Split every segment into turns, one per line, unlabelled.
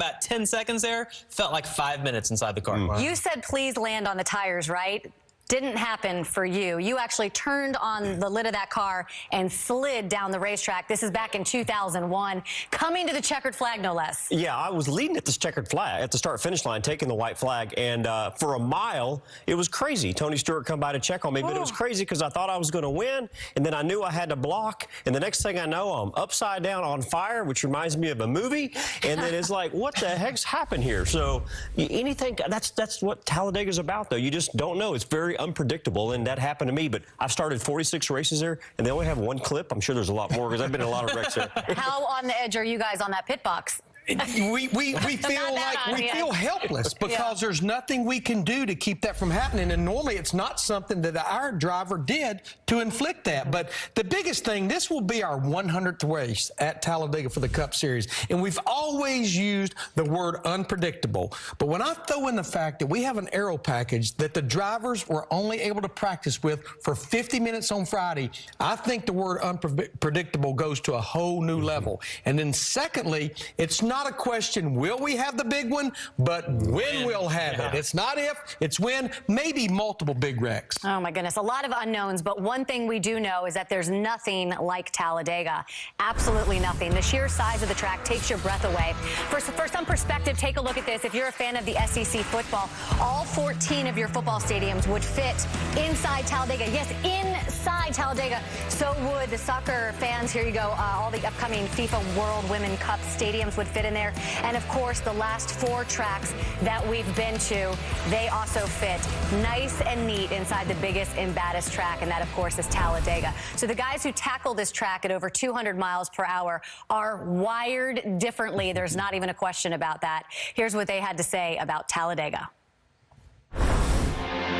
about 10 seconds there. Felt like 5 minutes inside the car.
You said please land on the tires, right? Didn't happen for you. You actually turned on the lid of that car and slid down the racetrack. This is back in 2001, coming to the checkered flag, no less.
Yeah, I was leading at this checkered flag at the start-finish line, taking the white flag, and for a mile, it was crazy. Tony Stewart come by to check on me, but it was crazy because I thought I was going to win, and then I knew I had to block, and the next thing I know, I'm upside down on fire, which reminds me of a movie, and then it's like, what the heck's happened here? So anything, that's what Talladega's about, though. You just don't know. It's very unpredictable, and that happened to me, but I've started 46 races there, and they only have one clip. I'm sure there's a lot more because I've been in a lot of wrecks there.
How on the edge are you guys on that pit box?
We feel like we feel helpless because there's nothing we can do to keep that from happening. And normally it's not something that our driver did to inflict that. But the biggest thing, this will be our 100th race at Talladega for the Cup Series. And we've always used the word unpredictable. But when I throw in the fact that we have an aero package that the drivers were only able to practice with for 50 minutes on Friday, I think the word unpredictable goes to a whole new level. And then secondly, it's not a question, will we have the big one, but when we'll have it. It's not if, it's when, maybe multiple big wrecks.
Oh my goodness, a lot of unknowns, but one thing we do know is that there's nothing like Talladega. Absolutely nothing. The sheer size of the track takes your breath away. For some perspective, take a look at this. If you're a fan of the SEC football, all 14 of your football stadiums would fit inside Talladega. Yes, inside Talladega. So would the soccer fans. Here you go. All the upcoming FIFA World Women Cup stadiums would fit in there. And of course, the last 4 tracks that we've been to, they also fit nice and neat inside the biggest and baddest track, and that, of course, is Talladega. So the guys who tackle this track at over 200 miles per hour are wired differently. There's not even a question about that. Here's what they had to say about Talladega.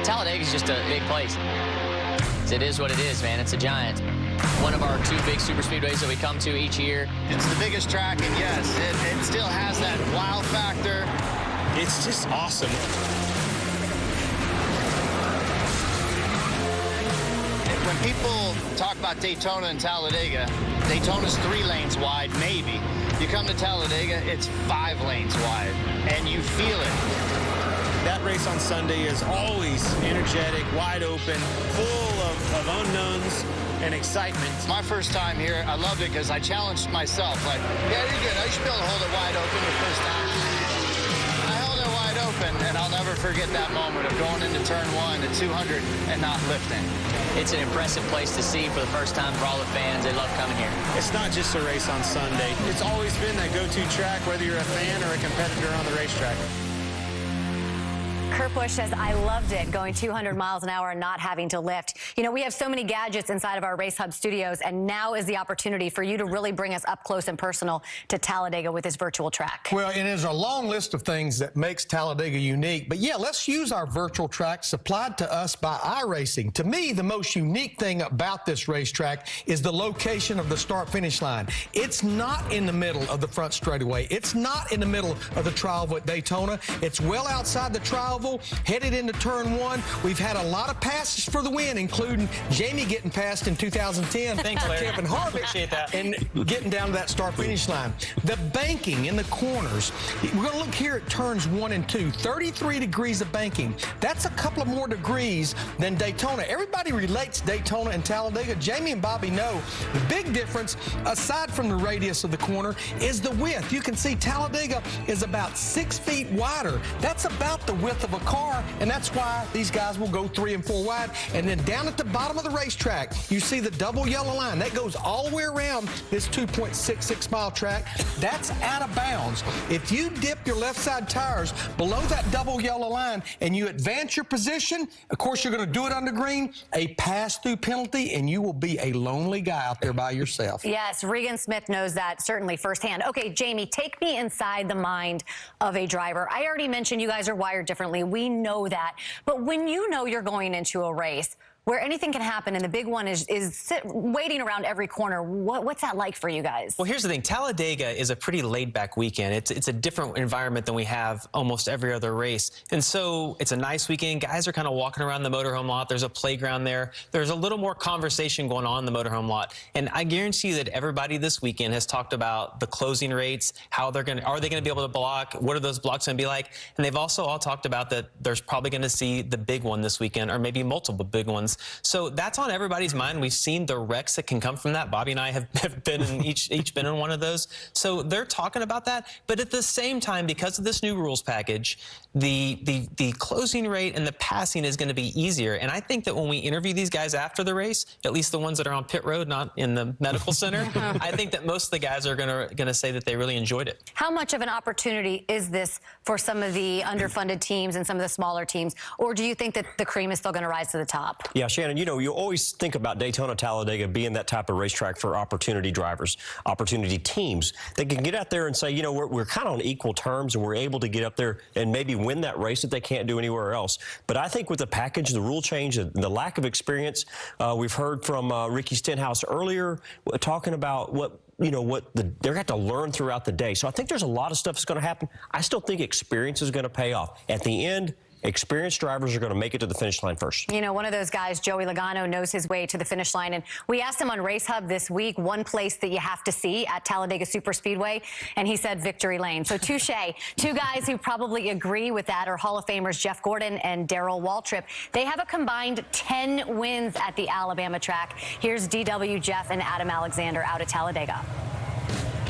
Talladega is just a big place. It is what it is, man. It's a giant. One of our 2 big super speedways that we come to each year.
It's the biggest track, and yes, it still has that wow factor.
It's just awesome.
When people talk about Daytona and Talladega, Daytona's 3 lanes wide, maybe. You come to Talladega, it's 5 lanes wide, and you feel it.
That race on Sunday is always energetic, wide open, full of unknowns and excitement.
My first time here, I loved it because I challenged myself. Like, yeah, you're good. I should be able to hold it wide open the first time. I held it wide open, and I'll never forget that moment of going into turn 1 at 200 and not lifting.
It's an impressive place to see for the first time for all the fans. They love coming here.
It's not just a race on Sunday. It's always been that go-to track, whether you're a fan or a competitor on the racetrack.
Kurt Busch says, I loved it, going 200 miles an hour and not having to lift. You know, we have so many gadgets inside of our Race Hub studios, and now is the opportunity for you to really bring us up close and personal to Talladega with this virtual track.
Well, it is a long list of things that makes Talladega unique. But yeah, let's use our virtual track supplied to us by iRacing. To me, the most unique thing about this racetrack is the location of the start-finish line. It's not in the middle of the front straightaway. It's not in the middle of the trial at Daytona. It's well outside the trial, headed into turn 1. We've had a lot of passes for the win, including Jamie getting passed in 2010.
Thanks, Larry.
Kevin Harvick.
Appreciate that.
And getting down to that start-finish line. The banking in the corners. We're going to look here at turns 1 and 2. 33 degrees of banking. That's a couple of more degrees than Daytona. Everybody relates Daytona and Talladega. Jamie and Bobby know the big difference, aside from the radius of the corner, is the width. You can see Talladega is about 6 feet wider. That's about the width of a car, and that's why these guys will go 3 and 4 wide. And then down at the bottom of the racetrack, you see the double yellow line. That goes all the way around this 2.66 mile track. That's out of bounds. If you dip your left side tires below that double yellow line and you advance your position, of course you're going to do it under green, a pass-through penalty, and you will be a lonely guy out there by yourself.
Yes, Regan Smith knows that certainly firsthand. Okay, Jamie, take me inside the mind of a driver. I already mentioned you guys are wired differently. We know that. But when you know you're going into a race, where anything can happen, and the big one is waiting around every corner. What's that like for you guys?
Well, here's the thing. Talladega is a pretty laid-back weekend. It's a different environment than we have almost every other race. And so it's a nice weekend. Guys are kind of walking around the motorhome lot. There's a playground there. There's a little more conversation going on in the motorhome lot. And I guarantee you that everybody this weekend has talked about the closing rates, how are they going to be able to block, what are those blocks going to be like? And they've also all talked about that there's probably going to see the big one this weekend, or maybe multiple big ones. So that's on everybody's mind. We've seen the wrecks that can come from that. Bobby and I have been in each been in one of those. So they're talking about that. But at the same time, because of this new rules package, the closing rate and the passing is going to be easier. And I think that when we interview these guys after the race, at least the ones that are on pit road, not in the medical center, I think that most of the guys are going to say that they really enjoyed it.
How much of an opportunity is this for some of the underfunded teams and some of the smaller teams? Or do you think that the cream is still going to rise to the top?
Yeah, Shannon, you know, you always think about Daytona, Talladega being that type of racetrack for opportunity drivers, opportunity teams that can get out there and say, you know, we're kind of on equal terms and we're able to get up there and maybe win that race that they can't do anywhere else. But I think with the package, the rule change, the lack of experience, we've heard from Ricky Stenhouse earlier talking about what they're going to have to learn throughout the day. So I think there's a lot of stuff that's going to happen. I still think experience is going to pay off. At the end, experienced drivers are going to make it to the finish line first.
You know, one of those guys, Joey Logano, knows his way to the finish line. And we asked him on Race Hub this week, one place that you have to see at Talladega Superspeedway, and he said Victory Lane. So touche. Two guys who probably agree with that are Hall of Famers Jeff Gordon and Darrell Waltrip. They have a combined 10 wins at the Alabama track. Here's DW Jeff and Adam Alexander out at Talladega.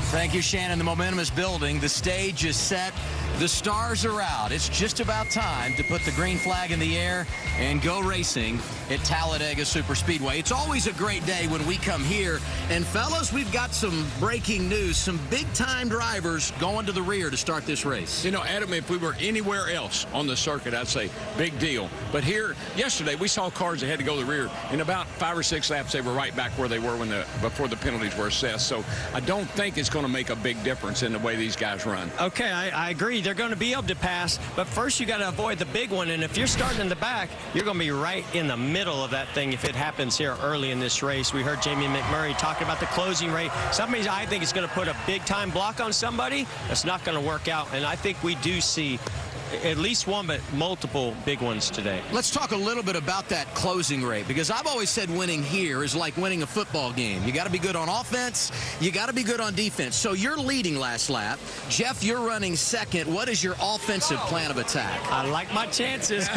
Thank you, Shannon. The momentum is building. The stage is set. The stars are out. It's just about time to put the green flag in the air and go racing at Talladega Superspeedway. It's always a great day when we come here. And, fellas, we've got some breaking news, some big-time drivers going to the rear to start this race.
You know, Adam, if we were anywhere else on the circuit, I'd say big deal. But here, yesterday, we saw cars that had to go to the rear. In about 5 or 6 laps, they were right back where they were before the penalties were assessed. So I don't think it's going to make a big difference in the way these guys run.
Okay, I agree. They're going to be able to pass, but first you got to avoid the big one. And if you're starting in the back, you're going to be right in the middle of that thing if it happens here early in this race. We heard Jamie McMurray talking about the closing rate. Somebody, I think, is going to put a big-time block on somebody. That's not going to work out, and I think we do see at least one, but multiple big ones today.
Let's talk a little bit about that closing rate, because I've always said winning here is like winning a football game. You got to be good on offense. You got to be good on defense. So you're leading last lap. Jeff, you're running second. What is your offensive plan of attack?
I like my chances.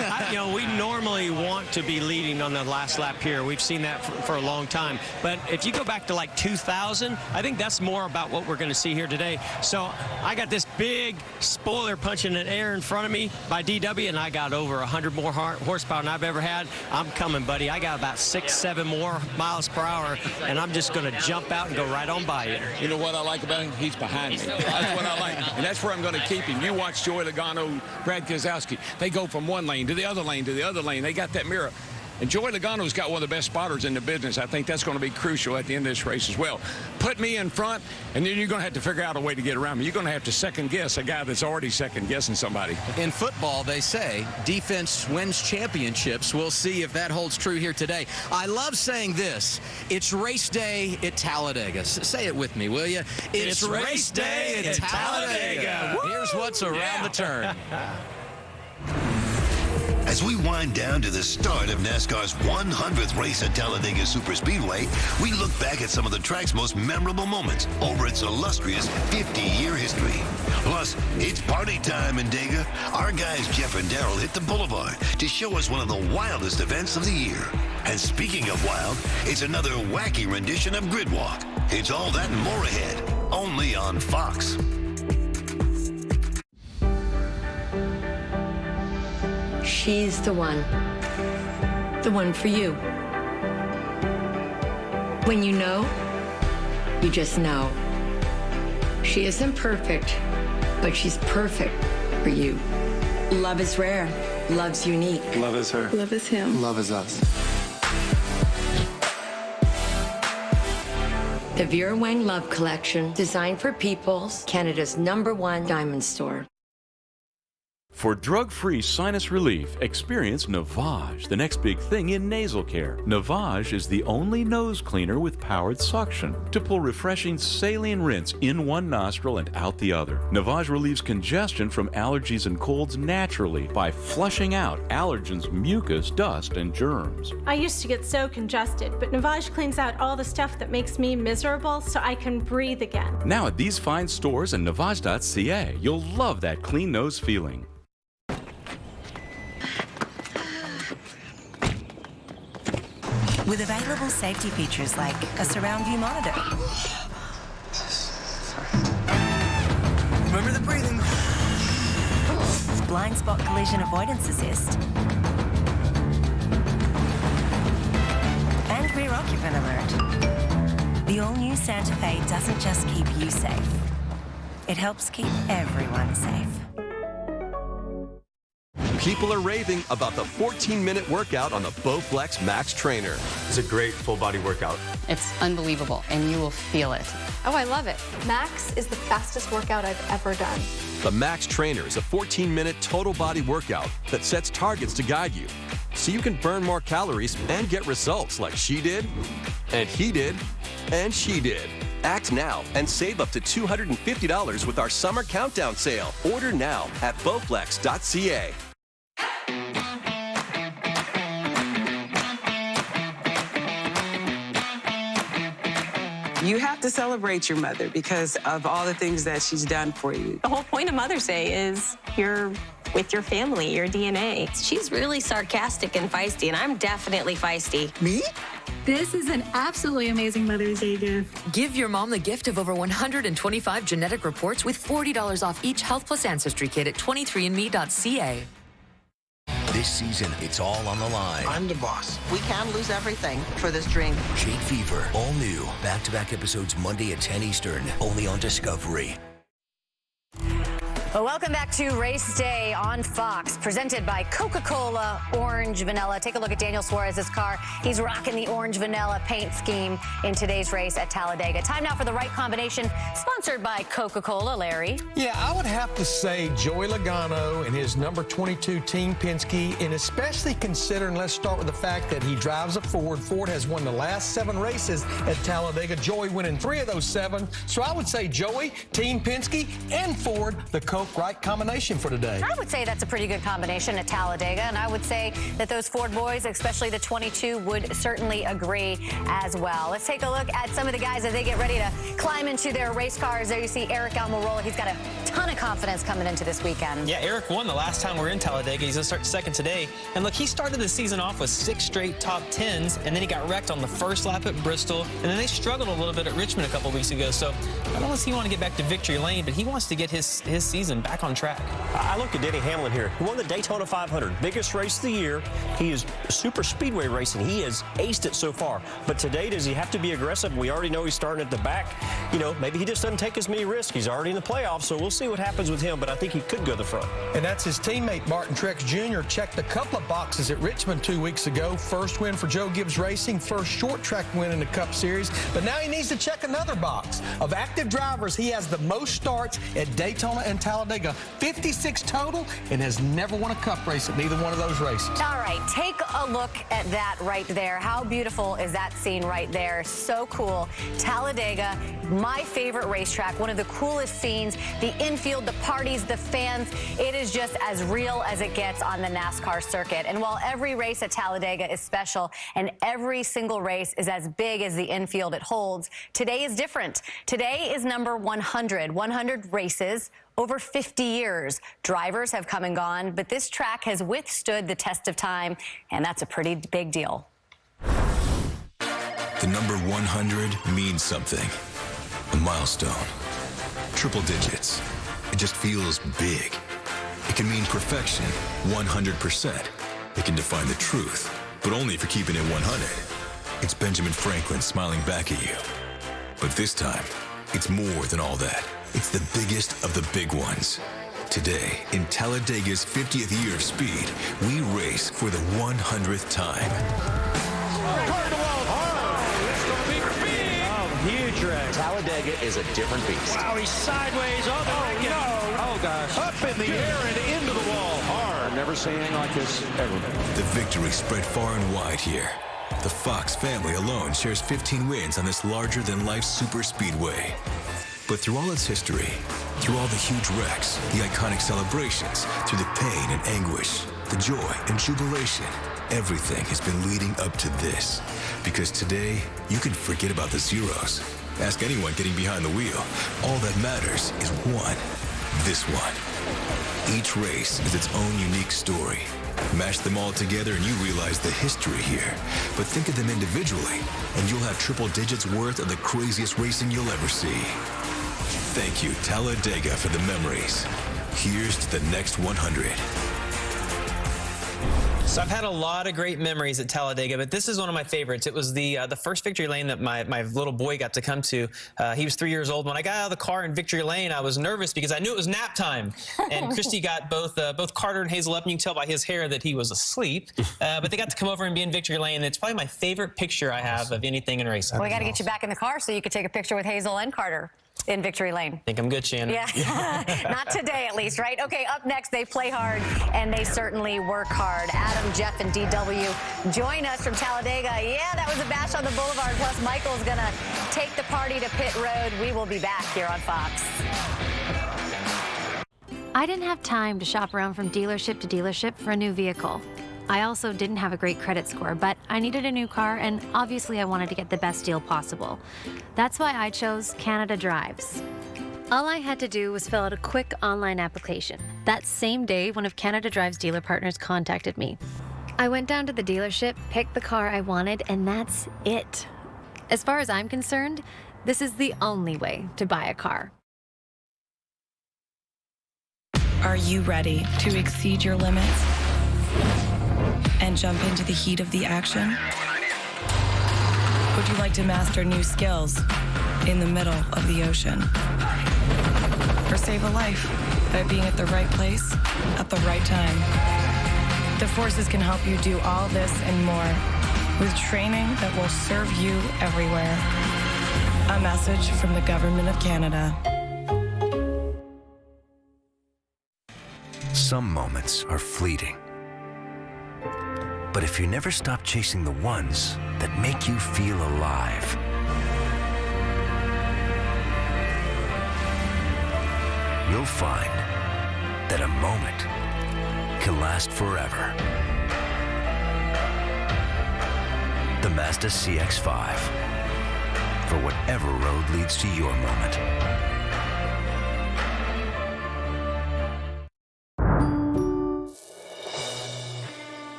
We normally want to be leading on the last lap here. We've seen that for a long time. But if you go back to like 2000, I think that's more about what we're going to see here today. So I got this big spoiler punching the air in front of me by DW, and I got over 100 more horsepower than I've ever had. I'm coming, buddy. I got about 6-7 more miles per hour, and I'm just going to jump out and go right on by you.
You know what I like about him? He's behind me. That's what I like, and that's where I'm going to keep him. You watch Joey Logano, Brad Keselowski. They go from one lane to the other lane to the other lane. They got that mirror. And Joey Logano's got one of the best spotters in the business. I think that's going to be crucial at the end of this race as well. Put me in front, and then you're going to have to figure out a way to get around me. You're going to have to second-guess a guy that's already second-guessing somebody.
In football, they say defense wins championships. We'll see if that holds true here today. I love saying this. It's race day at Talladega. Say it with me, will you?
It's race day at Talladega.
Here's what's around the turn.
As we wind down to the start of NASCAR's 100th race at Talladega Superspeedway, we look back at some of the track's most memorable moments over its illustrious 50-year history. Plus, it's party time in Dega. Our guys Jeff and Darrell hit the boulevard to show us one of the wildest events of the year. And speaking of wild, it's another wacky rendition of Grid Walk. It's all that and more ahead, only on Fox.
She's the one for you. When you know, you just know. She isn't perfect, but she's perfect for you. Love is rare. Love's unique.
Love is her.
Love is him.
Love is us.
The Vera Wang Love Collection, designed for Peoples, Canada's #1 diamond store.
For drug-free sinus relief, experience Navage, the next big thing in nasal care. Navage is the only nose cleaner with powered suction to pull refreshing saline rinse in one nostril and out the other. Navage relieves congestion from allergies and colds naturally by flushing out allergens, mucus, dust, and germs.
I used to get so congested, but Navage cleans out all the stuff that makes me miserable so I can breathe again.
Now at these fine stores and Navage.ca, you'll love that clean nose feeling.
With available safety features like a surround view monitor. Remember the breathing. Blind spot collision avoidance assist. And rear occupant alert. The all-new Santa Fe doesn't just keep you safe. It helps keep everyone safe.
People are raving about the 14-minute workout on the Bowflex Max Trainer.
It's a great full-body workout.
It's unbelievable, and you will feel it.
Oh, I love it. Max is the fastest workout I've ever done.
The Max Trainer is a 14-minute total body workout that sets targets to guide you, so you can burn more calories and get results like she did, and he did, and she did. Act now and save up to $250 with our summer countdown sale. Order now at Bowflex.ca.
You have to celebrate your mother because of all the things that she's done for you.
The whole point of Mother's Day is you're with your family, your DNA.
She's really sarcastic and feisty, and I'm definitely feisty.
Me? This is an absolutely amazing Mother's Day gift.
Give your mom the gift of over 125 genetic reports with $40 off each Health Plus Ancestry Kit at 23andme.ca.
This season, it's all on the line.
I'm the boss. We can lose everything for this drink.
Jake Fever, all new. Back-to-back episodes Monday at 10 Eastern, only on Discovery.
Well, welcome back to Race Day on Fox, presented by Coca-Cola Orange Vanilla. Take a look at Daniel Suarez's car. He's rocking the orange vanilla paint scheme in today's race at Talladega. Time now for the right combination, sponsored by Coca-Cola. Larry?
Yeah, I would have to say Joey Logano and his number 22 Team Penske, and especially considering, let's start with the fact that he drives a Ford. Ford has won the last 7 races at Talladega. Joey winning 3 of those 7. So I would say Joey, Team Penske, and Ford, the Coke right combination for today.
I would say that's a pretty good combination at Talladega, and I would say that those Ford boys, especially the 22, would certainly agree as well. Let's take a look at some of the guys as they get ready to climb into their race cars. There you see Eric Almirola. He's got a ton of confidence coming into this weekend.
Yeah, Eric won the last time we were in Talladega. He's going to start second today. And look, he started the season off with 6 straight top 10s, and then he got wrecked on the first lap at Bristol, and then they struggled a little bit at Richmond a couple weeks ago. So not only does he want to get back to victory lane, but he wants to get his season back on track.
I look at Denny Hamlin here. He won the Daytona 500, biggest race of the year. He is super speedway racing. He has aced it so far. But today, does he have to be aggressive? We already know he's starting at the back. You know, maybe he just doesn't take as many risks. He's already in the playoffs, so we'll see what happens with him. But I think he could go to the front.
And that's his teammate, Martin Truex Jr. checked a couple of boxes at Richmond 2 weeks ago. First win for Joe Gibbs Racing, first short track win in the Cup Series. But now he needs to check another box. Of active drivers, he has the most starts at Daytona and Talladega, 56 total, and has never won a Cup race at neither one of those races.
All right, take a look at that right there. How beautiful is that scene right there? So cool. Talladega, my favorite racetrack, one of the coolest scenes. The infield, the parties, the fans. It is just as real as it gets on the NASCAR circuit. And while every race at Talladega is special and every single race is as big as the infield it holds, today is different. Today is number 100. 100 races over 50 years. Drivers have come and gone, but this track has withstood the test of time, and that's a pretty big deal.
The number 100 means something. A milestone. Triple digits. It just feels big. It can mean perfection, 100%. It can define the truth, but only if you're keeping it 100. It's Benjamin Franklin smiling back at you. But this time, it's more than all that. It's the biggest of the big ones. Today, in Talladega's 50th year of speed, we race for the 100th time.
Huge wreck.
Talladega is a different beast.
Wow, he's sideways. Oh, no. Oh, gosh.
Up in the air and into the wall.
never seen anything like this ever.
The victory spread far and wide here. The Fox family alone shares 15 wins on this larger-than-life super speedway. But through all its history, through all the huge wrecks, the iconic celebrations, through the pain and anguish, the joy and jubilation, everything has been leading up to this. Because today, you can forget about the zeros. Ask anyone getting behind the wheel. All that matters is one. This one. Each race is its own unique story. Mash them all together and you realize the history here. But think of them individually, and you'll have triple digits worth of the craziest racing you'll ever see. Thank you, Talladega, for the memories. Here's to the next 100.
So I've had a lot of great memories at Talladega, but this is one of my favorites. It was the first victory lane that my little boy got to come to. He was 3 years old. When I got out of the car in victory lane, I was nervous because I knew it was nap time. And Christy got both Carter and Hazel up, and you can tell by his hair that he was asleep. But they got to come over and be in victory lane. And it's probably my favorite picture I have of anything in racing.
We got to get you back in the car so you could take a picture with Hazel and Carter in victory lane.
I think I'm good, Shannon.
Yeah, not today at least, right? Okay, up next, they play hard, and they certainly work hard. Adam, Jeff, and DW join us from Talladega. Yeah, that was a bash on the Boulevard, plus Michael's going to take the party to pit road. We will be back here on Fox.
I didn't have time to shop around from dealership to dealership for a new vehicle. I also didn't have a great credit score, but I needed a new car, and obviously I wanted to get the best deal possible. That's why I chose Canada Drives. All I had to do was fill out a quick online application. That same day, one of Canada Drive's dealer partners contacted me. I went down to the dealership, picked the car I wanted, and that's it. As far as I'm concerned, this is the only way to buy a car.
Are you ready to exceed your limits and jump into the heat of the action? Would you like to master new skills in the middle of the ocean? Or save a life by being at the right place at the right time? The Forces can help you do all this and more with training that will serve you everywhere. A message from the Government of Canada.
Some moments are fleeting. But if you never stop chasing the ones that make you feel alive, you'll find that a moment can last forever. The Mazda CX-5, for whatever road leads to your moment.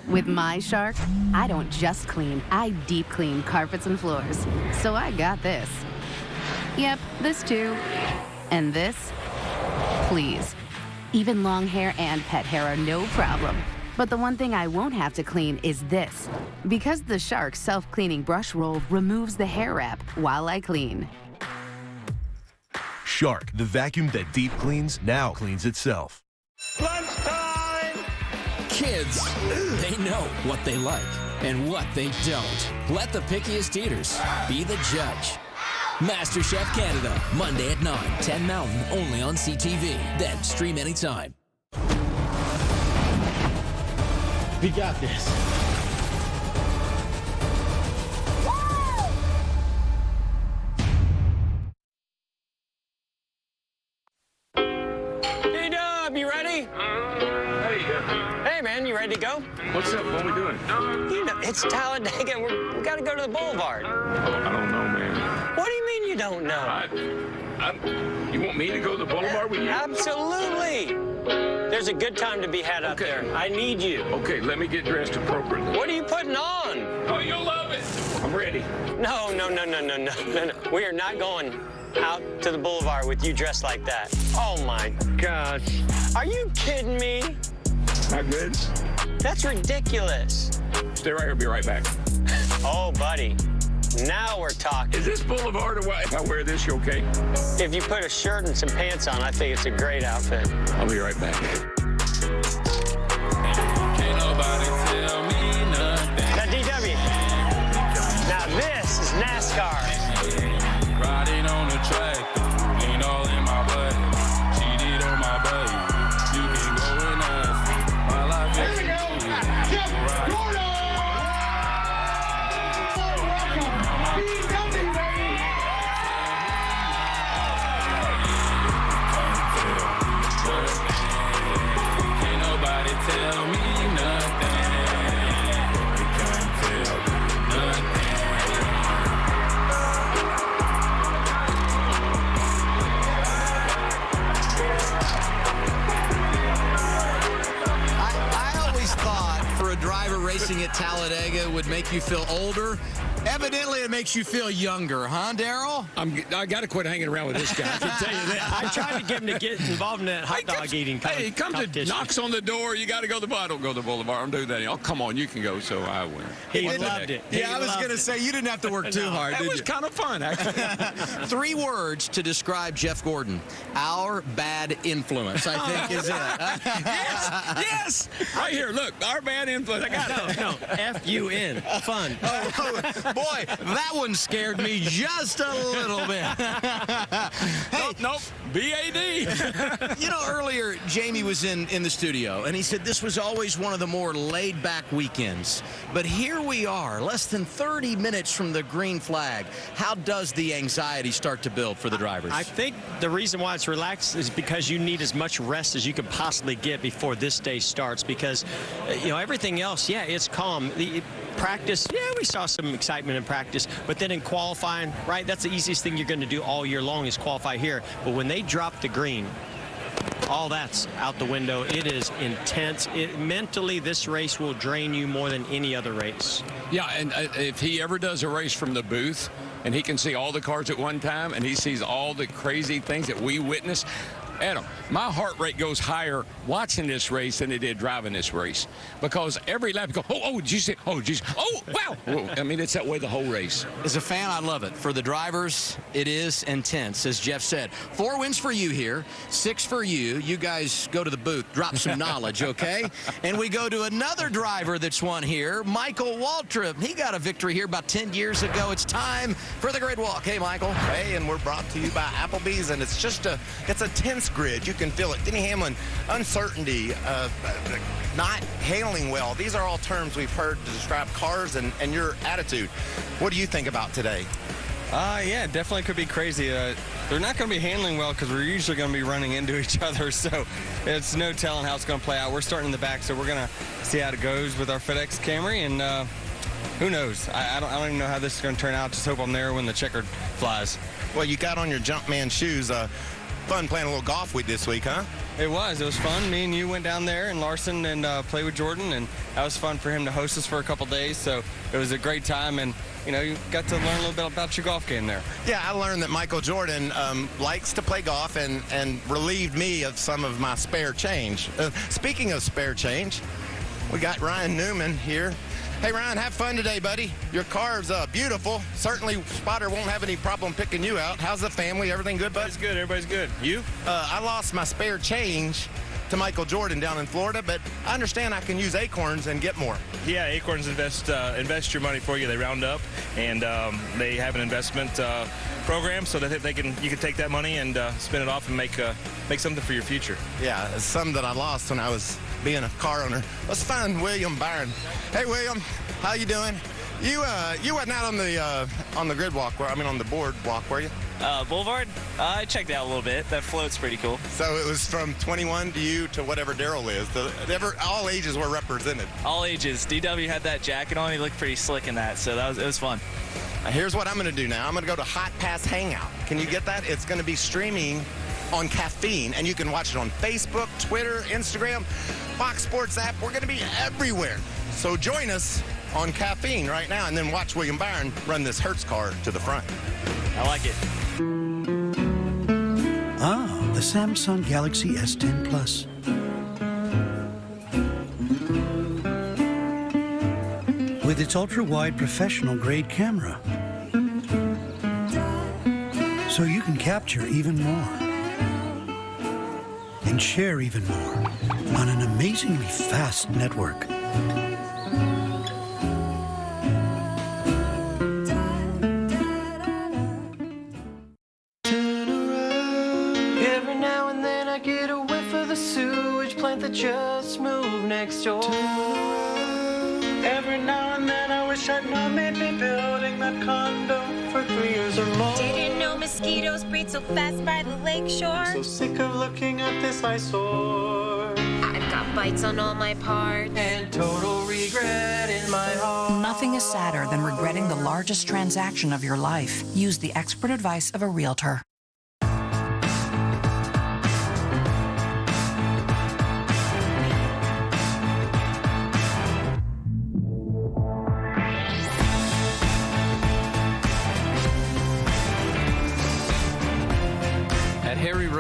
With my Shark, I don't just clean, I deep clean carpets and floors. So I got this. Yep, this too. And this, please. Even long hair and pet hair are no problem. But the one thing I won't have to clean is this. Because the Shark self-cleaning brush roll removes the hair wrap while I clean.
Shark, the vacuum that deep cleans, now cleans itself.
Kids, they know what they like and what they don't. Let the pickiest eaters be the judge. MasterChef Canada, Monday at 9, 10 Mountain, only on CTV. Then stream anytime.
We got this.
Hey, Dub, you ready? Hey, man, you ready to go?
What's up? What are we doing?
You know, it's Talladega. We got to go to the Boulevard.
Oh, I don't know, man.
What do you mean you don't know?
You want me to go to the Boulevard with you?
Absolutely. There's a good time to be had out there. I need you.
Okay, let me get dressed appropriately.
What are you putting on?
Oh, you'll love it. I'm ready.
No. We are not going out to the Boulevard with you dressed like that. Oh, my gosh. Are you kidding me?
Not good?
That's ridiculous.
Stay right here. Be right back.
Oh, buddy. Now we're talking.
Is this Boulevard or what? If I wear this, you okay?
If you put a shirt and some pants on, I think it's a great outfit.
I'll be right back.
Can't nobody tell me nothing. Now, DW. Now, this is NASCAR.
Riding on the track, lean all in my butt. Cheated on my buddy. You can go and ask.
racing at Talladega would make you feel older. Evidently, it makes you feel younger, huh, Daryl?
I got to quit hanging around with this guy. I can tell you that.
I tried to get him to get involved in that hot dog eating.
Hey, he comes and knocks on the door. You got to go to the bar. I don't go to the boulevard. I'm doing that. Oh, come on, you can go. So I win.
He loved it.
Yeah, I was going to say, you didn't have to work too hard, did you?
That was kind of fun, actually.
3 words to describe Jeff Gordon. Our bad influence, I think, is it.
Yes. Right here, look, our bad influence. I got it.
No, F-U-N. Fun.
Boy, that one scared me just a little bit. Hey,
nope. B-A-D.
You know, earlier, Jamie was in the studio, and he said this was always one of the more laid-back weekends. But here we are, less than 30 minutes from the green flag. How does the anxiety start to build for the drivers?
I think the reason why it's relaxed is because you need as much rest as you can possibly get before this day starts, because, you know, everything else, yeah, it's calm. The practice, yeah, we saw some excitement in practice, but then in qualifying, right, that's the easiest thing you're going to do all year long is qualify here. But when they drop the green, all that's out the window. It is intense. Mentally, this race will drain you more than any other race.
Yeah, and if he ever does a race from the booth and he can see all the cars at one time and he sees all the crazy things that we witness, Adam, my heart rate goes higher watching this race than it did driving this race, because every lap you go, oh, did you see? Oh, geez, oh, wow. Whoa. I mean, it's that way the whole race.
As a fan, I love it. For the drivers, it is intense, as Jeff said. 4 wins for you here, 6 for you. You guys go to the booth, drop some knowledge, okay? And we go to another driver that's won here, Michael Waltrip. He got a victory here about 10 years ago. It's time for the grid walk. Hey, Michael.
Hey, and we're brought to you by Applebee's, and it's a tense grid. You can feel it. Denny Hamlin, uncertainty, not handling well. These are all terms we've heard to describe cars and your attitude. What do you think about today?
Yeah, definitely could be crazy. They're not going to be handling well because we're usually going to be running into each other, so it's no telling how it's going to play out. We're starting in the back, so we're going to see how it goes with our FedEx Camry, and who knows? I don't even know how this is going to turn out. Just hope I'm there when the checkered flies.
Well, you got on your Jumpman shoes. Fun playing a little golf with this week, huh?
It was fun. Me and you went down there and Larson and played with Jordan, and that was fun for him to host us for a couple days. So it was a great time, and you know, you got to learn a little bit about your golf game there.
Yeah, I learned that Michael Jordan likes to play golf and relieved me of some of my spare change. Speaking of spare change, we got Ryan Newman here. Hey, Ryan, have fun today, buddy. Your car's beautiful. Certainly, Spotter won't have any problem picking you out. How's the family? Everything good, bud?
Everybody's good. You?
I lost my spare change to Michael Jordan down in Florida, but I understand I can use Acorns and get more.
Yeah, Acorns invest your money for you. They round up, and they have an investment program so that you can take that money and spin it off and make something for your future.
Yeah, it's some that I lost when I was being a car owner. Let's find William Byron. Hey, William, how you doing? You wasn't out on the grid walk, on the board walk, were you?
Boulevard? I checked out a little bit. That float's pretty cool.
So it was from 21 to you to whatever Daryl is. All ages were represented.
All ages. DW had that jacket on. He looked pretty slick in that, so it was fun.
Here's what I'm going to do now. I'm going to go to Hot Pass Hangout. Can you get that? It's going to be streaming on Caffeine, and you can watch it on Facebook, Twitter, Instagram, Fox Sports app. We're going to be everywhere. So join us on Caffeine right now, and then watch William Byron run this Hertz car to the front.
I like it.
Ah, the Samsung Galaxy S10 Plus. With its ultra-wide professional-grade camera. So you can capture even more. And share even more on an amazingly fast network.
Every now and then I get a whiff of the sewage plant that just moved next door. Every now and then I wish I'd known they'd be building that condo for 3 years or more.
Didn't know mosquitoes breed so fast by the lake shore.
I'm so sick of looking at this eyesore.
I've got bites on all my parts
and total regret in my heart.
Nothing is sadder than regretting the largest transaction of your life. Use the expert advice of a realtor.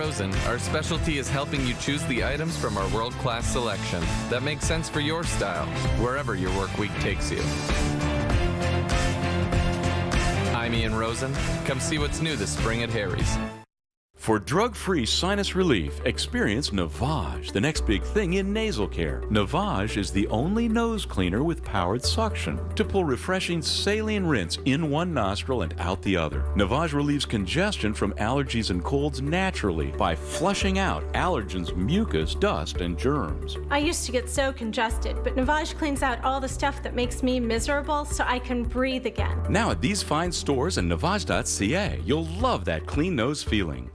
Rosen, our specialty is helping you choose the items from our world-class selection that makes sense for your style, wherever your work week takes you. I'm Ian Rosen. Come see what's new this spring at Harry's.
For drug-free sinus relief, experience Navage, the next big thing in nasal care. Navage is the only nose cleaner with powered suction to pull refreshing saline rinse in one nostril and out the other. Navage relieves congestion from allergies and colds naturally by flushing out allergens, mucus, dust, and germs.
I used to get so congested, but Navage cleans out all the stuff that makes me miserable so I can breathe again.
Now at these fine stores and Navage.ca, you'll love that clean nose feeling.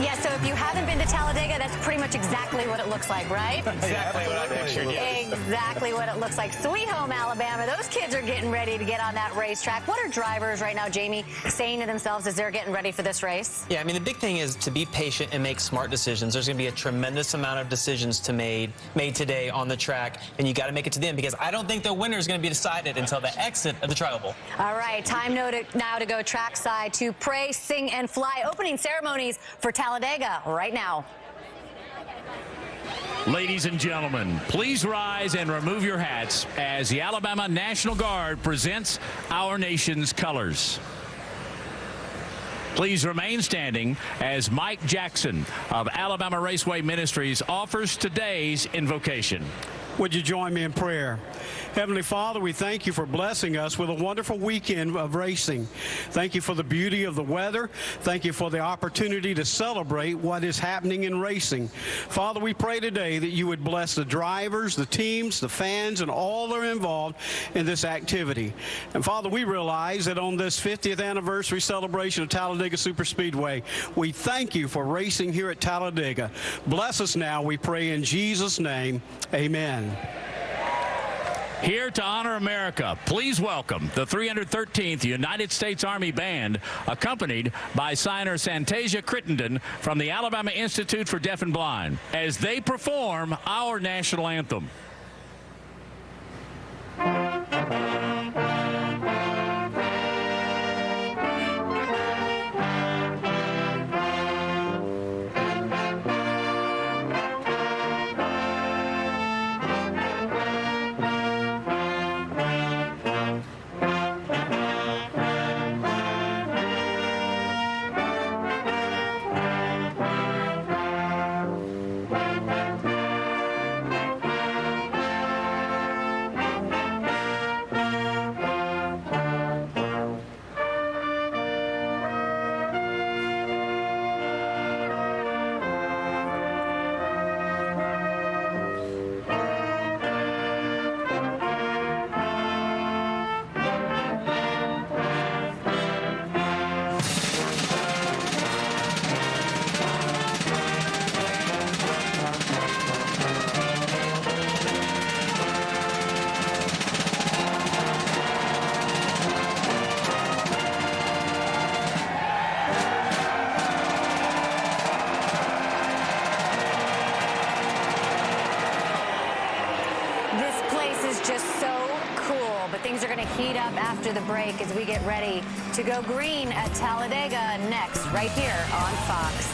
Yeah, so if you haven't been to Talladega, that's pretty much exactly what it looks like, right?
Exactly what I pictured, yes.
Exactly what it looks like. Sweet home Alabama. Those kids are getting ready to get on that racetrack. What are drivers right now, Jamie, saying to themselves as they're getting ready for this race?
Yeah, I mean, the big thing is to be patient and make smart decisions. There's going to be a tremendous amount of decisions made today on the track, and you got to make it to the end because I don't think the winner is going to be decided until the exit of the Tri Oval.
All right, time now to go trackside to Pray, Sing, and Fly. Opening ceremonies for Talladega right now.
Ladies and gentlemen, please rise and remove your hats as the Alabama National Guard presents our nation's colors. Please remain standing as Mike Jackson of Alabama Raceway Ministries offers today's invocation.
Would you join me in prayer? Heavenly Father, we thank you for blessing us with a wonderful weekend of racing. Thank you for the beauty of the weather. Thank you for the opportunity to celebrate what is happening in racing. Father, we pray today that you would bless the drivers, the teams, the fans, and all that are involved in this activity. And Father, we realize that on this 50th anniversary celebration of Talladega Superspeedway, we thank you for racing here at Talladega. Bless us now, we pray in Jesus' name. Amen.
Here to honor America, please welcome the 313th United States Army Band, accompanied by signer Santasia Crittenden from the Alabama Institute for Deaf and Blind, as they perform our national anthem.
This place is just so cool. usual, but things are going to heat up after the break as we get ready to go green at Talladega next, right here on Fox.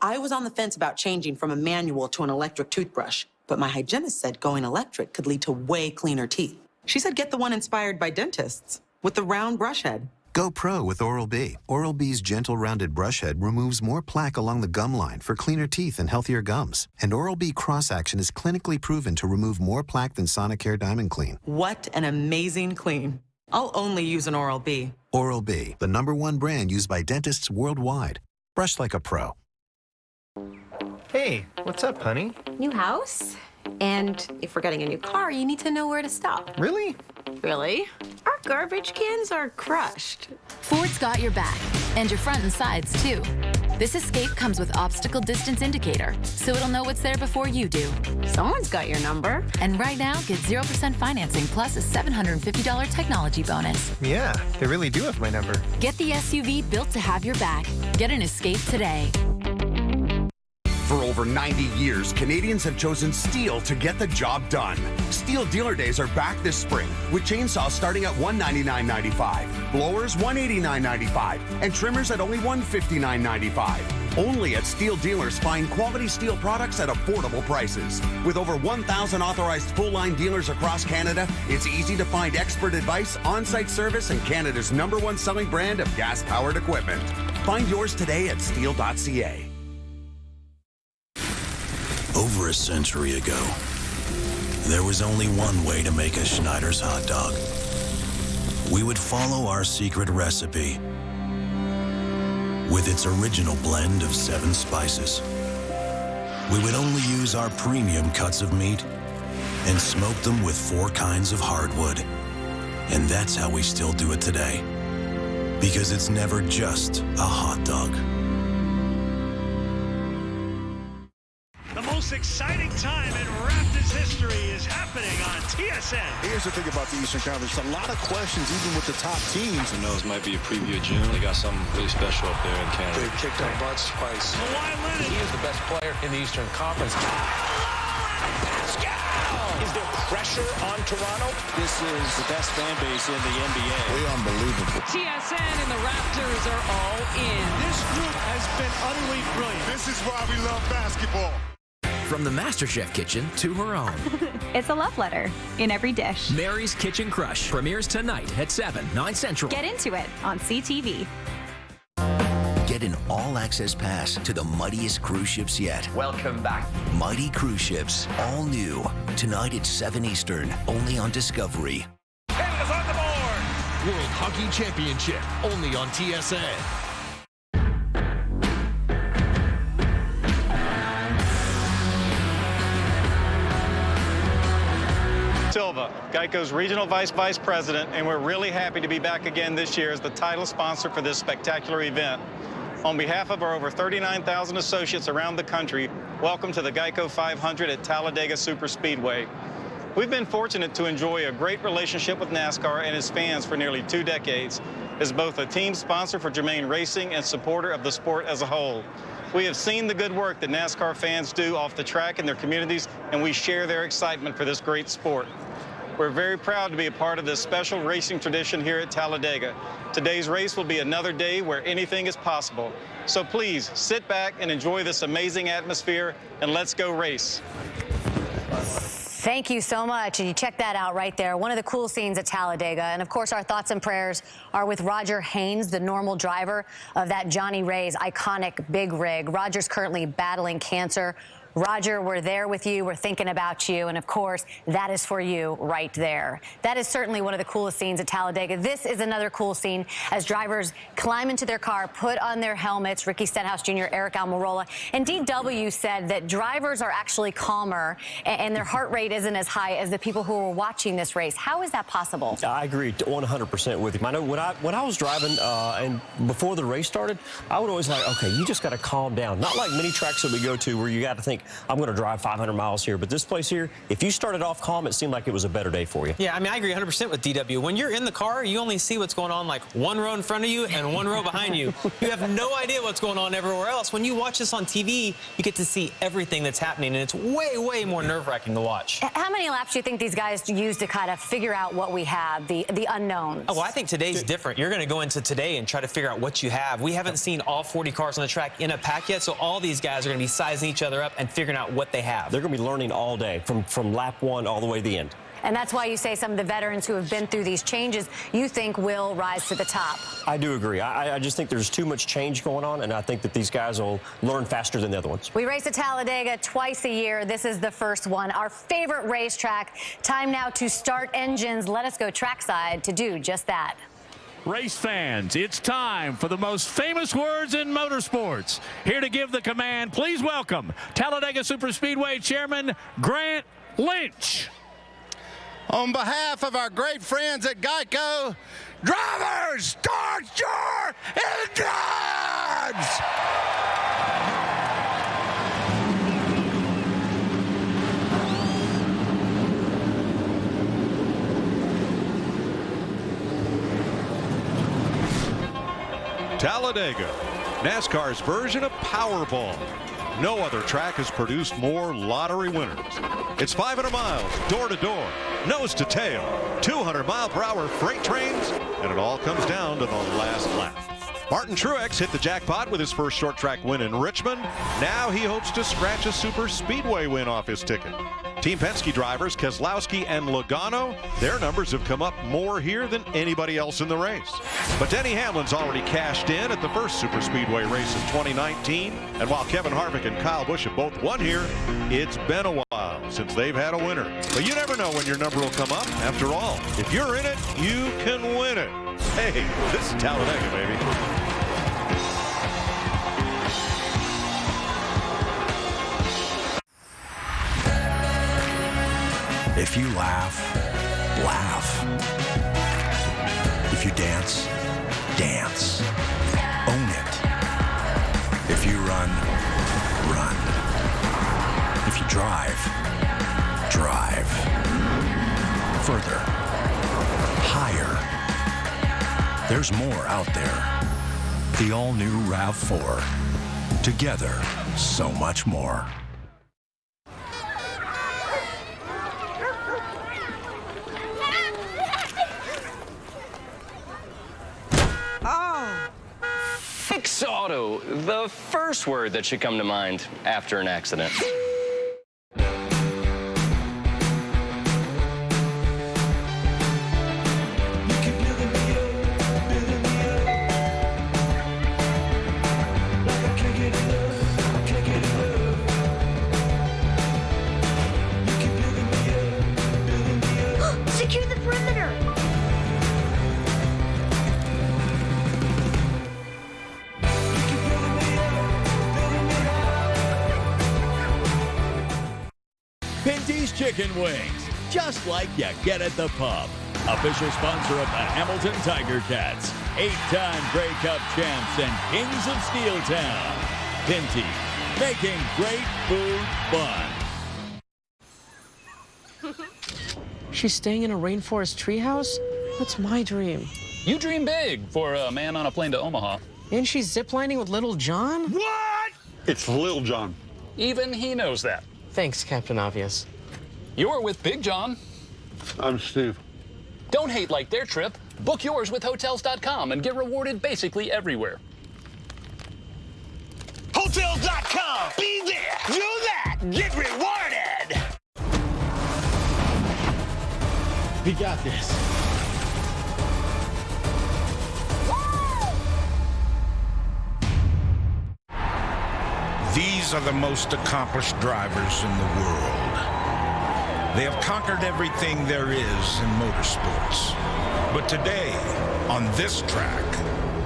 I was on the fence about changing from a manual to an electric toothbrush, but my hygienist said going electric could lead to way cleaner teeth. She said get the one inspired by dentists, with the round brush head.
Go pro with Oral-B. Oral-B's gentle rounded brush head removes more plaque along the gum line for cleaner teeth and healthier gums. And Oral-B cross-action is clinically proven to remove more plaque than Sonicare Diamond Clean.
What an amazing clean. I'll only use an Oral-B.
Oral-B, the #1 brand used by dentists worldwide. Brush like a pro.
Hey, what's up, honey?
New house? And if we're getting a new car, you need to know where to stop.
Really?
Really? Our garbage cans are crushed.
Ford's got your back, and your front and sides, too. This Escape comes with obstacle distance indicator, so it'll know what's there before you do.
Someone's got your number.
And right now, get 0% financing plus a $750 technology bonus.
Yeah, they really do have my number.
Get the SUV built to have your back. Get an Escape today.
For over 90 years, Canadians have chosen STIHL to get the job done. STIHL Dealer Days are back this spring, with chainsaws starting at $199.95, blowers $189.95, and trimmers at only $159.95. Only at STIHL dealers find quality STIHL products at affordable prices. With over 1,000 authorized full-line dealers across Canada, it's easy to find expert advice, on-site service, and Canada's #1 selling brand of gas-powered equipment. Find yours today at stihl.ca.
Over a century ago, there was only one way to make a Schneider's hot dog. We would follow our secret recipe with its original blend of 7 spices. We would only use our premium cuts of meat and smoke them with 4 kinds of hardwood. And that's how we still do it today. Because it's never just a hot dog.
The most exciting time in Raptors history is happening on TSN.
Here's the thing about the Eastern Conference. A lot of questions, even with the top teams.
Who knows, might be a preview of June. They got something really special up there in Canada.
They've kicked our butts twice.
Kawhi Leonard.
He is the best player in the Eastern Conference.
Is there pressure on Toronto?
This is the best fan base in the NBA. We're unbelievable.
TSN and the Raptors are all in. This group has been utterly brilliant.
This is why we love basketball.
From the MasterChef kitchen to her own.
It's a love letter in every dish.
Mary's Kitchen Crush premieres tonight at 7, 9 Central.
Get into it on CTV.
Get an all-access pass to the mightiest cruise ships yet.
Welcome back.
Mighty Cruise Ships, all new. Tonight at 7 Eastern, only on Discovery.
Canada's on the board.
World Hockey Championship, only on TSN.
Silva, Geico's Regional Vice President, and we're really happy to be back again this year as the title sponsor for this spectacular event. On behalf of our over 39,000 associates around the country, welcome to the Geico 500 at Talladega Superspeedway. We've been fortunate to enjoy a great relationship with NASCAR and its fans for nearly 2 decades, as both a team sponsor for Germain Racing and supporter of the sport as a whole. We have seen the good work that NASCAR fans do off the track in their communities, and we share their excitement for this great sport. We're very proud to be a part of this special racing tradition here at Talladega. Today's race will be another day where anything is possible. So please sit back and enjoy this amazing atmosphere, and let's go race.
Thank you so much. And you check that out right there. One of the cool scenes at Talladega. And of course, our thoughts and prayers are with Roger Haynes, the normal driver of that Johnny Ray's iconic big rig. Roger's currently battling cancer. Roger, we're there with you. We're thinking about you. And of course, that is for you right there. That is certainly one of the coolest scenes at Talladega. This is another cool scene as drivers climb into their car, put on their helmets. Ricky Stenhouse Jr., Eric Almirola. And DW said that drivers are actually calmer and their heart rate isn't as high as the people who were watching this race. How is that possible?
I agree 100% with you. I know when I was driving and before the race started, I would always like, okay, you just got to calm down. Not like many tracks that we go to where you got to think,
think, I'm going to drive 500 miles here. But this place here, if you started off calm, it seemed like it was a better day for you.
Yeah, I mean, I agree 100% with DW. When you're in the car, you only see what's going on like one row in front of you and one row behind you. You have no idea what's going on everywhere else. When you watch this on TV, you get to see everything that's happening, and it's way, way more nerve-wracking to watch.
How many laps do you think these guys use to kind of figure out what we have, the unknowns?
Oh, well, I think today's different. You're going to go into today and try to figure out what you have. We haven't seen all 40 cars on the track in a pack yet, so all these guys are going to be sizing each other up and figuring out what they have.
They're going to be learning all day, from lap 1 all the way to the end.
And that's why you say some of the veterans who have been through these changes, you think will rise to the top.
I do agree. I just think there's too much change going on, and I think that these guys will learn faster than the other ones.
We race at Talladega twice a year. This is the first one, our favorite racetrack. Time now to start engines. Let us go trackside to do just that.
Race fans, it's time for the most famous words in motorsports. Here to give the command, please welcome Talladega Superspeedway Chairman Grant Lynch.
On behalf of our great friends at Geico, drivers, start your engines!
Talladega, NASCAR's version of Powerball. No other track has produced more lottery winners. It's 500 miles, door to door, nose to tail, 200-mile-per-hour freight trains, and it all comes down to the last lap. Martin Truex hit the jackpot with his first short track win in Richmond. Now he hopes to scratch a super speedway win off his ticket. Team Penske drivers Keselowski and Logano, their numbers have come up more here than anybody else in the race. But Denny Hamlin's already cashed in at the first super speedway race of 2019. And while Kevin Harvick and Kyle Busch have both won here, it's been a while since they've had a winner. But you never know when your number will come up. After all, if you're in it, you can win it. Hey, this is Talladega, baby.
If you laugh, laugh. If you dance, dance. Own it. If you run, run. If you drive, drive. Further. Higher. There's more out there. The all-new RAV4. Together, so much more.
Fix Auto, the first word that should come to mind after an accident.
Secure the perimeter!
Pinty's Chicken Wings, just like you get at the pub. Official sponsor of the Hamilton Tiger Cats, 8-time Grey Cup champs and kings of Steel Town. Pinty, making great food fun.
She's staying in a rainforest treehouse? That's my dream.
You dream big for a man on a plane to Omaha.
And she's ziplining with Little John?
What?
It's Lil John.
Even he knows that.
Thanks, Captain Obvious.
You're with Big John.
I'm Steve.
Don't hate like their trip. Book yours with Hotels.com and get rewarded basically everywhere.
Hotels.com. Be there. Do that. Get rewarded.
We got this.
These are the most accomplished drivers in the world. They have conquered everything there is in motorsports. But today, on this track,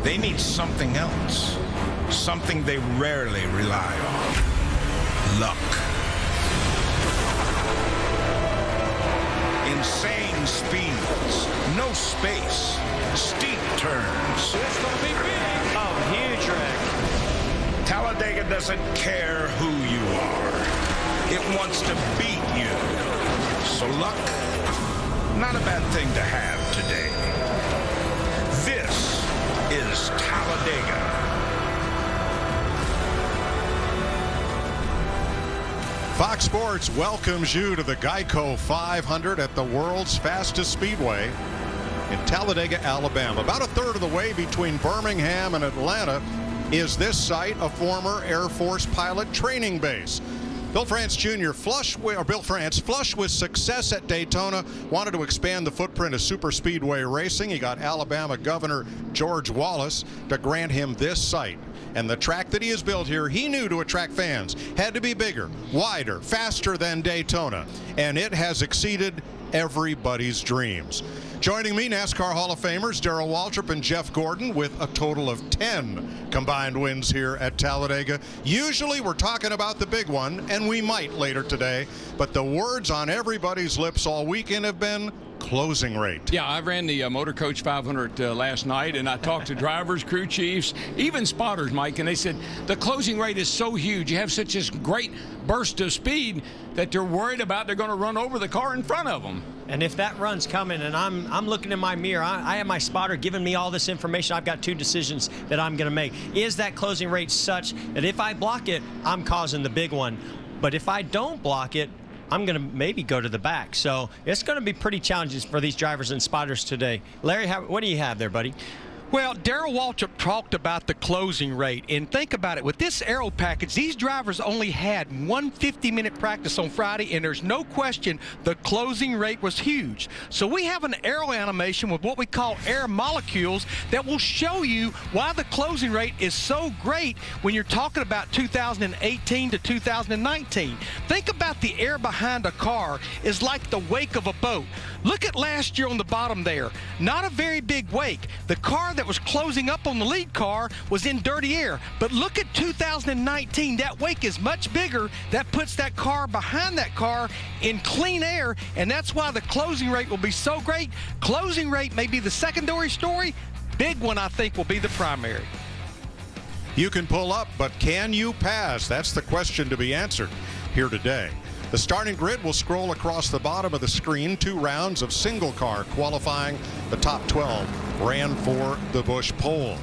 they need something else. Something they rarely rely on. Luck. Insane speeds, no space, steep turns.
It's gonna be big.
Oh, huge wreck. Talladega doesn't care who you are. It wants to beat you. So luck, not a bad thing to have today. This is Talladega.
Fox Sports welcomes you to the Geico 500 at the world's fastest speedway in Talladega, Alabama. About a third of the way between Birmingham and Atlanta is this site, a former Air Force pilot training base. Bill France Jr. flush with success at Daytona, wanted to expand the footprint of super speedway racing. He got Alabama Governor George Wallace to grant him this site. And the track that he has built here, he knew to attract fans, had to be bigger, wider, faster than Daytona. And it has exceeded everybody's dreams. Joining me, NASCAR Hall of Famers Darrell Waltrip and Jeff Gordon with a total of 10 combined wins here at Talladega. Usually we're talking about the big one, and we might later today, but the words on everybody's lips all weekend have been closing rate.
Yeah, I ran the Motor Coach 500 last night, and I talked to drivers, crew chiefs, even spotters, Mike, and they said the closing rate is so huge. You have such a great burst of speed that they're worried about they're going to run over the car in front of them.
And if that run's coming and I'm looking in my mirror, I have my spotter giving me all this information. I've got two decisions that I'm going to make. Is that closing rate such that if I block it, I'm causing the big one? But if I don't block it, I'm going to maybe go to the back. So it's going to be pretty challenging for these drivers and spotters today. Larry, what do you have there, buddy?
Well, Darrell Waltrip talked about the closing rate, and think about it. With this aero package, these drivers only had one 50-minute practice on Friday, and there's no question the closing rate was huge. So we have an aero animation with what we call air molecules that will show you why the closing rate is so great when you're talking about 2018 to 2019. Think about the air behind a car is like the wake of a boat. Look at last year on the bottom there. Not a very big wake. The car that was closing up on the lead car was in dirty air. But look at 2019. That wake is much bigger. That puts that car behind that car in clean air, and that's why the closing rate will be so great. Closing rate may be the secondary story. Big one, I think, will be the primary.
You can pull up, but can you pass? That's the question to be answered here today. The starting grid will scroll across the bottom of the screen. 2 rounds of single car qualifying. The top 12 ran for the Busch pole.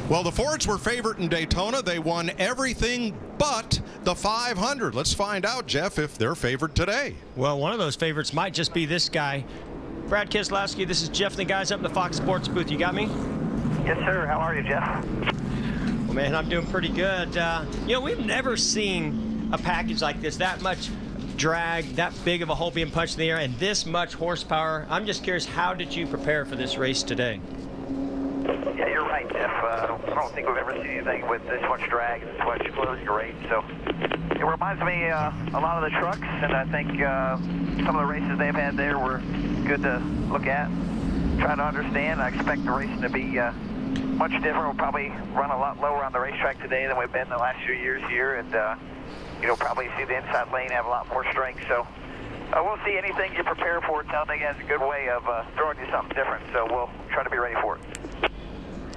Well, the Fords were favored in Daytona. They won everything but the 500. Let's find out, Jeff, if they're favored today.
Well, one of those favorites might just be this guy. Brad Keselowski, this is Jeff and the guys up in the Fox Sports booth. You got me?
Yes, sir. How are you, Jeff?
Well, man, I'm doing pretty good. You know, we've never seen a package like this, that much drag, that big of a hole being punched in the air, and this much horsepower. I'm just curious, how did you prepare for this race today?
Yeah, you're right, Jeff. I don't think we've ever seen anything with this much drag and this much closing rate. So it reminds me a lot of the trucks, and I think some of the races they've had there were good to look at, try to understand. I expect the racing to be much different. We'll probably run a lot lower on the racetrack today than we've been the last few years here, and you'll probably see the inside lane have a lot more strength. So we'll see. Anything you prepare for, Talladega has a good way of throwing you something different. So we'll try to be ready for it.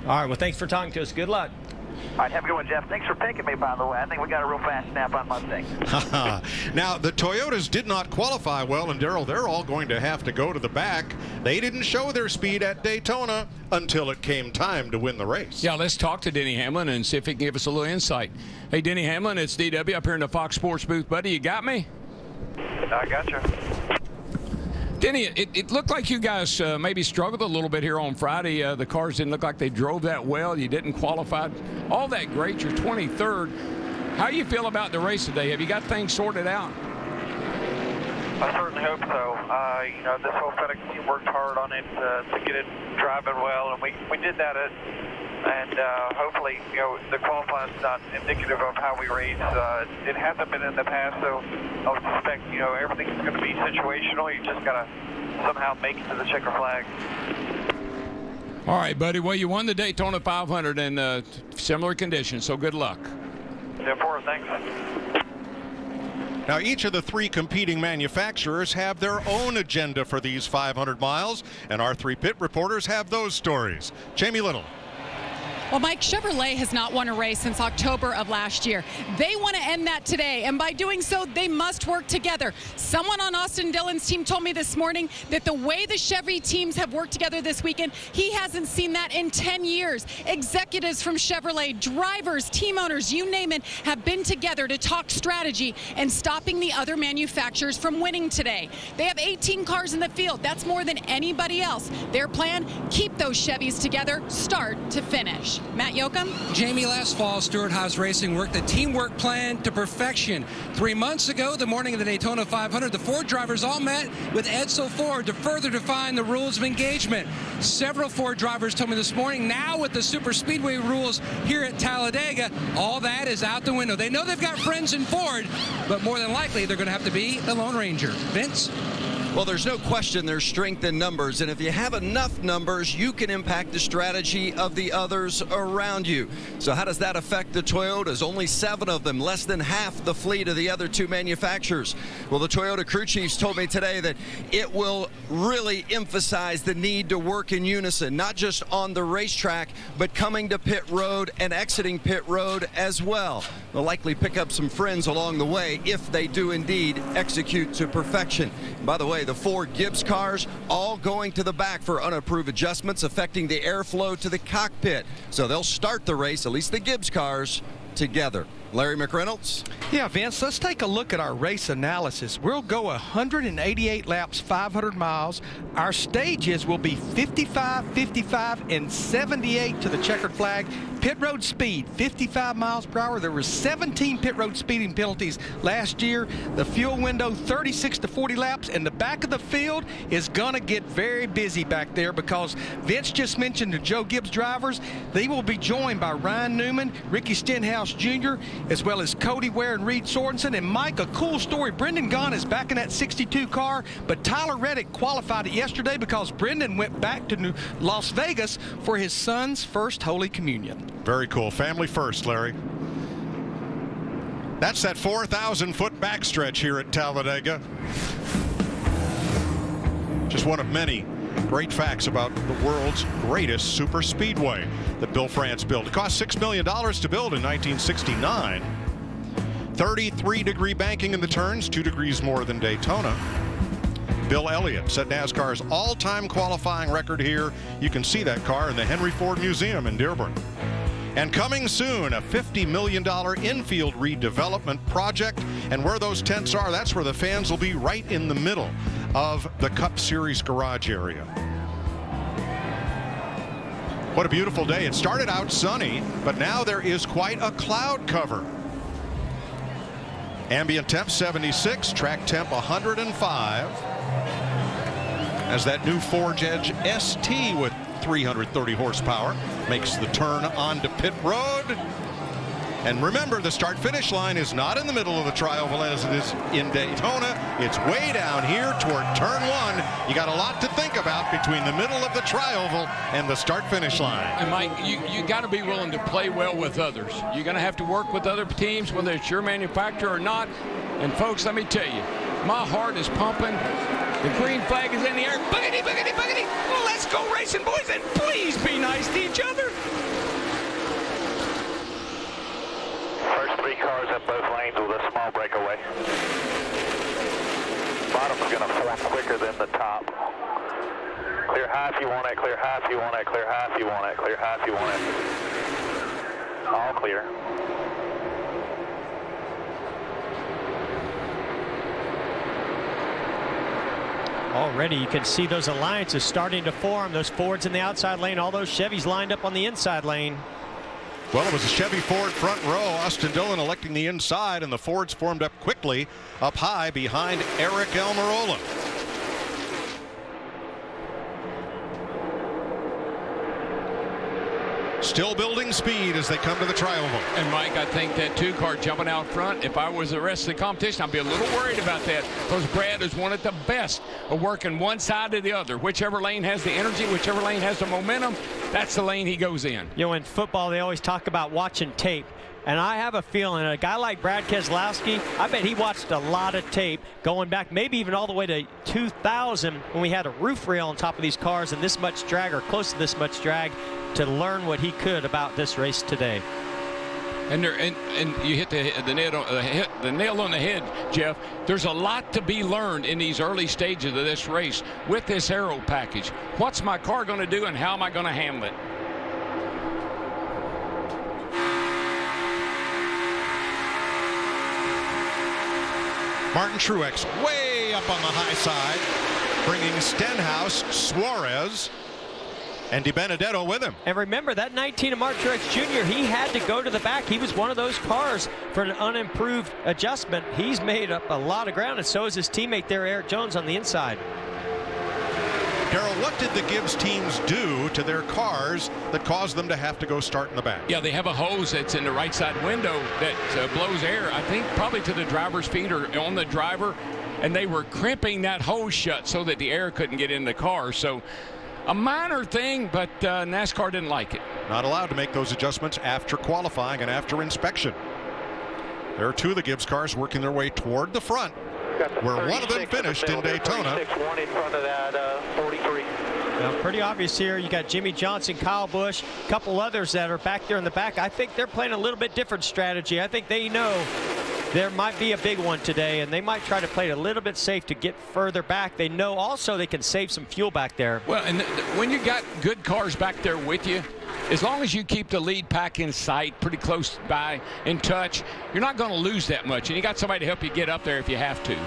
All right, well, thanks for talking to us. Good luck.
All right, have a good one, Jeff. Thanks for picking me, by the way. I think we got a real fast snap on Mustang.
Now, the Toyotas did not qualify well, and Darrell, they're all going to have to go to the back. They didn't show their speed at Daytona until it came time to win the race.
Yeah, let's talk to Denny Hamlin and see if he can give us a little insight. Hey, Denny Hamlin, it's DW up here in the Fox Sports booth. Buddy, you got me?
I got you.
Denny, it looked like you guys maybe struggled a little bit here on Friday. The cars didn't look like they drove that well. You didn't qualify all that great. You're 23rd. How do you feel about the race today? Have you got things sorted out?
I certainly hope so. You know, this whole FedEx team worked hard on it to get it driving well, and we did that. And hopefully, you know, the qualifying is not indicative of how we race. It hasn't been in the past, so I would suspect, you know, everything's going to be situational. You just got to somehow make it to the checker flag.
All right, buddy. Well, you won the Daytona 500 in similar conditions, so good luck.
Yeah, for it. Thanks.
Now, each of the 3 competing manufacturers have their own agenda for these 500 miles, and our 3 pit reporters have those stories. Jamie Little.
Well, Mike, Chevrolet has not won a race since October of last year. They want to end that today, and by doing so, they must work together. Someone on Austin Dillon's team told me this morning that the way the Chevy teams have worked together this weekend, he hasn't seen that in 10 years. Executives from Chevrolet, drivers, team owners, you name it, have been together to talk strategy and stopping the other manufacturers from winning today. They have 18 cars in the field. That's more than anybody else. Their plan, keep those Chevys together, start to finish. Matt Yoakum?
Jamie, last fall, Stewart-Haas Racing worked the teamwork plan to perfection. 3 months ago, the morning of the Daytona 500, the Ford drivers all met with Edsel Ford to further define the rules of engagement. Several Ford drivers told me this morning, now with the super speedway rules here at Talladega, all that is out the window. They know they've got friends in Ford, but more than likely, they're going to have to be the Lone Ranger. Vince?
Well, there's no question there's strength in numbers, and if you have enough numbers, you can impact the strategy of the others around you. So how does that affect the Toyotas? Only 7 of them, less than half the fleet of the other 2 manufacturers. Well, the Toyota crew chiefs told me today that it will really emphasize the need to work in unison, not just on the racetrack, but coming to pit road and exiting pit road as well. They'll likely pick up some friends along the way if they do indeed execute to perfection. By the way, the 4 Gibbs cars all going to the back for unapproved adjustments affecting the airflow to the cockpit. So they'll start the race, at least the Gibbs cars, together. Larry McReynolds?
Yeah, Vince, let's take a look at our race analysis. We'll go 188 laps, 500 miles. Our stages will be 55, 55, and 78 to the checkered flag. Pit road speed, 55 miles per hour. There were 17 pit road speeding penalties last year. The fuel window, 36 to 40 laps, and the back of the field is going to get very busy back there because Vince just mentioned the Joe Gibbs drivers. They will be joined by Ryan Newman, Ricky Stenhouse Jr., as well as Cody Ware and Reed Sorensen. And Mike, a cool story, Brendan Gaughan is back in that 62 car, but Tyler Reddick qualified it yesterday because Brendan went back to Las Vegas for his son's first Holy Communion.
Very cool. Family first, Larry. That's that 4,000-foot backstretch here at Talladega. Just one of many great facts about the world's greatest super speedway that Bill France built. It cost $6 million to build in 1969. 33-degree banking in the turns, 2 degrees more than Daytona. Bill Elliott set NASCAR's all-time qualifying record here. You can see that car in the Henry Ford Museum in Dearborn. And coming soon, a $50 million infield redevelopment project. And where those tents are, that's where the fans will be, right in the middle of the Cup Series garage area. What a beautiful day. It started out sunny, but now there is quite a cloud cover. Ambient temp 76, track temp 105. As that new Forge Edge ST with 330 horsepower makes the turn onto pit road. And remember, the start-finish line is not in the middle of the tri-oval as it is in Daytona. It's way down here toward turn 1. You got a lot to think about between the middle of the tri-oval and the start-finish line.
And Mike, you got to be willing to play well with others. You're going to have to work with other teams, whether it's your manufacturer or not. And folks, let me tell you, my heart is pumping. The green flag is in the air. Boogity, boogity, boogity. Well, let's go racing, boys, and please be nice to each other.
First 3 cars in both lanes with a small breakaway. Bottom's going to form quicker than the top. Clear high if you want it, clear high if you want it, clear high if you want it, clear high if you want it. All clear.
Already you can see those alliances starting to form. Those Fords in the outside lane, all those Chevys lined up on the inside lane.
Well, it was a Chevy Ford front row. Austin Dillon electing the inside, and the Fords formed up quickly up high behind Eric Almirola. Still building speed as they come to the tri-oval.
And Mike, I think that 2 car jumping out front, if I was the rest of the competition, I'd be a little worried about that, because Brad is one of the best of working one side to the other. Whichever lane has the energy, whichever lane has the momentum, that's the lane he goes in.
You know, in football, they always talk about watching tape.
And I have a feeling a guy like Brad Keselowski, I bet he watched a lot of tape going back maybe even all the way to 2000 when we had a roof rail on top of these cars and this much drag or close to this much drag to learn what he could about this race today.
And you hit the nail on the head, Jeff. There's a lot to be learned in these early stages of this race with this aero package. What's my car going to do and how am I going to handle it?
Martin Truex way up on the high side, bringing Stenhouse, Suarez, and DiBenedetto with him.
And remember, that 19 of Mark Truex Jr., he had to go to the back. He was one of those cars for an unimproved adjustment. He's made up a lot of ground, and so is his teammate there, Eric Jones, on the inside.
Darrell, what did the Gibbs teams do to their cars that caused them to have to go start in the back?
Yeah, they have a hose that's in the right side window that blows air, I think probably to the driver's feet or on the driver, and they were crimping that hose shut so that the air couldn't get in the car. So a minor thing, but NASCAR didn't like it.
Not allowed to make those adjustments after qualifying and after inspection. There are two of the Gibbs cars working their way toward the front, where one of them finished in Daytona.
36-1 in front of that 43.
Well, pretty obvious here. You got Jimmy Johnson, Kyle Busch, a couple others that are back there in the back. I think they're playing a little bit different strategy. I think they know there might be a big one today, and they might try to play it a little bit safe to get further back. They know also they can save some fuel back there.
Well, and when you got good cars back there with you, as long as you keep the lead pack in sight, pretty close by, in touch, you're not going to lose that much. And you got somebody to help you get up there if you have to.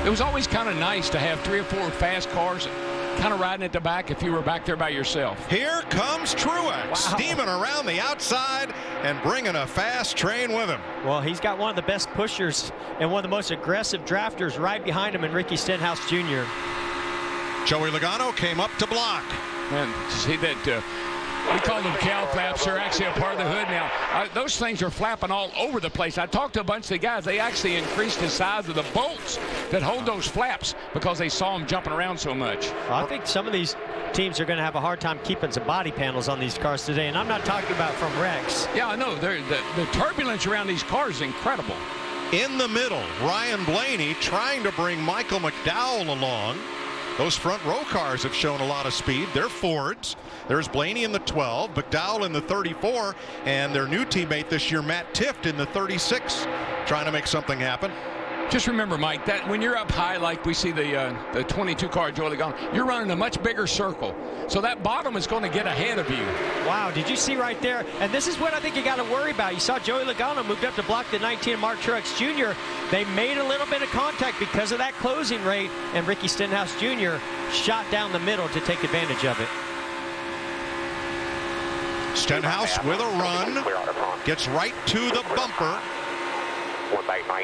It was always kind of nice to have 3 or 4 fast cars kind of riding at the back if you were back there by yourself.
Here comes Truex, steaming around the outside and bringing a fast train with him.
Well, he's got one of the best pushers and one of the most aggressive drafters right behind him in Ricky Stenhouse Jr.
Joey Logano came up to block.
And see that we call them cow flaps. They're actually a part of the hood now. Those things are flapping all over the place. I talked to a bunch of the guys. They actually increased the size of the bolts that hold those flaps because they saw them jumping around so much.
I think some of these teams are going to have a hard time keeping some body panels on these cars today, and I'm not talking about from wrecks.
Yeah, I know. The turbulence around these cars is incredible.
In the middle, Ryan Blaney trying to bring Michael McDowell along. Those front row cars have shown a lot of speed. They're Fords. There's Blaney in the 12, McDowell in the 34, and their new teammate this year, Matt Tifft, in the 36, trying to make something happen.
Just remember, Mike, that when you're up high like we see the 22 car Joey Logano, you're running a much bigger circle. So that bottom is going to get ahead of you.
Wow, did you see right there? And this is what I think you got to worry about. You saw Joey Logano moved up to block the 19 Mark Truex Jr. They made a little bit of contact because of that closing rate, and Ricky Stenhouse Jr. shot down the middle to take advantage of it.
Stenhouse with a run, gets right to the bumper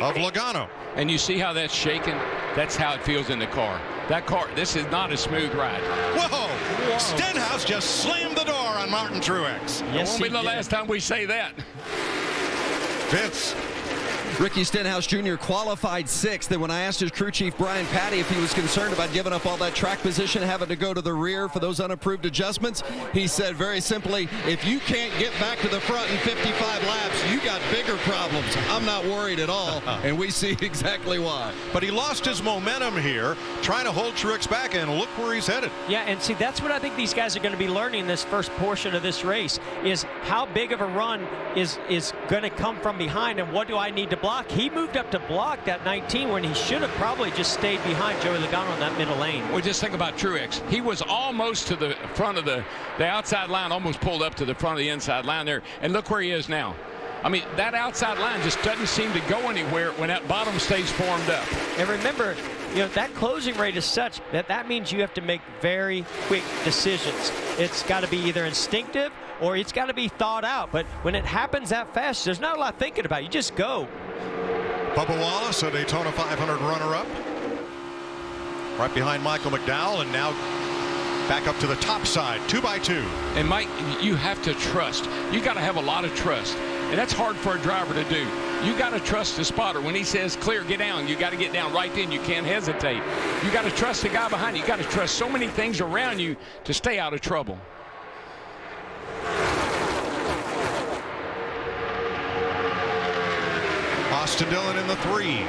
of Logano.
And you see how that's shaking? That's how it feels in the car. That car, this is not a smooth ride.
Whoa! Stenhouse just slammed the door on Martin Truex.
Yes, it won't be the last time we say that.
Vince.
Ricky Stenhouse Jr. qualified 6th, and when I asked his crew chief Brian Patty if he was concerned about giving up all that track position, having to go to the rear for those unapproved adjustments, he said very simply, if you can't get back to the front in 55 laps, you got bigger problems. I'm not worried at all, and we see exactly why.
But he lost his momentum here, trying to hold Truex back, and look where he's headed.
Yeah, and see, that's what I think these guys are going to be learning this first portion of this race, is how big of a run is going to come from behind, and what do I need to block? He moved up to block that 19 when he should have probably just stayed behind Joey Logano in that middle lane.
Well, just think about Truex. He was almost to the front of the outside line, almost pulled up to the front of the inside line there. And look where he is now. I mean, that outside line just doesn't seem to go anywhere when that bottom stays formed up.
And remember, that closing rate is such that means you have to make very quick decisions. It's got to be either instinctive or it's got to be thought out. But when it happens that fast, there's not a lot thinking about it. You just go.
Bubba Wallace, a Daytona 500 runner-up. Right behind Michael McDowell, and now back up to the top side, 2x2.
And Mike, you have to trust. You got to have a lot of trust. And that's hard for a driver to do. You got to trust the spotter. When he says clear, get down, you got to get down right then. You can't hesitate. You got to trust the guy behind you. You got to trust so many things around you to stay out of trouble.
Austin Dillon in the 3.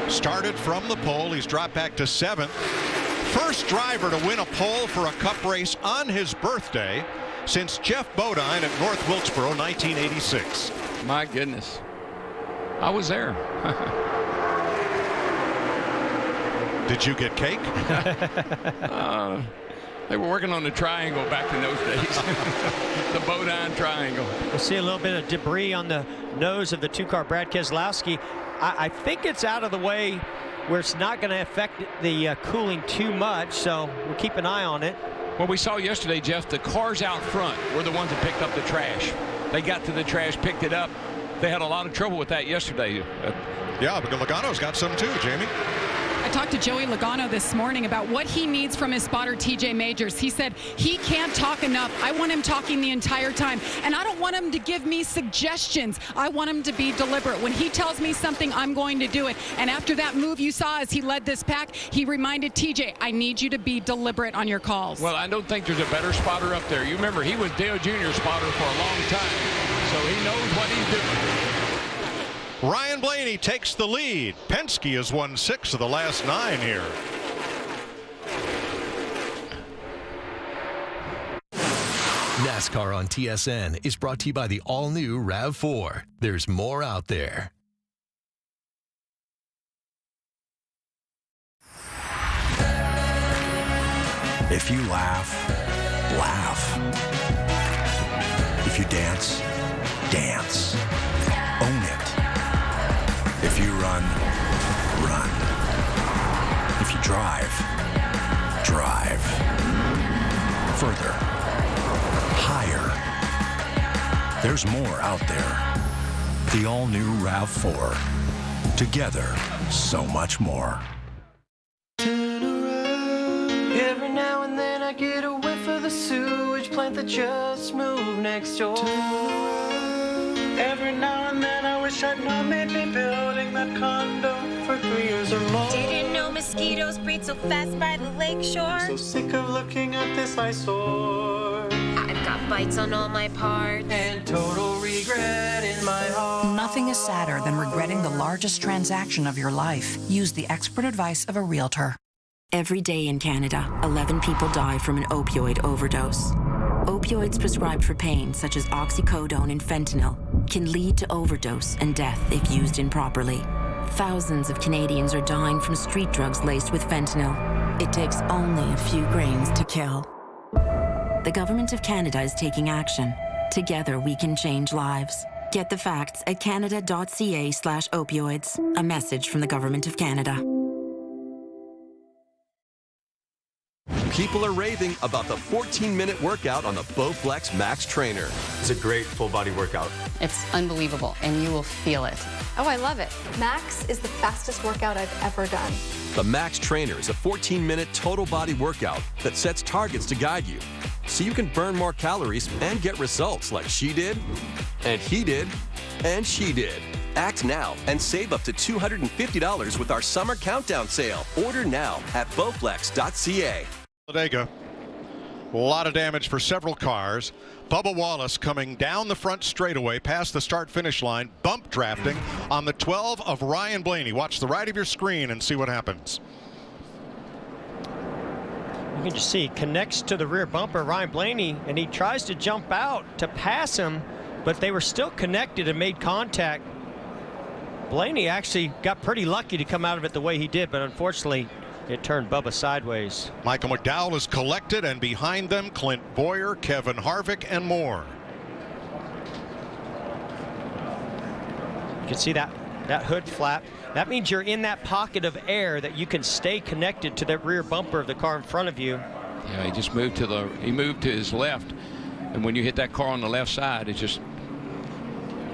Started from the pole. He's dropped back to 7th. First driver to win a pole for a Cup race on his birthday since Jeff Bodine at North Wilkesboro, 1986.
My goodness. I was there.
Did you get cake?
They were working on the triangle back in those days. The Bodine triangle.
We'll see a little bit of debris on the nose of the 2-car Brad Keselowski. I think it's out of the way where it's not going to affect the cooling too much, so we'll keep an eye on it.
Well, we saw yesterday, Jeff, the cars out front were the ones that picked up the trash. They got to the trash, picked it up. They had a lot of trouble with that yesterday.
Yeah, but Logano's got some too, Jamie.
I talked to Joey Logano this morning about what he needs from his spotter, TJ Majors. He said he can't talk enough. I want him talking the entire time. And I don't want him to give me suggestions. I want him to be deliberate. When he tells me something, I'm going to do it. And after that move you saw as he led this pack, he reminded TJ, I need you to be deliberate on your calls.
Well, I don't think there's a better spotter up there. You remember, he was Dale Jr.'s spotter for a long time. So he knows what he's doing.
Ryan Blaney takes the lead. Penske has won 6 of the last 9 here.
NASCAR on TSN is brought to you by the all-new RAV4. There's more out there.
If you laugh, laugh. If you dance, dance. Own it. If you run, run. If you drive, drive. Further. Higher. There's more out there. The all-new RAV4. Together, so much more.
Every now and then I get a whiff of the sewage plant that just moved next door. Every now and then I wish I'd known they'd be building that condo for 3 years or more.
Didn't know mosquitoes breed so fast by the lakeshore.
I'm so sick of looking at this eyesore.
I've got bites on all my parts
and total regret in my heart.
Nothing is sadder than regretting the largest transaction of your life. Use the expert advice of a realtor.
Every day in Canada, 11 people die from an opioid overdose. Opioids prescribed for pain, such as oxycodone and fentanyl, can lead to overdose and death if used improperly. Thousands of Canadians are dying from street drugs laced with fentanyl. It takes only a few grains to kill. The Government of Canada is taking action. Together, we can change lives. Get the facts at canada.ca/opioids. A message from the Government of Canada.
People are raving about the 14-minute workout on the Bowflex Max Trainer. It's a great full-body workout.
It's unbelievable, and you will feel it.
Oh, I love it. Max is the fastest workout I've ever done.
The Max Trainer is a 14-minute total body workout that sets targets to guide you, so you can burn more calories and get results like she did, and he did, and she did. Act now and save up to $250 with our summer countdown sale. Order now at bowflex.ca.
Talladega. A lot of damage for several cars. Bubba Wallace coming down the front straightaway past the start-finish line, bump drafting on the 12 of Ryan Blaney. Watch the right of your screen and see what happens.
You can just see, connects to the rear bumper, Ryan Blaney, and he tries to jump out to pass him, but they were still connected and made contact. Blaney actually got pretty lucky to come out of it the way he did, but unfortunately, it turned Bubba sideways.
Michael McDowell is collected, and behind them, Clint Boyer, Kevin Harvick, and more.
You can see that hood flap. That means you're in that pocket of air that you can stay connected to that rear bumper of the car in front of you.
Yeah, he just moved to his left, and when you hit that car on the left side, it's just.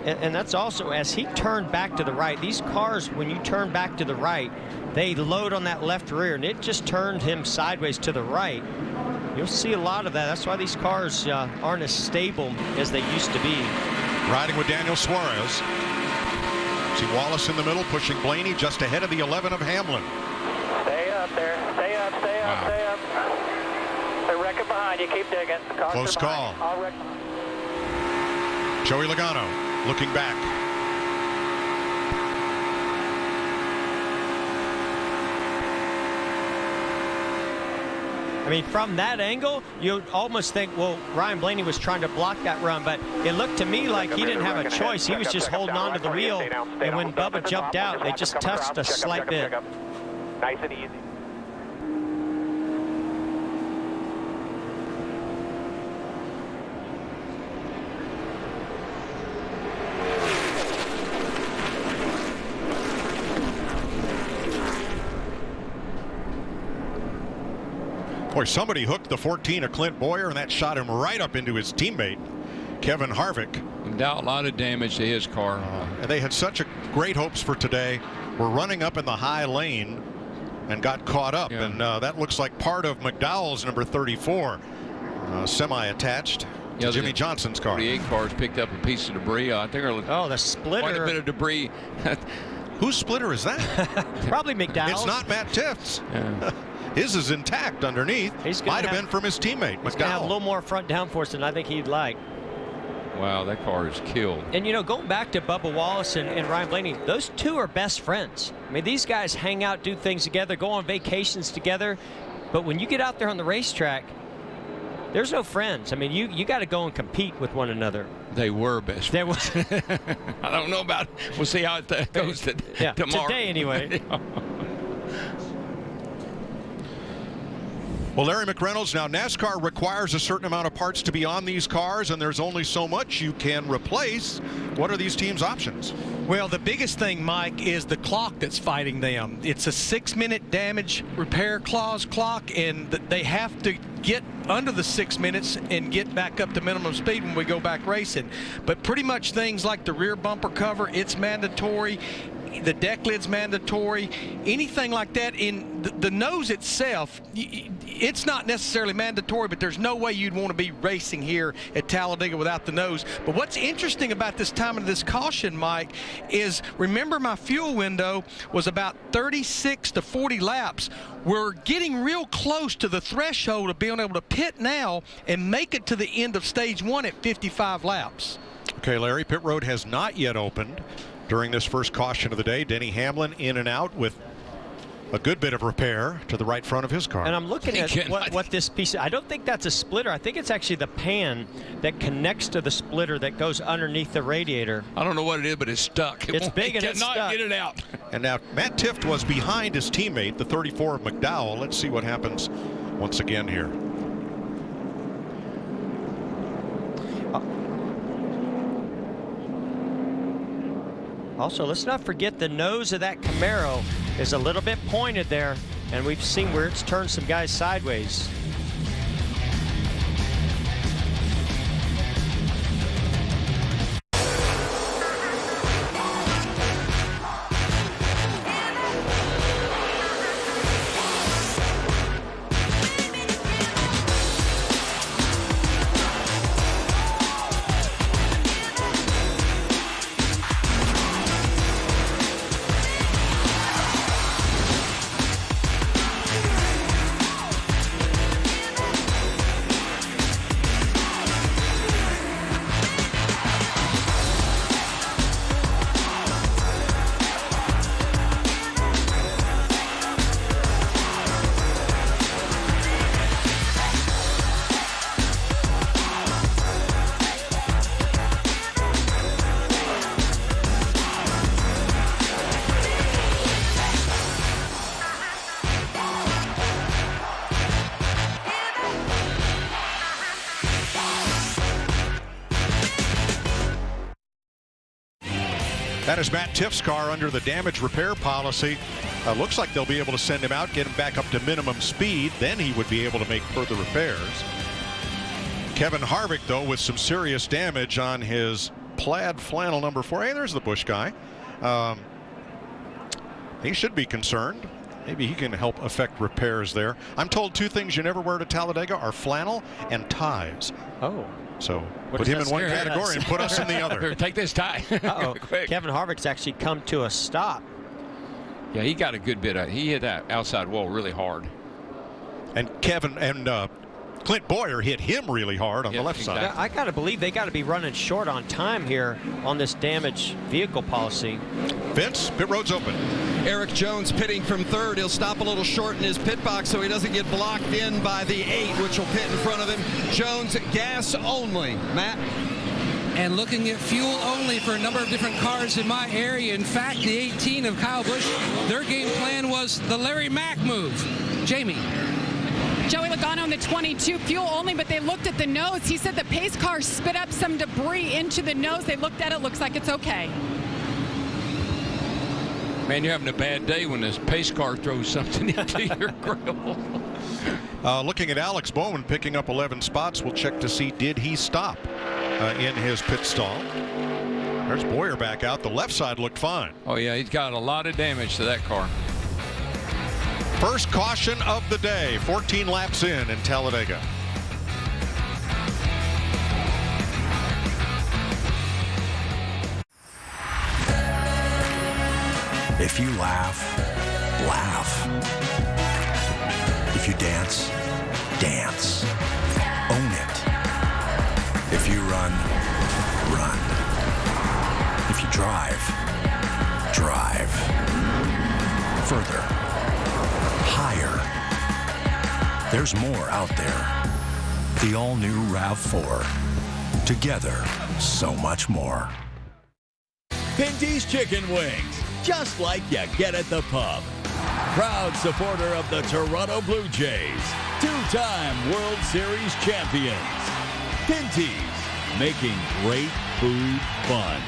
And that's also as he turned back to the right. These cars, when you turn back to the right, they load on that left rear, and it just turned him sideways to the right. You'll see a lot of that. That's why these cars aren't as stable as they used to be.
Riding with Daniel Suarez. See Wallace in the middle, pushing Blaney just ahead of the 11 of Hamlin.
Stay up there. Stay up, stay up, stay up. They're wrecking behind you. Keep digging.
Close call. Joey Logano looking back.
I mean, from that angle, you almost think, well, Ryan Blaney was trying to block that run, but it looked to me like he didn't have a choice. He was just holding on to the wheel, and when Bubba jumped out, they just touched a slight bit.
Nice and easy.
Boy, somebody hooked the 14 of Clint Boyer, and that shot him right up into his teammate, Kevin Harvick.
Dealt a lot of damage to his car.
And they had such great hopes for today. We're running up in the high lane and got caught up. Yeah. And that looks like part of McDowell's number 34 semi-attached to Jimmy Johnson's car.
48 cars picked up a piece of debris. I think
the splitter.
Quite a bit of debris.
Whose splitter is that?
Probably McDowell's.
It's not Matt Tifft's.
Yeah.
His is intact underneath. Might have been from his teammate, McDowell.
He's going to have a little more front downforce than I think he'd like.
Wow, that car is killed.
And, you know, going back to Bubba Wallace and Ryan Blaney, those two are best friends. I mean, these guys hang out, do things together, go on vacations together. But when you get out there on the racetrack, there's no friends. I mean, you got to go and compete with one another.
They were best friends. I don't know about it. We'll see how it goes tomorrow.
Today, anyway.
Well, Larry McReynolds, now NASCAR requires a certain amount of parts to be on these cars, and there's only so much you can replace. What are these teams' options?
Well, the biggest thing, Mike, is the clock that's fighting them. It's a 6-minute damage repair clause clock, and they have to get under the 6 minutes and get back up to minimum speed when we go back racing. But pretty much things like the rear bumper cover, it's mandatory. The deck lid's mandatory. Anything like that. In the nose itself, it's not necessarily mandatory, but there's no way you'd want to be racing here at Talladega without the nose. But what's interesting about this time of this caution, Mike, is remember my fuel window was about 36 to 40 laps. We're getting real close to the threshold of being able to pit now and make it to the end of stage 1 at 55 laps.
Okay, Larry, pit road has not yet opened. During this first caution of the day, Denny Hamlin in and out with a good bit of repair to the right front of his car.
And I'm looking at what this piece, I don't think that's a splitter. I think it's actually the pan that connects to the splitter that goes underneath the radiator.
I don't know what it is, but it's stuck.
It's big and it's stuck.
Get it out.
And now Matt Tifft was behind his teammate, the 34 of McDowell. Let's see what happens once again here.
Also, let's not forget the nose of that Camaro is a little bit pointed there, and we've seen where it's turned some guys sideways.
That is Matt Tiff's car under the damage repair policy. Looks like they'll be able to send him out, get him back up to minimum speed. Then he would be able to make further repairs. Kevin Harvick, though, with some serious damage on his plaid flannel number 4. Hey, there's the Busch guy. He should be concerned. Maybe he can help affect repairs there. I'm told 2 things you never wear to Talladega are flannel and ties.
Oh.
So put him in one category and put us in the other.
Here, take this tie.
Uh-oh. Kevin Harvick's actually come to a stop.
Yeah, he got a good bit of, he hit that outside wall really hard.
And Kevin and Clint Boyer hit him really hard on the left side.
Yeah, I got to believe they got to be running short on time here on this damaged vehicle policy.
Vince, pit road's open.
Eric Jones pitting from third. He'll stop a little short in his pit box so he doesn't get blocked in by the 8, which will pit in front of him. Jones, gas only. Matt?
And looking at fuel only for a number of different cars in my area. In fact, the 18 of Kyle Busch, their game plan was the Larry Mack move. Jamie.
Joey Logano in the 22, fuel only, but they looked at the nose. He said the pace car spit up some debris into the nose. They looked at it, looks like it's okay.
Man, you're having a bad day when this pace car throws something into your grill.
Looking at Alex Bowman picking up 11 spots, we'll check to see did he stop in his pit stall. There's Boyer back out. The left side looked fine.
Oh, yeah, he's got a lot of damage to that car.
First caution of the day, 14 laps in Talladega.
If you laugh, laugh. If you dance, dance. Own it. If you run, run. If you drive, drive. Further. Higher. There's more out there. The all-new RAV4. Together, so much more.
Pinty's Chicken Wings, just like you get at the pub. Proud supporter of the Toronto Blue Jays, 2-time World Series champions. Pinty's, making great food fun.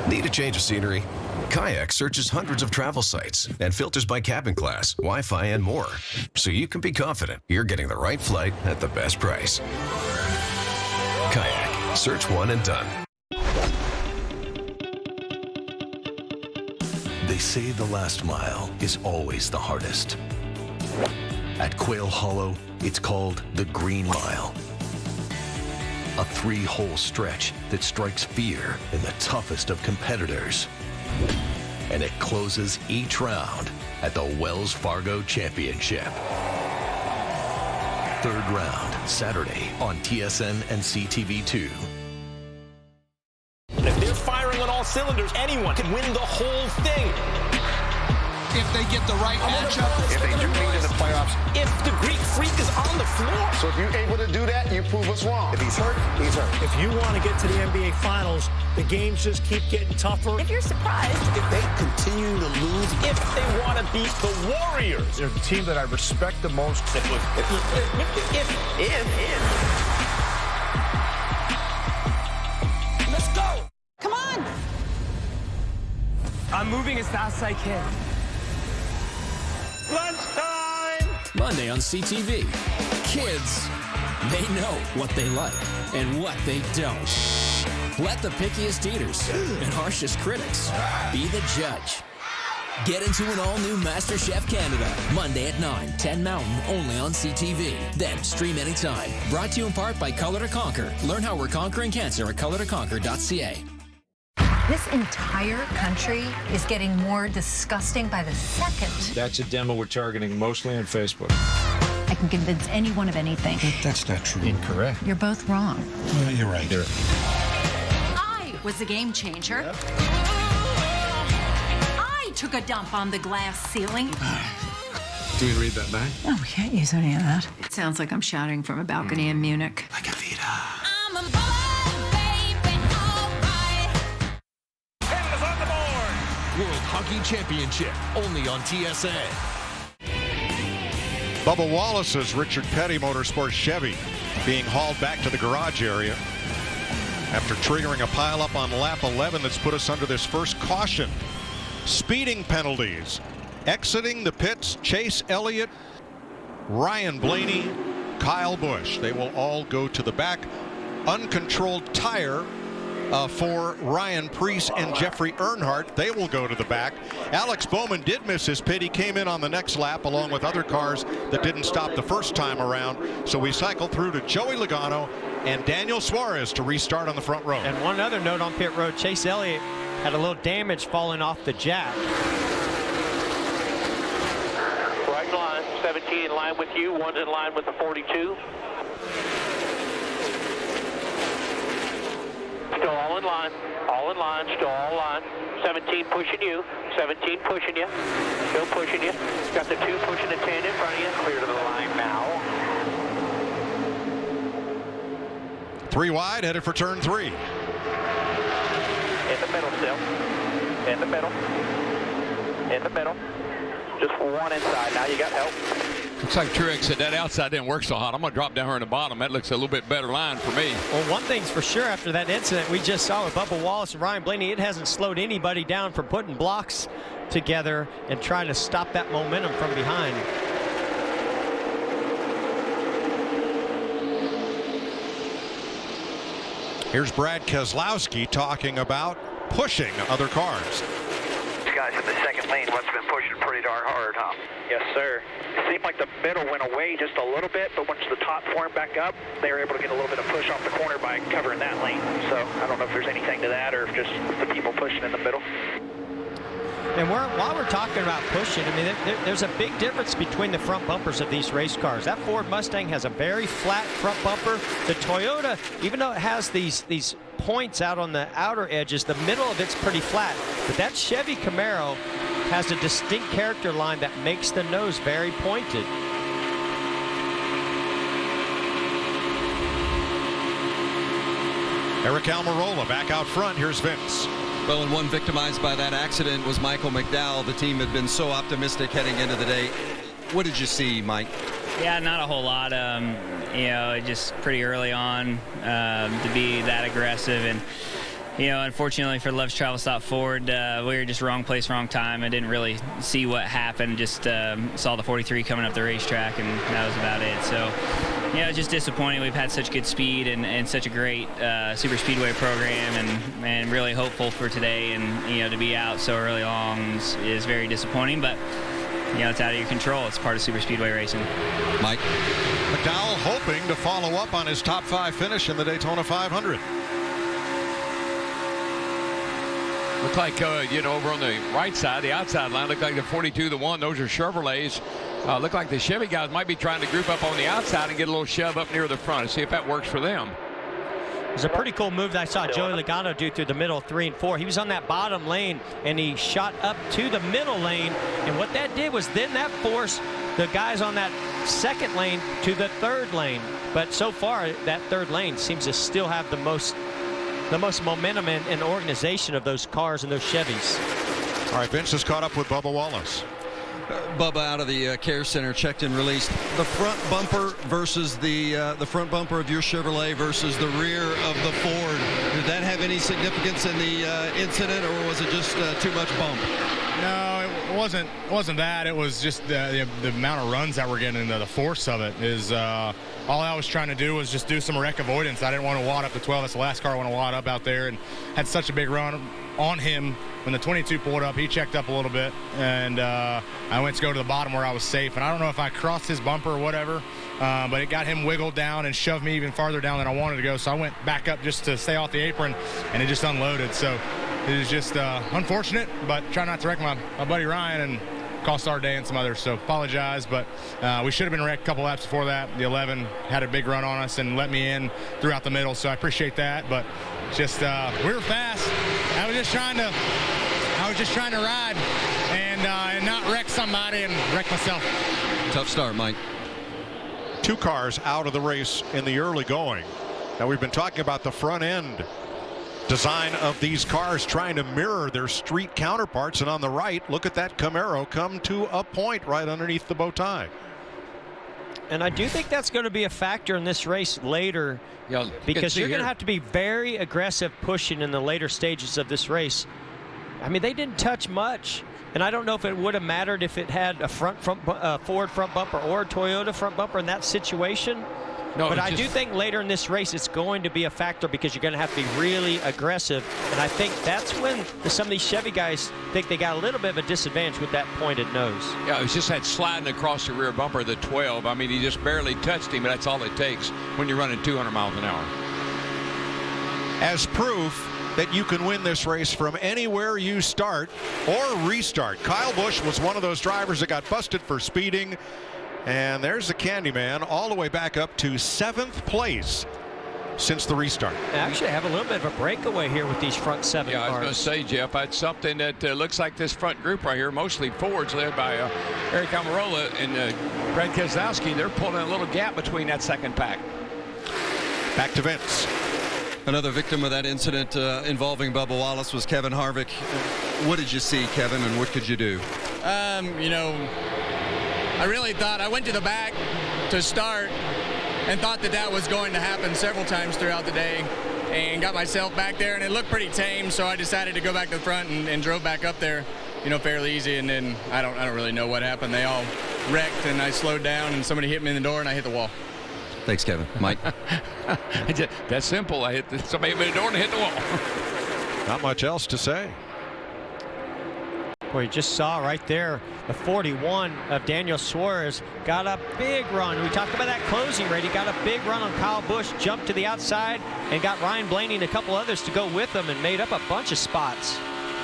Need a change of scenery? Kayak searches hundreds of travel sites and filters by cabin class, Wi-Fi, and more, so you can be confident you're getting the right flight at the best price. Kayak. Search one and done.
They say the last mile is always the hardest. At Quail Hollow, it's called the Green Mile. A 3-hole stretch that strikes fear in the toughest of competitors. And it closes each round at the Wells Fargo Championship. Third round, Saturday on TSN and CTV2.
If they're firing on all cylinders, anyone can win the whole thing.
If they get the right matchup.
If they do meet in the playoffs. If the Greek freak is on the floor. So if you're able to do that, you prove us wrong. If he's hurt, he's hurt.
If you want to get to the NBA Finals, the games just keep getting tougher.
If you're surprised.
If they continue to lose, if they want to beat the Warriors.
They're the team that I respect the most.
If. Let's go.
Come on.
I'm moving as fast as I can.
Lunchtime!
Monday on CTV. Kids, they know what they like and what they don't. Let the pickiest eaters and harshest critics be the judge. Get into an all-new MasterChef Canada, Monday at 9, 10 Mountain, only on CTV. Then stream anytime. Brought to you in part by Color to Conquer. Learn how we're conquering cancer at colortoconquer.ca.
This entire country is getting more disgusting by the second.
That's a demo we're targeting mostly on Facebook.
I can convince anyone of anything.
That's not true. Incorrect.
You're both wrong.
Well, you're right.
I was a game changer. Yep. I took a dump on the glass ceiling.
Do you read that back?
Oh, we can't use any of that. It sounds like I'm shouting from a balcony in Munich.
Like a Vita.
I'm a
World Hockey Championship, only on TSN.
Bubba Wallace's Richard Petty Motorsports Chevy being hauled back to the garage area after triggering a pileup on lap 11 that's put us under this first caution. Speeding penalties. Exiting the pits, Chase Elliott, Ryan Blaney, Kyle Busch. They will all go to the back. Uncontrolled tire for Ryan Preece and Jeffrey Earnhardt. They will go to the back. Alex Bowman did miss his pit. He came in on the next lap along with other cars that didn't stop the first time around. So we cycle through to Joey Logano and Daniel Suarez to restart on the front row.
And one other note on pit road, Chase Elliott had a little damage falling off the jack.
Right line.
17 in line with you, 1's in line with the 42. Still all in line, still all line. 17 pushing you, 17 pushing you, still pushing you. Got the 2 pushing the 10 in front of you, clear to the line now.
3 wide, headed for turn 3.
In the middle still, in the middle, in the middle. Just 1 inside, now you got help.
Looks like Truex said that outside didn't work so hot. I'm going to drop down here in the bottom. That looks a little bit better line for me.
Well, one thing's for sure, after that incident we just saw with Bubba Wallace and Ryan Blaney, it hasn't slowed anybody down from putting blocks together and trying to stop that momentum from behind.
Here's Brad Keselowski talking about pushing other cars.
Guys in the second lane must have been pushing pretty darn hard, huh? Yes, sir. It seemed like the middle went away just a little bit, but once the top formed back up, they were able to get a little bit of push off the corner by covering that lane. So I don't know if there's anything to that or if just the people pushing in the middle.
And while we're talking about pushing, I mean, there's a big difference between the front bumpers of these race cars. That Ford Mustang has a very flat front bumper. The Toyota, even though it has these points out on the outer edges, the middle of it's pretty flat. But that Chevy Camaro has a distinct character line that makes the nose very pointed.
Eric Almirola back out front. Here's Vince.
Well, and one victimized by that accident was Michael McDowell. The team had been so optimistic heading into the day. What did you see, Mike?
Yeah, not a whole lot. You know, just pretty early on to be that aggressive. And, you know, unfortunately for Love's Travel Stop Ford, we were just wrong place, wrong time. I didn't really see what happened. Just saw the 43 coming up the racetrack, and that was about it. So, you know, just disappointing. We've had such good speed and such a great super speedway program, and really hopeful for today. And, you know, to be out so early on is very disappointing. But, you know, it's out of your control. It's part of super speedway racing.
Mike?
McDowell hoping to follow up on his top 5 finish in the Daytona 500.
Look like, you know, over on the right side, the outside line, look like the 42, the 1, those are Chevrolets. Look like the Chevy guys might be trying to group up on the outside and get a little shove up near the front and see if that works for them.
It was a pretty cool move that I saw Joey Logano do through the middle, 3 and 4. He was on that bottom lane, and he shot up to the middle lane. And what that did was then that forced the guys on that second lane to the third lane. But so far, that third lane seems to still have the most momentum and organization of those cars and those Chevys.
All right, Vince is caught up with Bubba Wallace.
Bubba out of the care center, checked and released. The front bumper versus the front bumper of your Chevrolet versus the rear of the Ford. Did that have any significance in the incident, or was it just too much bump?
No, it wasn't that. It was just the amount of runs that we're getting into. The force of it is all I was trying to do was just do some wreck avoidance. I didn't want to wad up the 12. That's the last car I want to wad up out there, and had such a big run on him. When the 22 pulled up, he checked up a little bit, and I went to go to the bottom where I was safe. And I don't know if I crossed his bumper or whatever, but it got him wiggled down and shoved me even farther down than I wanted to go. So I went back up just to stay off the apron, and it just unloaded. So it was just unfortunate, but try not to wreck my buddy Ryan and cost our day and some others. So apologize, but we should have been wrecked a couple laps before that. The 11 had a big run on us and let me in throughout the middle, so I appreciate that. But just we were fast. I was just trying to ride and not wreck somebody and wreck myself.
Tough start, Mike.
2 cars out of the race in the early going. Now we've been talking about the front end design of these cars trying to mirror their street counterparts, and on the right, look at that Camaro come to a point right underneath the bow tie.
And I do think that's going to be a factor in this race later, because you're going to have to be very aggressive pushing in the later stages of this race. I mean, they didn't touch much, and I don't know if it would have mattered if it had a Ford front bumper or a Toyota front bumper in that situation. No, but I do think later in this race it's going to be a factor, because you're going to have to be really aggressive. And I think that's when some of these Chevy guys think they got a little bit of a disadvantage with that pointed nose.
Yeah, it was just that sliding across the rear bumper of the 12. I mean, he just barely touched him, but that's all it takes when you're running 200 miles an hour.
As proof that you can win this race from anywhere you start or restart. Kyle Busch was one of those drivers that got busted for speeding. And there's the Candyman all the way back up to 7th place since the restart.
They actually have a little bit of a breakaway here with these front 7
Yeah,
cars.
I was going to say, Jeff, that's something that looks like this front group right here, mostly Fords led by Eric Almirola and Brad Keselowski. They're pulling a little gap between that second pack.
Back to Vince.
Another victim of that incident involving Bubba Wallace was Kevin Harvick. What did you see, Kevin, and what could you do?
You know, I really thought, I went to the back to start and thought that was going to happen several times throughout the day, and got myself back there, and it looked pretty tame, so I decided to go back to the front and drove back up there, you know, fairly easy. And then I don't really know what happened. They all wrecked, and I slowed down, and somebody hit me in the door, and I hit the wall.
Thanks, Kevin. Mike?
That's simple. Somebody hit me in the door and hit the wall.
Not much else to say.
Well, you just saw right there, the 41 of Daniel Suarez got a big run. We talked about that closing rate. He got a big run on Kyle Busch, jumped to the outside, and got Ryan Blaney and a couple others to go with him and made up a bunch of spots.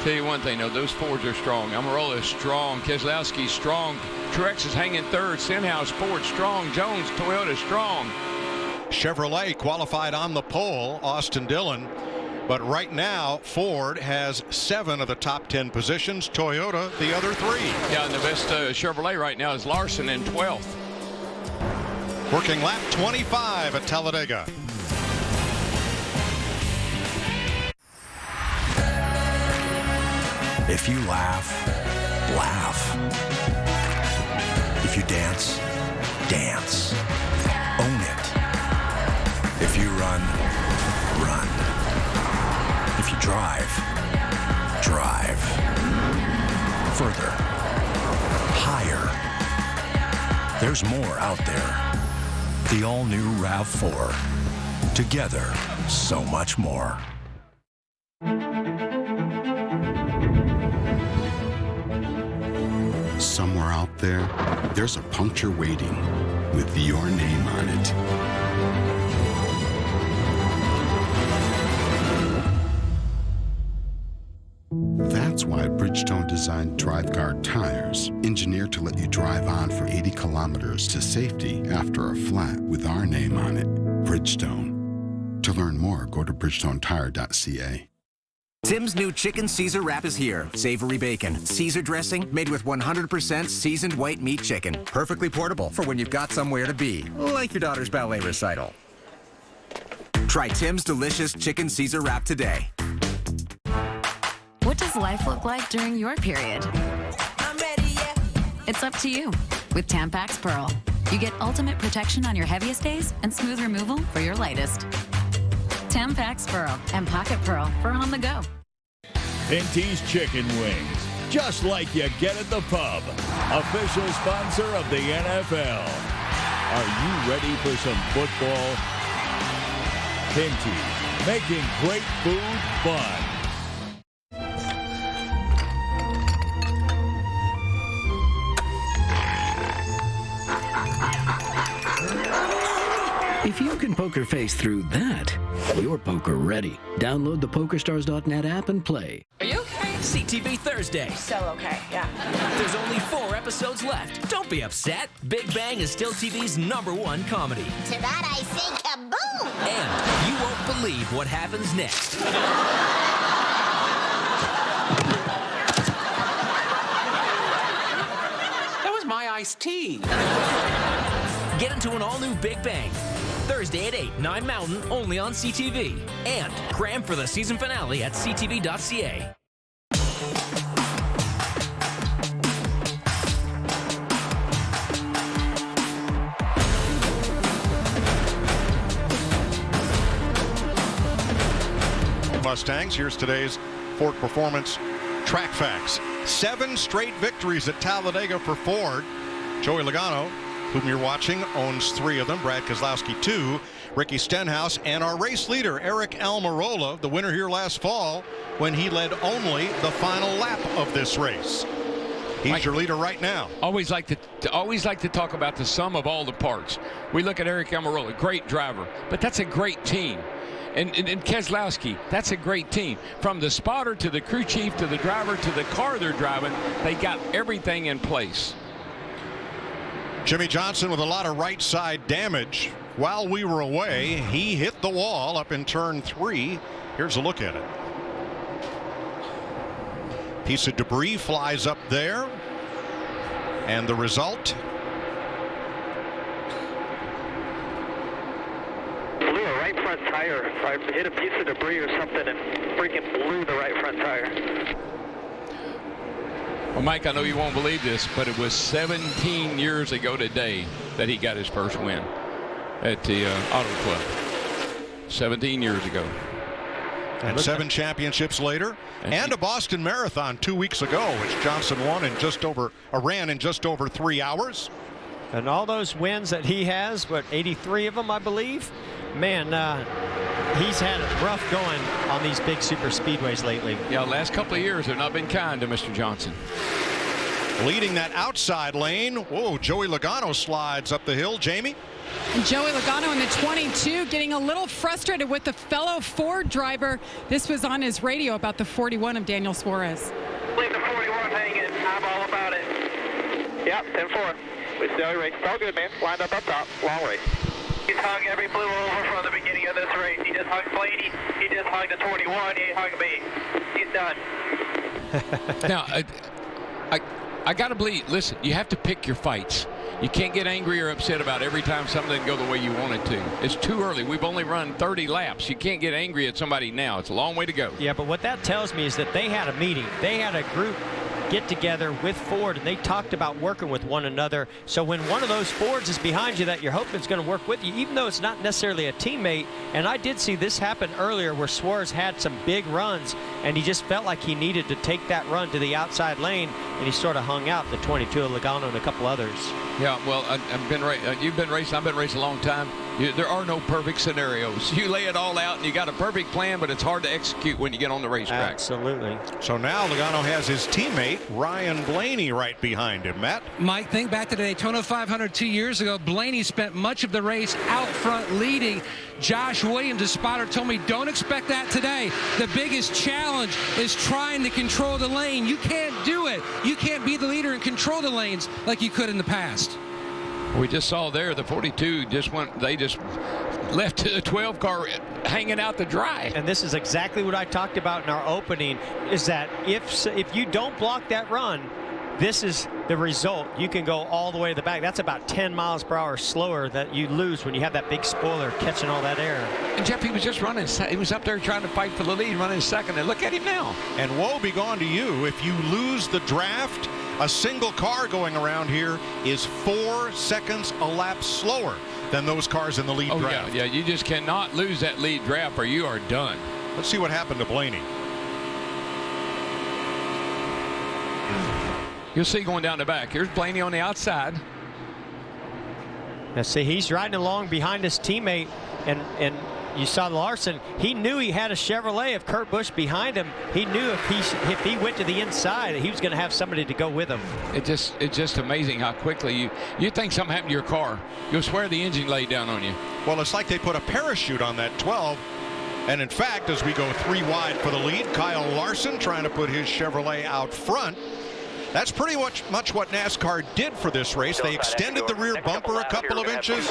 Tell you one thing, though, those Fords are strong. Almirola is strong. Keselowski strong. Truex is hanging third. Stenhouse, Ford strong. Jones, Toyota strong.
Chevrolet qualified on the pole, Austin Dillon. But right now, Ford has 7 of the top 10 positions. Toyota, the other 3.
Yeah, and the best Chevrolet right now is Larson in 12th.
Working lap 25 at Talladega.
If you laugh, laugh. If you dance, dance. Own it. If you run, run. If you drive, drive. Further. Higher. There's more out there. The all-new RAV4. Together, so much more.
Somewhere out there, there's a puncture waiting with your name on it. That's why Bridgestone designed DriveGuard tires, engineered to let you drive on for 80 kilometers to safety after a flat with our name on it. Bridgestone. To learn more, go to bridgestonetire.ca.
Tim's new Chicken Caesar wrap is here. Savory bacon, Caesar dressing made with 100% seasoned white meat chicken. Perfectly portable for when you've got somewhere to be, like your daughter's ballet recital. Try Tim's delicious Chicken Caesar wrap today.
What does life look like during your period? I'm ready, yeah. It's up to you with Tampax Pearl. You get ultimate protection on your heaviest days and smooth removal for your lightest. Tampax Pearl and Pocket Pearl for on the go.
Pinty's Chicken Wings, just like you get at the pub. Official sponsor of the NFL. Are you ready for some football? Pinty's, making great food fun.
If you can poker face through that, you're poker ready. Download the PokerStars.net app and play.
Are you okay?
CTV Thursday.
So okay, yeah.
There's only 4 episodes left. Don't be upset. Big Bang is still TV's #1 comedy.
To that I say kaboom!
And you won't believe what happens next.
That was my iced tea.
Get into an all-new Big Bang. Thursday at 8, 9 Mountain, only on CTV. And cram for the season finale at ctv.ca.
Mustangs, here's today's Ford Performance track facts. 7 straight victories at Talladega for Ford. Joey Logano, whom you're watching, owns 3 of them. Brad Keselowski 2, Ricky Stenhouse, and our race leader, Eric Almirola, the winner here last fall when he led only the final lap of this race. He's your leader right now.
Always like to talk about the sum of all the parts. We look at Eric Almirola, great driver, but that's a great team. And Keselowski, that's a great team. From the spotter to the crew chief to the driver to the car they're driving, they got everything in place.
Jimmie Johnson with a lot of right side damage. While we were away, he hit the wall up in turn 3. Here's a look at it. Piece of debris flies up there. And the result?
Blew a right front tire. I hit a piece of debris or something and freaking blew the right front tire.
Well, Mike, I know you won't believe this, but it was 17 years ago today that he got his first win at the Auto Club. 17 years ago.
And 7 championships later, and a Boston Marathon 2 weeks ago, which Johnson ran in just over 3 hours.
And all those wins that he has, 83 of them, I believe. Man, he's had it rough going on these big super speedways lately.
Yeah, last couple of years have not been kind to Mr. Johnson.
Leading that outside lane. Whoa, Joey Logano slides up the hill. Jamie?
And Joey Logano in the 22 getting a little frustrated with the fellow Ford driver. This was on his radio about the 41 of Daniel Suarez.
Leave the 41 hanging. I'm all about it. Yep, 10-4. We still race. It's all good, man. Lined up top. Long race. He's hugged every blue over from the beginning of this race. He just hugged Blaney. He just hugged the 21. He hugged me. He's done.
Now, I got to believe, listen, you have to pick your fights. You can't get angry or upset about every time something doesn't go the way you want it to. It's too early. We've only run 30 laps. You can't get angry at somebody now. It's a long way to go.
Yeah, but what that tells me is that they had a meeting. They had a group get together with Ford, and they talked about working with one another. So when one of those Fords is behind you that you're hoping is going to work with you, even though it's not necessarily a teammate, and I did see this happen earlier where Suarez had some big runs, and he just felt like he needed to take that run to the outside lane, and he sort of hung out the 22 of Logano and a couple others.
Yeah, well, you've been racing. I've been racing a long time. There are no perfect scenarios. You lay it all out, and you got a perfect plan, but it's hard to execute when you get on the racetrack.
Absolutely.
So now Logano has his teammate, Ryan Blaney, right behind him. Matt?
Mike, think back to the Daytona 500 2 years ago. Blaney spent much of the race out front leading. Josh Williams, the spotter, told me, don't expect that today. The biggest challenge is trying to control the lane. You can't do it. You can't be the leader and control the lanes like you could in the past.
We just saw there the 42 they just left the 12 car hanging out to dry.
And this is exactly what I talked about in our opening, is that if you don't block that run, this is the result. You can go all the way to the back. That's about 10 miles per hour slower that you lose when you have that big spoiler catching all that air.
And Jeff, he was just running. He was up there trying to fight for the lead, running second. And look at him now.
And woe be gone to you if you lose the draft. A single car going around here is 4 seconds a lap slower than those cars in the lead draft.
Yeah, you just cannot lose that lead draft or you are done.
Let's see what happened to Blaney.
You'll see going down the back. Here's Blaney on the outside.
Now see, he's riding along behind his teammate, and you saw Larson. He knew he had a Chevrolet of Kurt Busch behind him. He knew if he went to the inside, he was going to have somebody to go with him.
It's just amazing how quickly you think something happened to your car. You'll swear the engine laid down on you.
Well, it's like they put a parachute on that 12. And in fact, as we go 3 wide for the lead, Kyle Larson trying to put his Chevrolet out front. That's pretty much what NASCAR did for this race. They extended the rear bumper a couple of inches.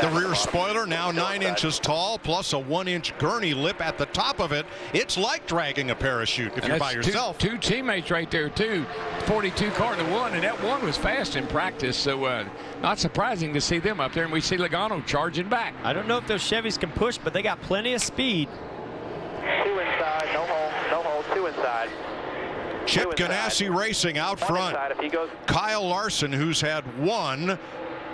The rear spoiler now 9 inches tall, plus a 1-inch gurney lip at the top of it. It's like dragging a parachute if you're by yourself.
Two teammates right there, too. 42 car to 1, and that one was fast in practice. So not surprising to see them up there, and we see Logano charging back.
I don't know if those Chevys can push, but they got plenty of speed.
2 inside, no hole, 2 inside.
Chip Ganassi Racing out front. Kyle Larson, who's had 1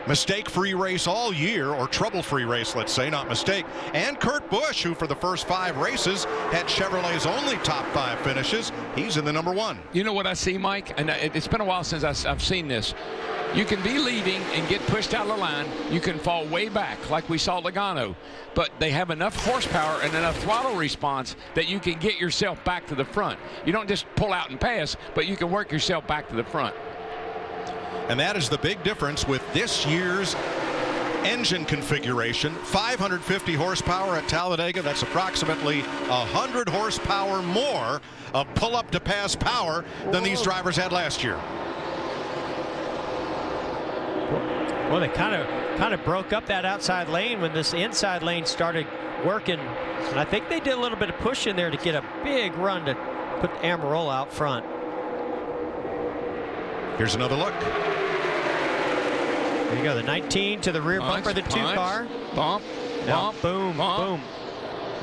mistake-free race all year, or trouble-free race, let's say, not mistake. And Kurt Busch, who for the first 5 races had Chevrolet's only top 5 finishes. He's in the number 1.
You know what I see, Mike? And it's been a while since I've seen this. You can be leading and get pushed out of the line. You can fall way back like we saw Logano. But they have enough horsepower and enough throttle response that you can get yourself back to the front. You don't just pull out and pass, but you can work yourself back to the front.
And that is the big difference with this year's engine configuration. 550 horsepower at Talladega. That's approximately 100 horsepower more of pull-up to pass power than these drivers had last year.
Well, they kind of broke up that outside lane when this inside lane started working. And I think they did a little bit of push in there to get a big run to put Almirola out front.
Here's another look.
There you go, the 19 to the rear bumper, the 2 car.
Bump,
Now,
bump,
boom,
bump.
boom.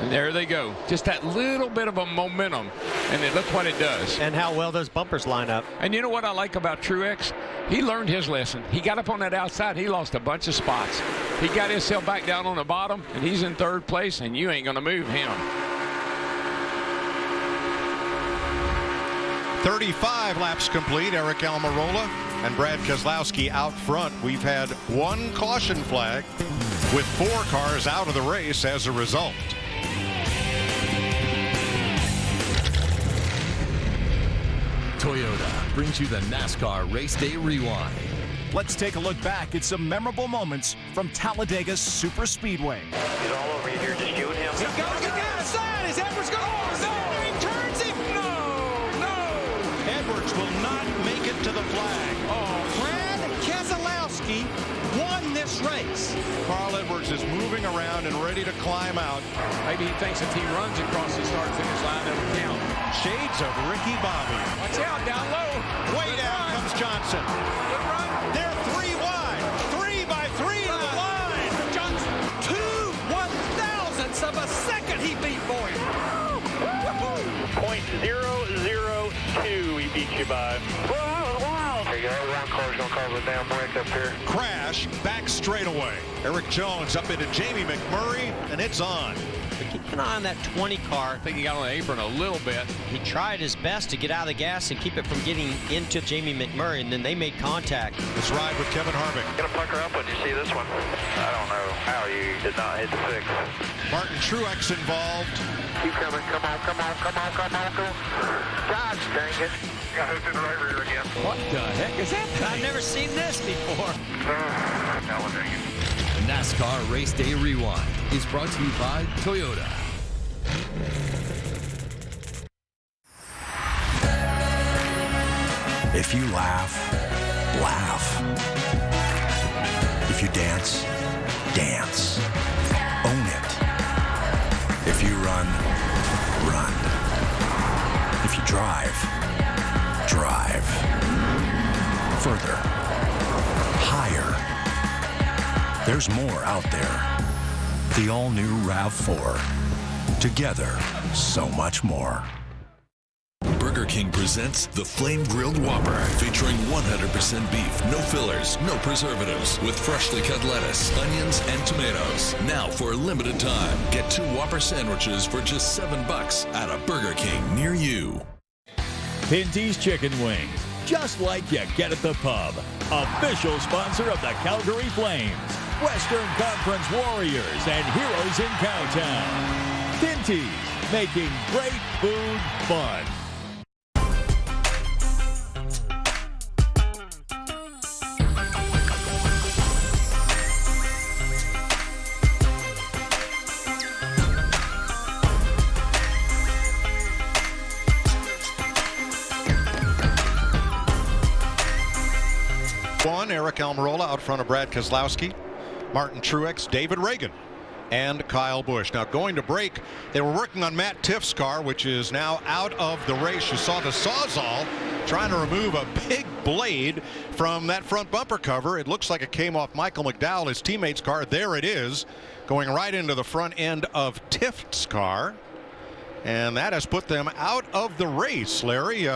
And there they go. Just that little bit of a momentum. And look what it does.
And how well those bumpers line up.
And you know what I like about Truex? He learned his lesson. He got up on that outside. He lost a bunch of spots. He got himself back down on the bottom, and he's in 3rd place, and you ain't going to move him.
35 laps complete. Eric Almirola and Brad Keselowski out front. We've had 1 caution flag with 4 cars out of the race as a result.
Toyota brings you the NASCAR Race Day Rewind.
Let's take a look back at some memorable moments from Talladega Super Speedway.
He's all over you here, just you and him.
He's going to get outside. Is Edwards going? Oh, no! He turns him. No!
Edwards will not make it to the flag.
Oh, Brad Keselowski won this race.
Carl Edwards is moving around and ready to climb out.
Maybe he thinks if he runs across the start-finish line, it'll count.
Shades of Ricky Bobby.
Watch out, down low.
Way down comes Johnson.
Good run.
They're 3 wide. 3 by 3 to the line.
Johnson, 2/1000ths of a second he beat Boyd.
.002 he beat you by. Wow. There you go. Round car's going to cause a damn break up here.
Crash back straightaway. Eric Jones up into Jamie McMurray, and it's on.
But keep an eye on that 20 car.
I think he got on the apron a little bit.
He tried his best to get out of the gas and keep it from getting into Jamie McMurray, and then they made contact.
Let's ride with Kevin Harvick.
Gonna pucker up when you see this one. I don't know how you did not hit the 6.
Martin Truex involved.
Keep coming. Come on. God dang it. Got hooked in the right rear again.
What the heck is that?
I've never seen this before.
Now dang it.
NASCAR Race Day Rewind is brought to you by Toyota.
If you laugh, laugh. If you dance, dance. Own it. If you run, run. If you drive, drive. Further. Higher. There's more out there. The all-new RAV4. Together, so much more.
Burger King presents the Flame-Grilled Whopper, featuring 100% beef, no fillers, no preservatives, with freshly cut lettuce, onions, and tomatoes. Now for a limited time, get 2 Whopper sandwiches for just $7 at a Burger King near you.
Pinty's Chicken Wings, just like you get at the pub. Official sponsor of the Calgary Flames, Western Conference Warriors, and Heroes in Cowtown. Pinty's, making great food fun.
Eric Almirola out front of Brad Keselowski, Martin Truex, David Ragan, and Kyle Busch. Now going to break, they were working on Matt Tiff's car, which is now out of the race. You saw the Sawzall trying to remove a big blade from that front bumper cover. It looks like it came off Michael McDowell, his teammate's car. There it is, going right into the front end of Tiff's car. And that has put them out of the race. Larry,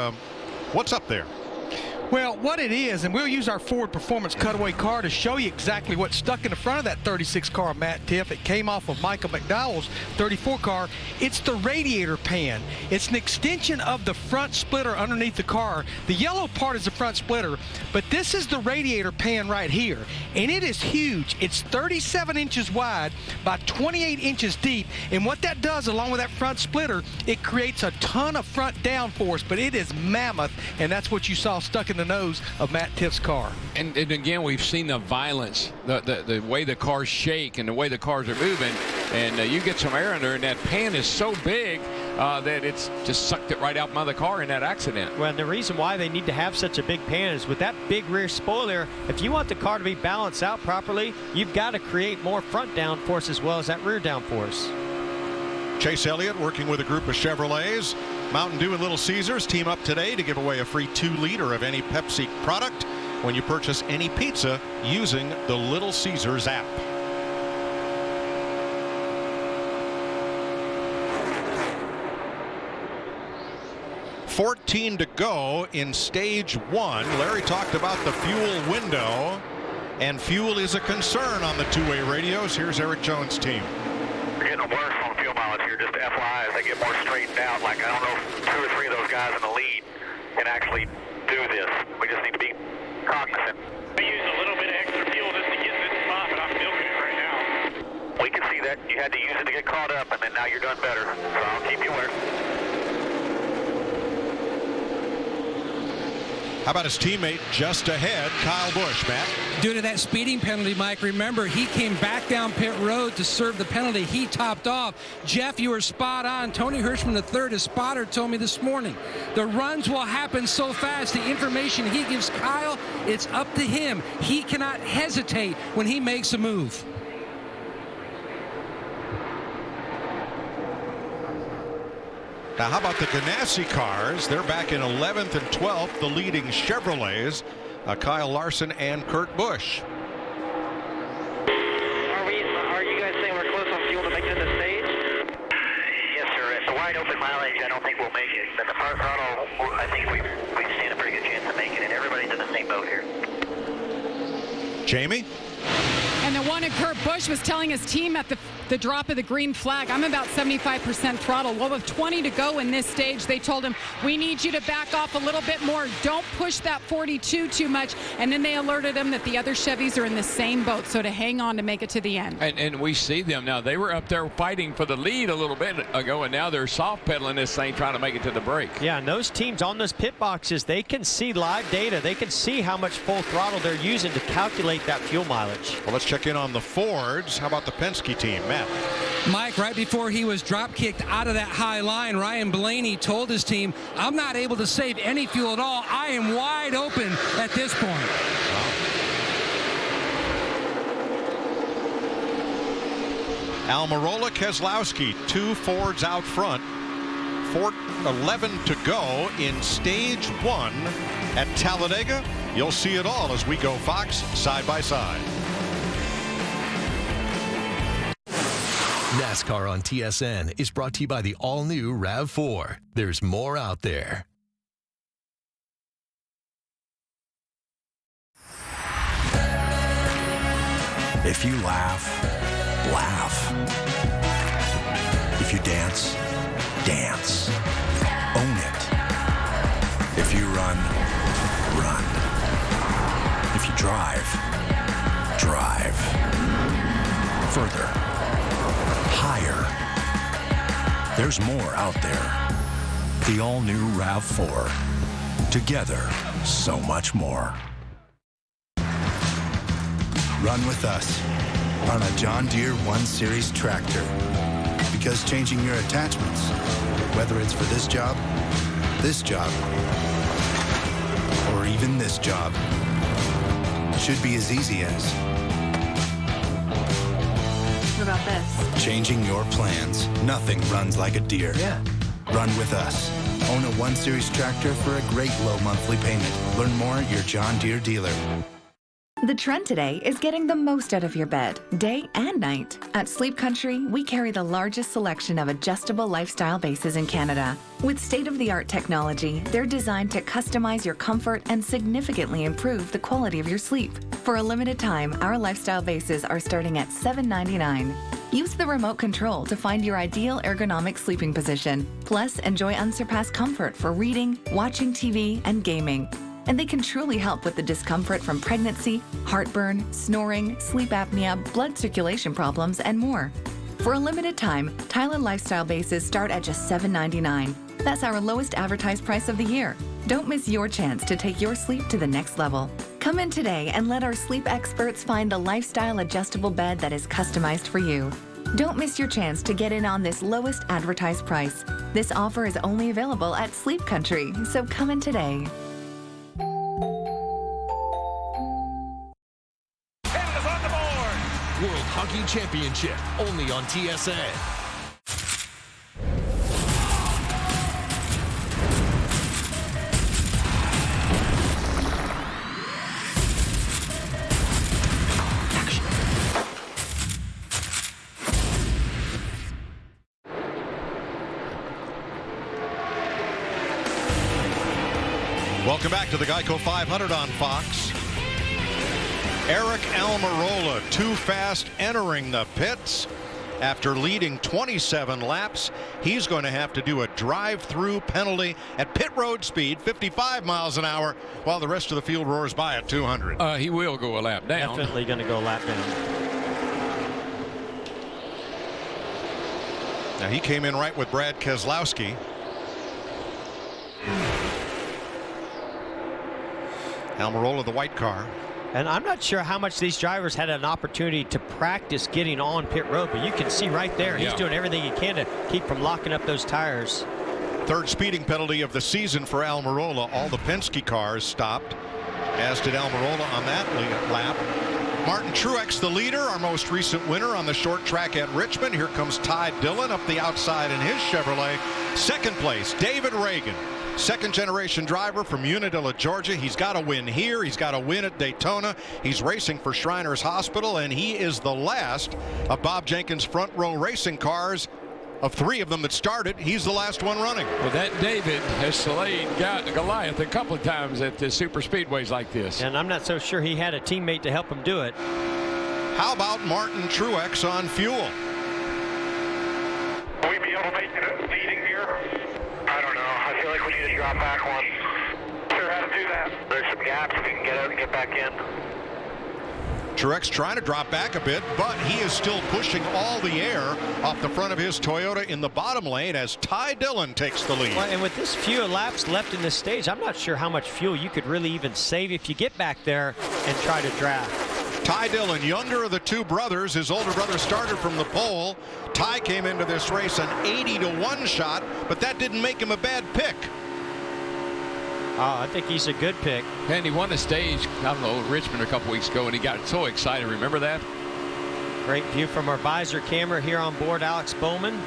what's up there?
Well, what it is, and we'll use our Ford Performance cutaway car to show you exactly what's stuck in the front of that 36 car Matt Tiff. It came off of Michael McDowell's 34 car. It's the radiator pan. It's an extension of the front splitter underneath the car. The yellow part is the front splitter, but this is the radiator pan right here, and it is huge. It's 37 inches wide by 28 inches deep, and what that does along with that front splitter, it creates a ton of front downforce, but it is mammoth, and that's what you saw stuck in the nose of Matt Tiff's car.
And again, we've seen the violence, the way the cars shake and the way the cars are moving. And you get some air in there, and that pan is so big that it's just sucked it right out by the car in that accident.
Well, the reason why they need to have such a big pan is with that big rear spoiler, if you want the car to be balanced out properly, you've got to create more front downforce as well as that rear downforce.
Chase Elliott working with a group of Chevrolets. Mountain Dew and Little Caesars team up today to give away a free 2-liter of any Pepsi product when you purchase any pizza using the Little Caesars app. $14 to go in stage 1. Larry talked about the fuel window, and fuel is a concern on the two-way radios. Here's Eric Jones' team.
We're getting worse on fuel mileage here, just FYI, as they get more straightened out. Like, I don't know if 2 or 3 of those guys in the lead can actually do this. We just need to be cognizant.
I used a little bit of extra fuel just to get in this spot, but I'm milking it right now.
We can see that. You had to use it to get caught up, and then now you're done better. So I'll keep you aware.
How about his teammate just ahead, Kyle Busch, Matt?
Due to that speeding penalty, Mike, remember, he came back down pit road to serve the penalty. He topped off. Jeff, you were spot on. Tony Hirschman III, his spotter, told me this morning, the runs will happen so fast. The information he gives Kyle, it's up to him. He cannot hesitate when he makes a move.
Now, how about the Ganassi cars? They're back in 11th and 12th, the leading Chevrolets, Kyle Larson and Kurt Busch.
Are you guys saying we're close on fuel to make it to the stage? Yes, sir. At the wide open mileage, I don't think we'll make it. But the front throttle, I think we stand a pretty good chance of making it. Everybody's in the same boat here.
Jamie?
And the one at Kurt Busch was telling his team at the drop of the green flag, I'm about 75% throttle. Well, with 20 to go in this stage, they told him, we need you to back off a little bit more. Don't push that 42 too much. And then they alerted him that the other Chevys are in the same boat, so to hang on to make it to the end.
And we see them now. They were up there fighting for the lead a little bit ago, and now they're soft pedaling this thing, trying to make it to the break.
Yeah, and those teams on those pit boxes, they can see live data. They can see how much full throttle they're using to calculate that fuel mileage.
Well, let's check in on the Fords. How about the Penske team, Matt?
Mike, right before he was drop kicked out of that high line, Ryan Blaney told his team, I'm not able to save any fuel at all. I am wide open at this point.
Almirola, Keselowski, 2 Fords out front. 11 to go in stage 1 at Talladega. You'll see it all as we go Fox side by side.
NASCAR on TSN is brought to you by the all-new RAV4. There's more out there.
If you laugh, laugh. If you dance, dance. Own it. If you run, run. If you drive, drive. Further. Higher. There's more out there. The all-new RAV4. Together, so much more.
Run with us on a John Deere 1 Series tractor. Because changing your attachments, whether it's for this job, or even this job, should be as easy as...
What about this?
Changing your plans. Nothing runs like a Deere.
Yeah.
Run with us. Own a 1 Series tractor for a great low monthly payment. Learn more at your John Deere dealer.
The trend today is getting the most out of your bed, day and night. At Sleep Country, we carry the largest selection of adjustable lifestyle bases in Canada. With state-of-the-art technology, they're designed to customize your comfort and significantly improve the quality of your sleep. For a limited time, our lifestyle bases are starting at $7.99. Use the remote control to find your ideal ergonomic sleeping position. Plus, enjoy unsurpassed comfort for reading, watching TV, and gaming. And they can truly help with the discomfort from pregnancy, heartburn, snoring, sleep apnea, blood circulation problems, and more. For a limited time, Tyler Lifestyle Bases start at just $7.99. That's our lowest advertised price of the year. Don't miss your chance to take your sleep to the next level. Come in today and let our sleep experts find the lifestyle adjustable bed that is customized for you. Don't miss your chance to get in on this lowest advertised price. This offer is only available at Sleep Country, so come in today.
Canada's on the board! World Hockey Championship, only on TSN.
Welcome back to the Geico 500 on Fox. Aric Almirola, too fast entering the pits. After leading 27 laps, he's going to have to do a drive-through penalty at pit road speed, 55 miles an hour, while the rest of the field roars by at 200.
He will go a lap down.
Definitely going to go a lap down.
Now he came in right with Brad Keselowski. Almirola, the white car.
And I'm not sure how much these drivers had an opportunity to practice getting on pit road, but you can see right there, he's doing everything he can to keep from locking up those tires.
Third speeding penalty of the season for Almirola. All the Penske cars stopped, as did Almirola on that lap. Martin Truex, the leader, our most recent winner on the short track at Richmond. Here comes Ty Dillon up the outside in his Chevrolet. Second place, David Reagan. Second generation driver from Unadilla, Georgia. He's got to win here. He's got to win at Daytona. He's racing for Shriners Hospital, and he is the last of Bob Jenkins' front row racing cars. Of three of them that started, he's the last one running.
Well, that David has slayed Goliath a couple of times at the super speedways like this.
And I'm not so sure he had a teammate to help him do it.
How about Martin Truex on fuel?
Will we be able to make it leading here? I don't know. I feel like we need to drop back one. Sure how to do that. There's some gaps if you can get out and get back in.
Truex trying to drop back a bit, but he is still pushing all the air off the front of his Toyota in the bottom lane as Ty Dillon takes the lead.
Well, and with this few laps left in this stage, I'm not sure how much fuel you could really even save if you get back there and try to draft.
Ty Dillon, younger of the two brothers. His older brother started from the pole. Ty came into this race an 80-1 shot, but that didn't make him a bad pick.
I think he's a good pick.
And he won a stage, I don't know, Richmond a couple weeks ago, and he got so excited. Remember that?
Great view from our visor camera here on board Alex Bowman.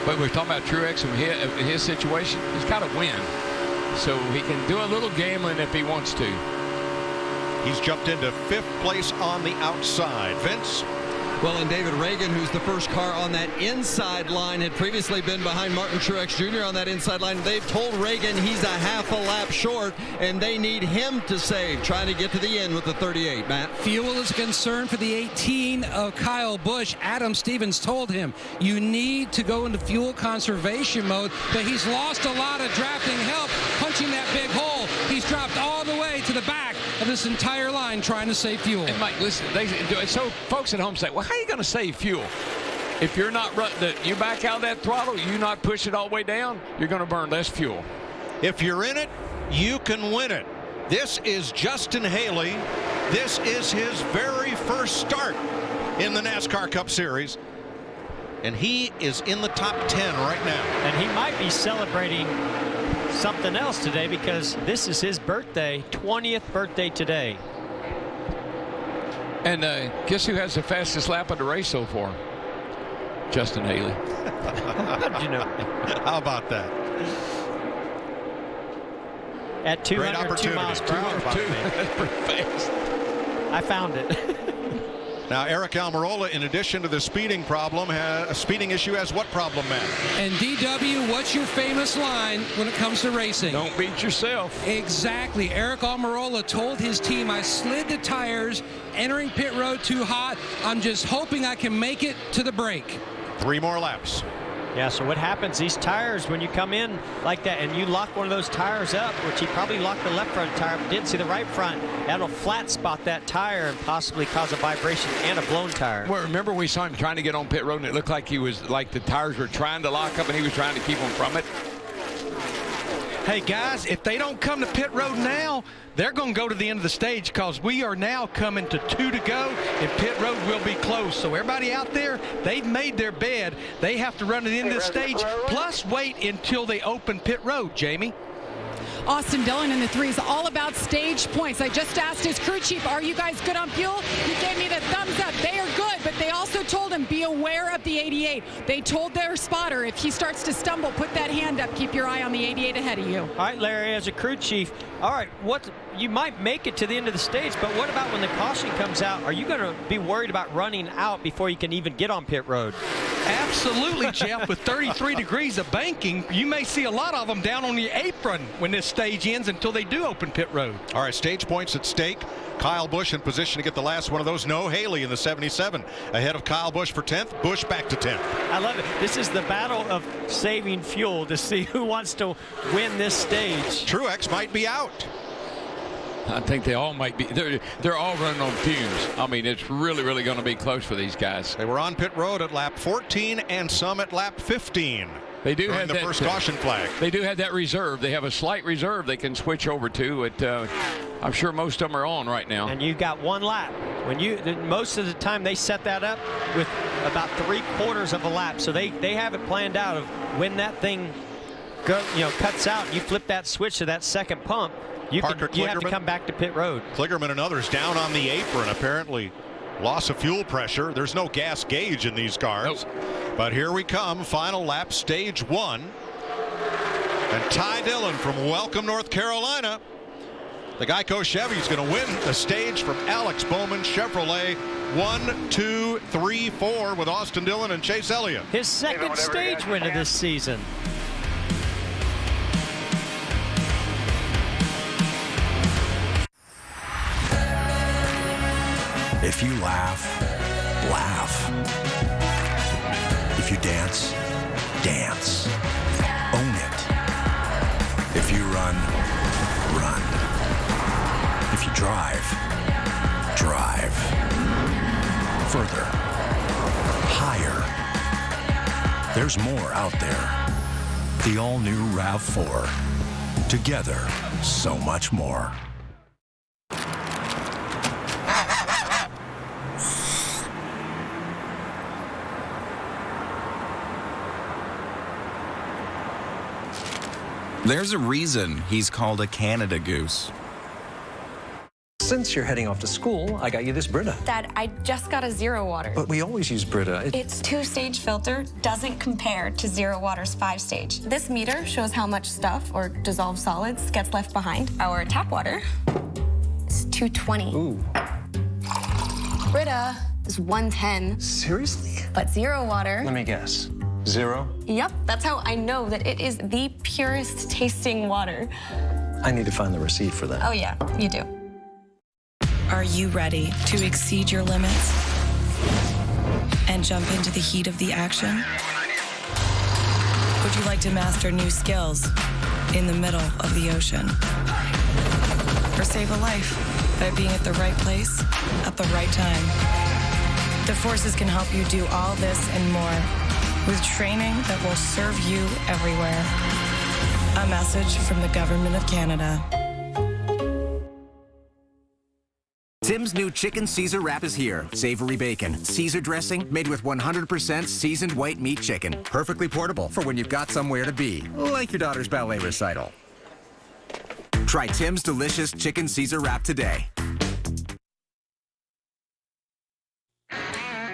But we're talking about Truex and his situation. He's got to win. So he can do a little gambling if he wants to.
He's jumped into fifth place on the outside. Vince?
Well, and David Reagan, who's the first car on that inside line, had previously been behind Martin Truex Jr. on that inside line. They've told Reagan he's a half a lap short, and they need him to save, trying to get to the end with the 38, Matt.
Fuel is a concern for the 18 of Kyle Busch. Adam Stevens told him, you need to go into fuel conservation mode, but he's lost a lot of drafting help, punching that big hole. He's dropped all the way to the back of this entire line trying to save fuel.
And Mike, listen, so folks at home say, well, how are you going to save fuel? If you're not you back out that throttle, you not push it all the way down, you're going to burn less fuel.
If you're in it, you can win it. This is Justin Haley. This is his very first start in the NASCAR Cup Series. And he is in the top 10 right now.
And he might be celebrating something else today because this is his birthday, 20th birthday today.
And guess who has the fastest lap of the race so far? Justin Haley.
How did you know?
How about that?
At 202 miles per hour.
That's pretty fast.
I found it.
Now, Aric Almirola, in addition to the speeding problem, a speeding issue, has what problem, Matt?
And DW, what's your famous line when it comes to racing?
Don't beat yourself.
Exactly. Aric Almirola told his team, I slid the tires entering pit road too hot. I'm just hoping I can make it to the break.
3 more laps.
Yeah, so what happens, these tires, when you come in like that and you lock one of those tires up, which he probably locked the left front tire, but didn't see the right front, that'll flat spot that tire and possibly cause a vibration and a blown tire.
Well, remember we saw him trying to get on pit road and it looked like he was, like the tires were trying to lock up and he was trying to keep them from it.
Hey, guys, if they don't come to pit road now, they're going to go to the end of the stage because we are now coming to 2 to go, and pit road will be closed. So everybody out there, they've made their bed. They have to run to the end of the stage, plus wait until they open pit road, Jamie.
Austin Dillon in the 3 is all about stage points. I just asked his crew chief, are you guys good on fuel? He gave me the thumbs up. They are good, but they also told him, be aware of the 88. They told their spotter, if he starts to stumble, put that hand up. Keep your eye on the 88 ahead of you.
All right, Larry, as a crew chief, all right, you might make it to the end of the stage, but what about when the caution comes out? Are you going to be worried about running out before you can even get on pit road?
Absolutely, Jeff. With 33 degrees of banking, you may see a lot of them down on the apron when this stage ends until they do open pit road.
All right, stage points at stake. Kyle Busch in position to get the last one of those. No Haley in the 77 ahead of Kyle Busch for 10th. Busch back to 10th.
I love it. This is the battle of saving fuel to see who wants to win this stage.
Truex might be out.
I think they all might be. They're all running on fumes. I mean, it's really going to be close for these guys.
They were on pit road at lap 14 and some at lap 15.
They do have
the first caution flag.
They do have that reserve. They have a slight reserve they can switch over to. I'm sure most of them are on right now.
And you've got 1 lap. Most of the time they set that up with about 3/4 of a lap. So they have it planned out of when that thing cuts out. You flip that switch to that second pump. You have to come back to pit road.
Kligerman and others down on the apron, apparently. Loss of fuel pressure. There's no gas gauge in these cars.
Nope.
But here we come. Final lap, stage 1. And Ty Dillon from Welcome, North Carolina. The Geico Chevy is going to win the stage from Alex Bowman Chevrolet. 1, 2, 3, 4 with Austin Dillon and Chase Elliott.
His second stage win of this season.
If you laugh, laugh. If you dance, dance. Own it. If you run, run. If you drive, drive. Further. Higher. There's more out there. The all-new RAV4. Together, so much more.
There's a reason he's called a Canada Goose.
Since you're heading off to school, I got you this Brita.
Dad, I just got a Zero Water.
But we always use Brita.
Its 2-stage filter doesn't compare to Zero Water's 5-stage. This meter shows how much stuff or dissolved solids gets left behind. Our tap water is 220.
Ooh.
Brita is 110.
Seriously?
But Zero Water...
Let me guess. 0?
Yep, that's how I know that it is the purest tasting water.
I need to find the receipt for that.
Oh yeah, you do.
Are you ready to exceed your limits and jump into the heat of the action? Would you like to master new skills in the middle of the ocean? Or save a life by being at the right place at the right time? The Forces can help you do all this and more with training that will serve you everywhere. A message from the Government of Canada.
Tim's new Chicken Caesar Wrap is here. Savory bacon, Caesar dressing, made with 100% seasoned white meat chicken. Perfectly portable for when you've got somewhere to be, like your daughter's ballet recital. Try Tim's delicious Chicken Caesar Wrap today.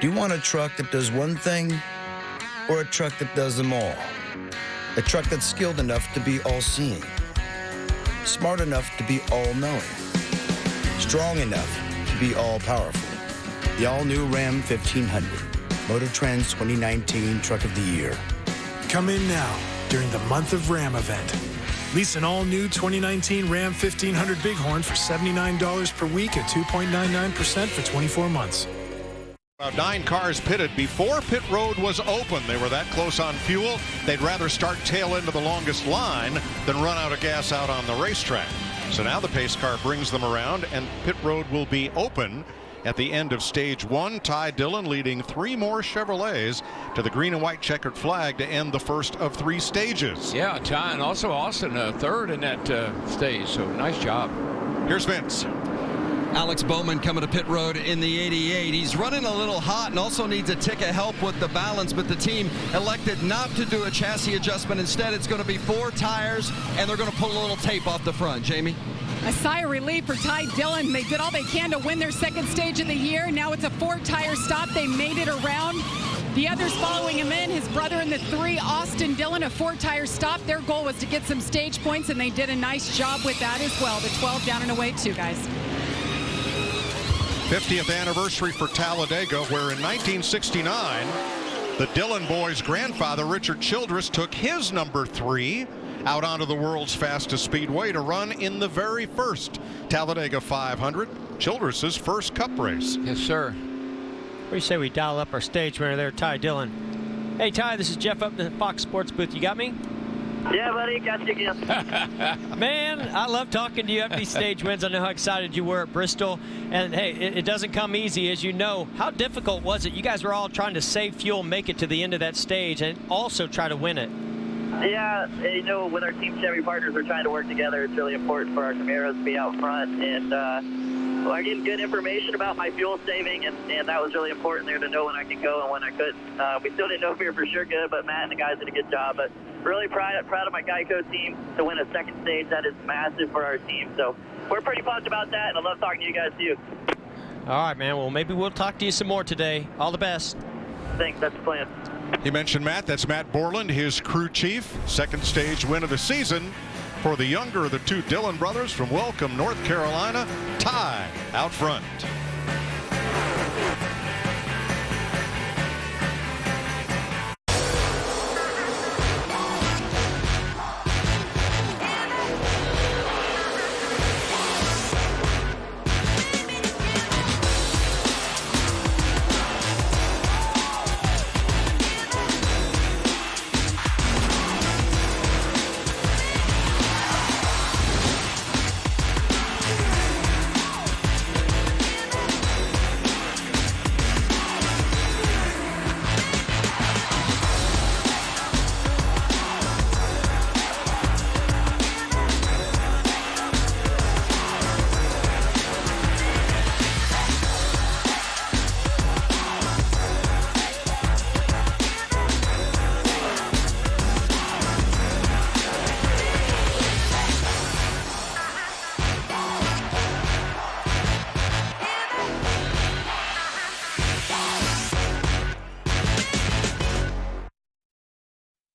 Do you want a truck that does one thing or a truck that does them all? A truck that's skilled enough to be all-seeing, smart enough to be all-knowing, strong enough to be all-powerful. The all-new Ram 1500, Motor Trend's 2019 Truck of the Year.
Come in now during the Month of Ram event. Lease an all-new 2019 Ram 1500 Bighorn for $79 per week at 2.99% for 24 months.
About 9 cars pitted before pit road was open. They were that close on fuel. They'd rather start tail into the longest line than run out of gas out on the racetrack. So now the pace car brings them around and pit road will be open at the end of stage one. Ty Dillon leading 3 more Chevrolets to the green and white checkered flag to end the first of 3 stages.
Yeah, Ty, and also Austin third in that stage, so nice job.
Here's Vince.
Alex Bowman coming to pit road in the 88. He's running a little hot and also needs a tick of help with the balance, but the team elected not to do a chassis adjustment. Instead, it's going to be 4 tires, and they're going to pull a little tape off the front. Jamie?
A sigh of relief for Ty Dillon. They did all they can to win their second stage of the year. Now it's a 4-tire stop. They made it around. The others following him in, his brother in the 3, Austin Dillon, a 4-tire stop. Their goal was to get some stage points, and they did a nice job with that as well. The 12 down and away, too, guys.
50th anniversary for Talladega, where in 1969, the Dillon boys' grandfather, Richard Childress, took his number 3 out onto the world's fastest speedway to run in the very first Talladega 500, Childress's first Cup race.
Yes, sir.
What do you say we dial up our stage winner there, Ty Dillon? Hey, Ty, this is Jeff up in the Fox Sports booth. You got me?
Yeah, buddy, got you again.
Man, I love talking to you after these stage wins. I know how excited you were at Bristol. And, hey, it doesn't come easy, as you know. How difficult was it? You guys were all trying to save fuel, make it to the end of that stage, and also try to win it.
Yeah, you know, with our Team Chevy partners, we're trying to work together. It's really important for our Camaros to be out front. And well, I get good information about my fuel saving, and that was really important there to know when I could go and when I couldn't. We still didn't know if we were for sure good, but Matt and the guys did a good job. But really proud of my Geico team to win a second stage. That is massive for our team. So we're pretty pumped about that, and I love talking to you guys too.
All right, man. Well, maybe we'll talk to you some more today. All the best.
Thanks. That's the plan.
He mentioned Matt. That's Matt Borland, his crew chief. Second stage win of the season for the younger of the 2 Dillon brothers from Welcome, North Carolina. Ty out front.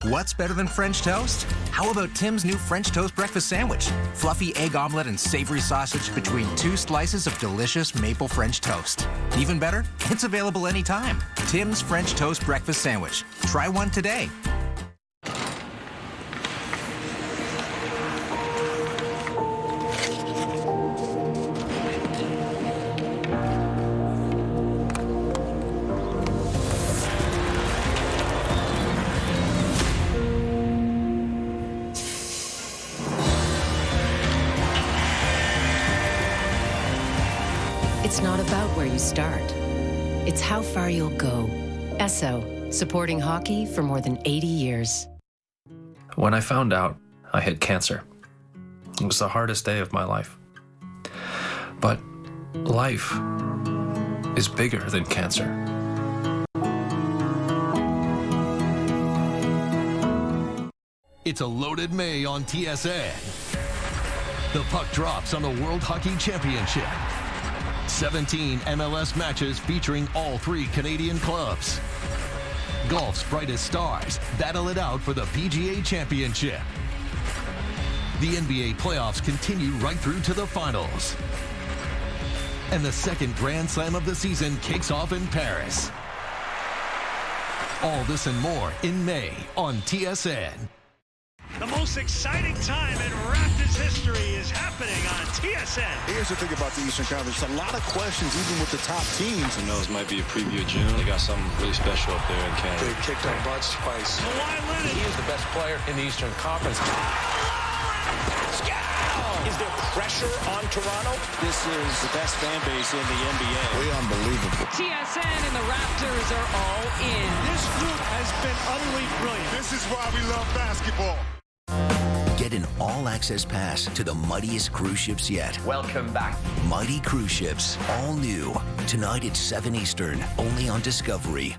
What's better than French toast? How about Tim's new French toast breakfast sandwich? Fluffy egg omelet and savory sausage between 2 slices of delicious maple French toast. Even better, it's available anytime. Tim's French toast breakfast sandwich. Try one today.
It's not about where you start. It's how far you'll go. Esso, supporting hockey for more than 80 years.
When I found out I had cancer, it was the hardest day of my life. But life is bigger than cancer.
It's a loaded May on TSN. The puck drops on the World Hockey Championship. 17 MLS matches featuring all 3 Canadian clubs. Golf's brightest stars battle it out for the PGA Championship. The NBA playoffs continue right through to the finals. And the second Grand Slam of the season kicks off in Paris. All this and more in May on TSN.
The most exciting time in Raptors history is happening on TSN.
Here's the thing about the Eastern Conference. A lot of questions, even with the top teams.
Who knows, might be a preview of June. They got something really special up there in Canada.
They kicked our butts twice.
Kawhi Leonard.
He is the best player in the Eastern Conference.
Is there pressure on Toronto?
This is the best fan base in the NBA.
We unbelievable.
TSN and the Raptors are all in.
This group has been utterly brilliant.
This is why we love basketball.
Get an all-access pass to the mightiest cruise ships yet.
Welcome back.
Mighty Cruise Ships, all new. Tonight at 7 Eastern, only on Discovery.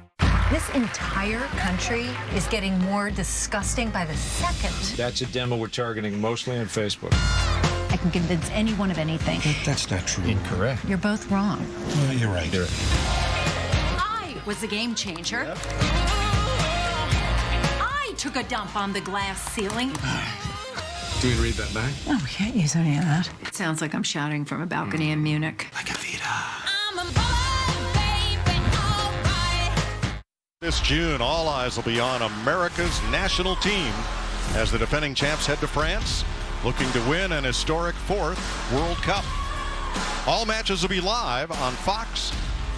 This entire country is getting more disgusting by the second.
That's a demo we're targeting mostly on Facebook.
I can convince anyone of anything.
That's not true.
Incorrect.
You're both wrong.
Well, you're right.
I was a game changer. Yep. I took a dump on the glass ceiling.
Do you read that back?
Oh, we can't use any of that. It sounds like I'm shouting from a balcony in Munich.
Like a Vita.
This June, all eyes will be on America's national team as the defending champs head to France, looking to win an historic 4th World Cup. All matches will be live on Fox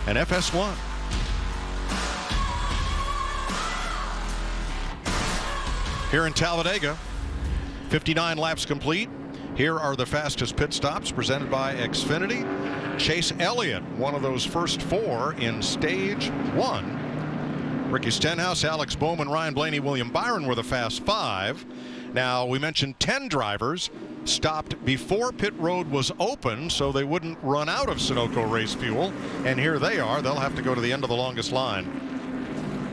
and FS1. Here in Talladega, 59 laps complete. Here are the fastest pit stops presented by Xfinity. Chase Elliott, one of those first 4 in stage 1. Ricky Stenhouse, Alex Bowman, Ryan Blaney, William Byron were the fast 5. Now, we mentioned 10 drivers stopped before pit road was open so they wouldn't run out of Sunoco race fuel. And here they are. They'll have to go to the end of the longest line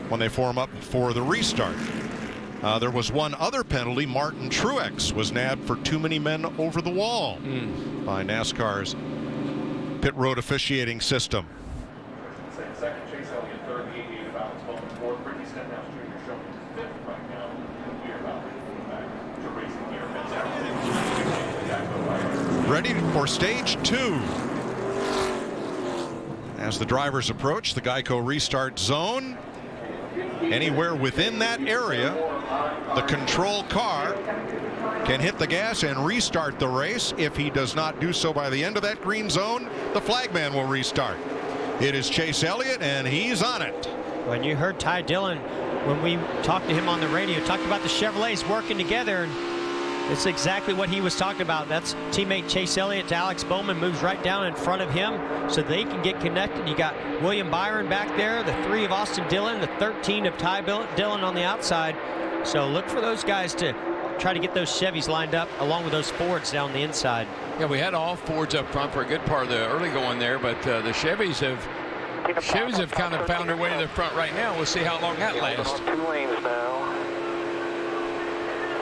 when they form up for the restart. There was one other penalty. Martin Truex was nabbed for too many men over the wall by NASCAR's pit road officiating system.
Second, Chase Elliott, third, 88 of Alex Bowman, fourth, Ricky Stenhouse Jr. showing fifth right now. We are about to racing here.
Ready for stage 2. As the drivers approach the Geico restart zone, anywhere within that area, the control car can hit the gas and restart the race. If he does not do so by the end of that green zone, the flagman will restart. It is Chase Elliott, and he's on it.
When you heard Ty Dillon, when we talked to him on the radio, talked about the Chevrolets working together, and it's exactly what he was talking about. That's teammate Chase Elliott to Alex Bowman, moves right down in front of him so they can get connected. You got William Byron back there, the 3 of Austin Dillon, the 13 of Ty Dillon on the outside. So look for those guys to try to get those Chevys lined up along with those Fords down the inside.
Yeah, we had all Fords up front for a good part of the early going there, but the Chevys have kind of found their way to the front right now. We'll see how long that lasts.
2 lanes now.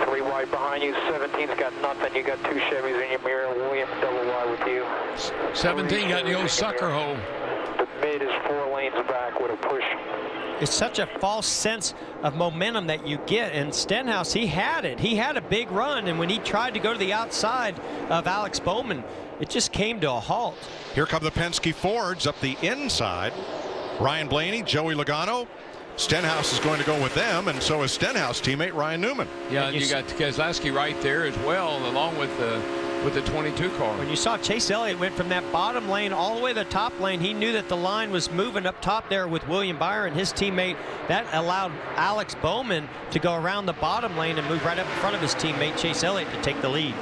3 wide behind you. 17's got nothing. You got 2 Chevys in your mirror. William double wide with you.
17 got the old sucker hole.
The mid is 4 lanes back with a push.
It's such a false sense of momentum that you get, and Stenhouse, he had it. He had a big run, and when he tried to go to the outside of Alex Bowman, it just came to a halt.
Here come the Penske Fords up the inside. Ryan Blaney, Joey Logano. Stenhouse is going to go with them, and so is Stenhouse teammate Ryan Newman.
Yeah, you got Keselowski right there as well, along with the 22 car.
When you saw Chase Elliott went from that bottom lane all the way to the top lane, he knew that the line was moving up top there with William Byron, his teammate. That allowed Alex Bowman to go around the bottom lane and move right up in front of his teammate Chase Elliott to take the lead.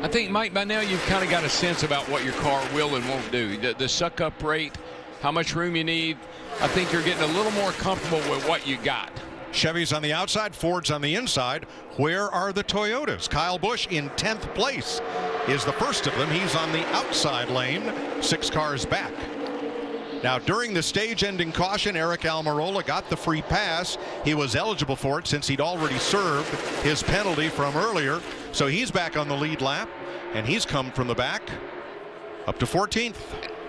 I think, Mike, by now you've kind of got a sense about what your car will and won't do. The suck-up rate, how much room you need. I think you're getting a little more comfortable with what you got.
Chevys on the outside, Fords on the inside. Where are the Toyotas? Kyle Busch in 10th place is the first of them. He's on the outside lane, 6 cars back. Now, during the stage-ending caution, Eric Almirola got the free pass. He was eligible for it since he'd already served his penalty from earlier. So he's back on the lead lap, and he's come from the back up to 14th.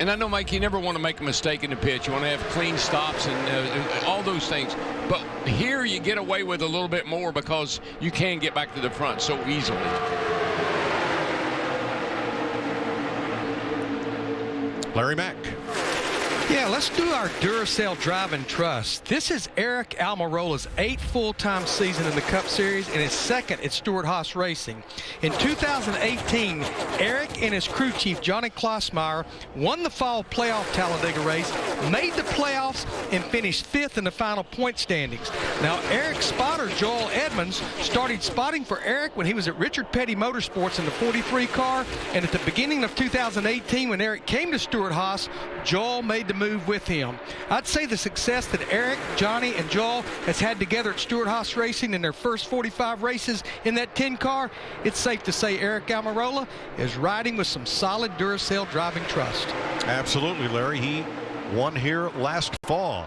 And I know, Mike, you never want to make a mistake in the pit. You want to have clean stops and all those things. But here you get away with a little bit more because you can get back to the front so easily.
Larry Mack.
Yeah, let's do our Duracell Drive and Trust. This is Eric Almirola's 8th full-time season in the Cup Series and his 2nd at Stewart-Haas Racing. In 2018, Eric and his crew chief, Johnny Klossmeyer, won the fall playoff Talladega race, made the playoffs, and finished 5th in the final point standings. Now, Eric's spotter, Joel Edmonds, started spotting for Eric when he was at Richard Petty Motorsports in the 43 car, and at the beginning of 2018, when Eric came to Stewart-Haas, Joel made the move with him. I'd say the success that Eric, Johnny, and Joel has had together at Stewart-Haas Racing in their first 45 races in that 10 car, it's safe to say Eric Almirola is riding with some solid Duracell driving trust.
Absolutely, Larry. He won here last fall.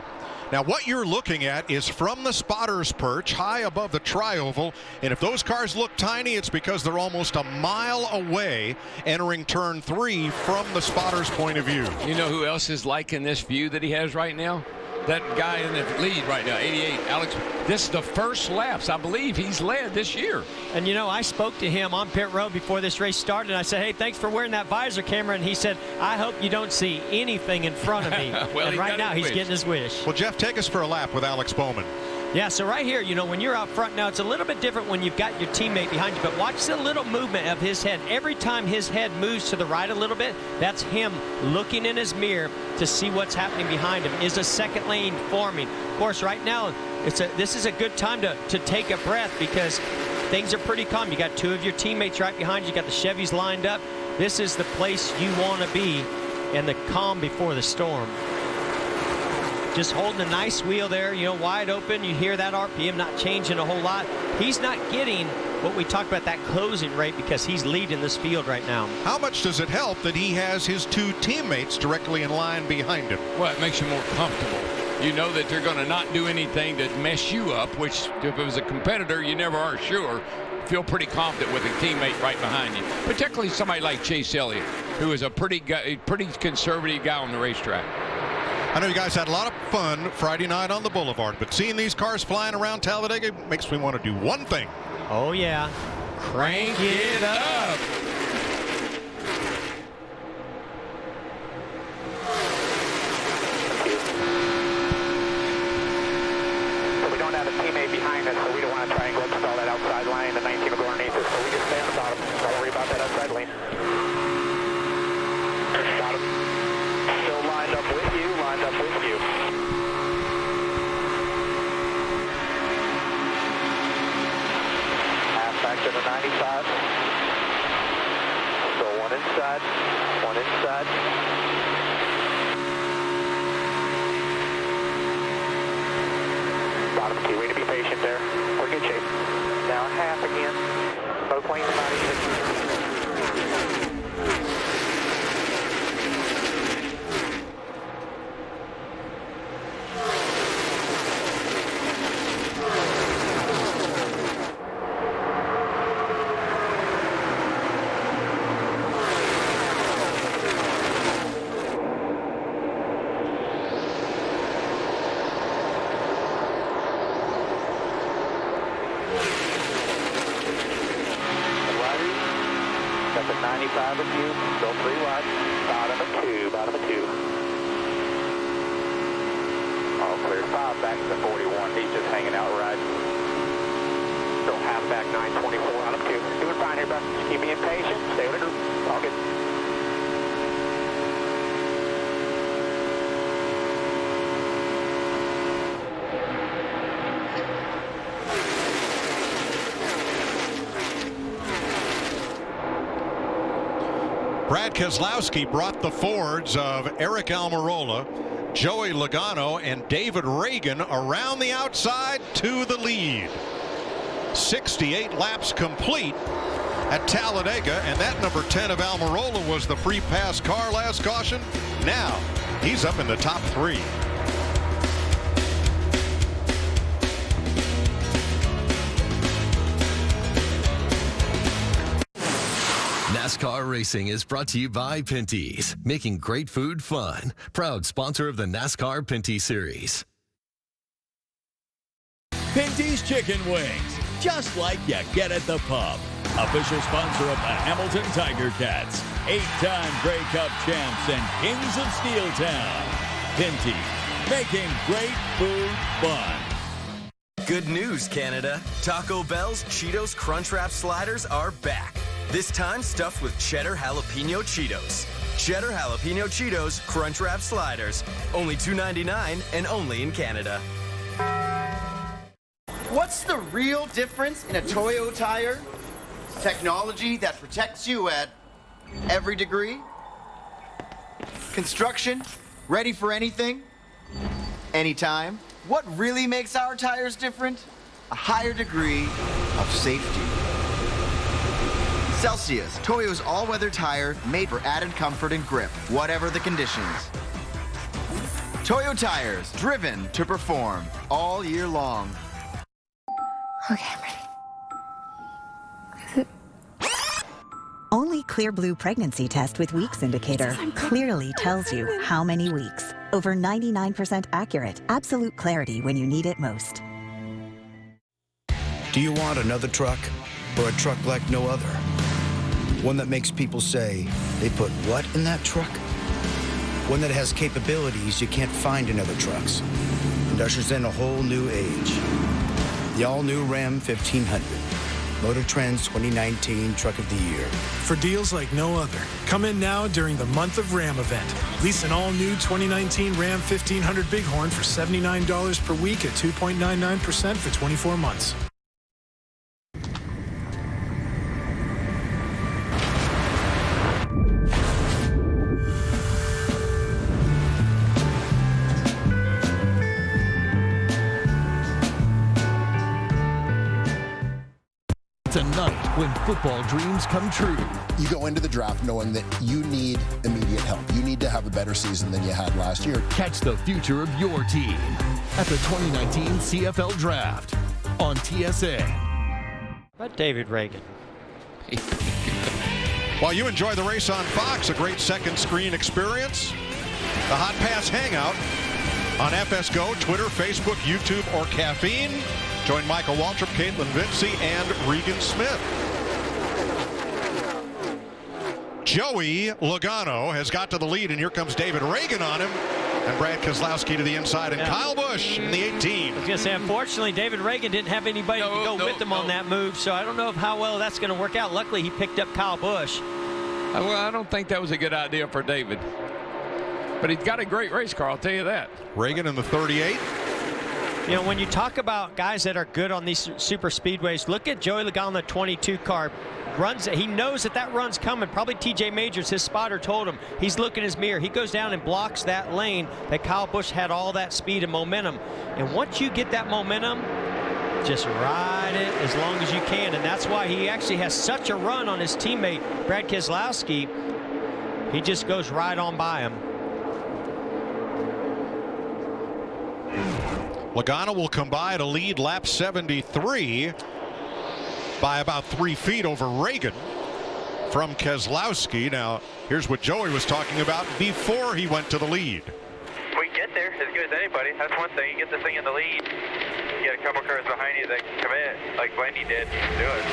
Now, what you're looking at is from the spotter's perch, high above the tri-oval, and if those cars look tiny, it's because they're almost a mile away entering turn 3 from the spotter's point of view.
You know who else is liking this view that he has right now? That guy in the lead right now, 88, Alex. This is the first laps, I believe, he's led this year.
And, you know, I spoke to him on pit road before this race started, and I said, hey, thanks for wearing that visor camera. And he said, I hope you don't see anything in front of me.
Well,
and right now, he's getting his wish.
Well, Jeff, take us for a lap with Alex Bowman.
Yeah, so right here, you know, when you're out front now, it's a little bit different when you've got your teammate behind you, but watch the little movement of his head. Every time his head moves to the right a little bit, that's him looking in his mirror to see what's happening behind him. Is a second lane forming? Of course, right now, this is a good time to take a breath because things are pretty calm. You got 2 of your teammates right behind you. You got the Chevys lined up. This is the place you want to be in the calm before the storm. Just holding a nice wheel there, you know, wide open. You hear that RPM not changing a whole lot. He's not getting what we talked about, that closing rate, because he's leading this field right now.
How much does it help that he has his 2 teammates directly in line behind him?
Well, it makes you more comfortable. You know that they're going to not do anything that mess you up, which if it was a competitor, you never are sure. Feel pretty confident with a teammate right behind you, particularly somebody like Chase Elliott, who is a pretty conservative guy on the racetrack.
I know you guys had a lot of fun Friday night on the boulevard, but seeing these cars flying around Talladega makes me want to do one thing.
Oh, yeah. Crank it up.
So we don't have a teammate behind us, so we don't want to try and go up to that outside line. The 19 will go underneath us, so we just stay on the bottom. Don't worry about that outside lane. Bottom. Still lined up with you, lined up with you. Half back to the 95. So one inside, one inside. Bottom key, way to be patient there. We're in good shape. Now half again. Both lanes not even. Got the 95 with you, still 3 wide, bottom of 2, bottom of 2. All clear, 5 back to the 41, he's just hanging out right. Still half back, 924, bottom 2. Doing fine here, bud. Just keep being patient, stay with the group, all good.
Brad Keselowski brought the Fords of Eric Almirola, Joey Logano, and David Reagan around the outside to the lead. 68 laps complete at Talladega, and that number 10 of Almirola was the free pass car last caution. Now he's up in the top 3.
NASCAR Racing is brought to you by Pinty's, making great food fun. Proud sponsor of the NASCAR Pinty Series.
Pinty's Chicken Wings, just like you get at the pub. Official sponsor of the Hamilton Tiger Cats, 8-time Grey Cup champs and kings of Steel Town. Pinty, making great food fun.
Good news, Canada. Taco Bell's Cheetos Crunchwrap Sliders are back. This time stuffed with cheddar jalapeno Cheetos. Cheddar jalapeno Cheetos Crunchwrap Sliders. Only $2.99 and only in Canada.
What's the real difference in a Toyo tire? Technology that protects you at every degree. Construction, ready for anything, anytime. What really makes our tires different? A higher degree of safety. Celsius, Toyo's all-weather tire made for added comfort and grip, whatever the conditions. Toyo tires, driven to perform all year long.
Okay, I'm ready. Only Clear Blue pregnancy test with weeks indicator clearly tells you how many weeks. Over 99% accurate, absolute clarity when you need it most.
Do you want another truck or a truck like no other? One that makes people say, they put what in that truck? One that has capabilities you can't find in other trucks and ushers in a whole new age. The all-new Ram 1500. Motor Trend's 2019 Truck of the Year.
For deals like no other, come in now during the Month of Ram event. Lease an all-new 2019 Ram 1500 Bighorn for $79 per week at 2.99% for 24 months.
It's a night when football dreams come true.
You go into the draft knowing that you need immediate help. You need to have a better season than you had last year.
Catch the future of your team at the 2019 CFL Draft on TSN.
But David Reagan.
While you enjoy the race on Fox, a great second screen experience. The Hot Pass Hangout on FS Go, Twitter, Facebook, YouTube, or Caffeine. Join Michael Waltrip, Caitlin Vinci, and Regan Smith. Joey Logano has got to the lead, and here comes David Reagan on him. And Brad Keselowski to the inside, and Kyle Busch in the 18.
I was going to say, unfortunately, David Reagan didn't have anybody to go with him on that move, so I don't know how well that's going to work out. Luckily, he picked up Kyle Busch.
Well, I don't think that was a good idea for David. But he's got a great race car, I'll tell you that.
Reagan in the 38.
You know, when you talk about guys that are good on these super speedways, look at Joey Logano, the 22 car. He knows that run's coming. Probably TJ Majors, his spotter, told him. He's looking in his mirror. He goes down and blocks that lane that Kyle Busch had all that speed and momentum. And once you get that momentum, just ride it as long as you can. And that's why he actually has such a run on his teammate, Brad Keselowski. He just goes right on by him.
Logano will come by to lead lap 73 by about 3 feet over Reagan from Keselowski. Now, here's what Joey was talking about before he went to the lead.
We get there as good as anybody. That's one thing. You get this thing in the lead. You get a couple cars behind you that can commit, like Wendy did. Do it.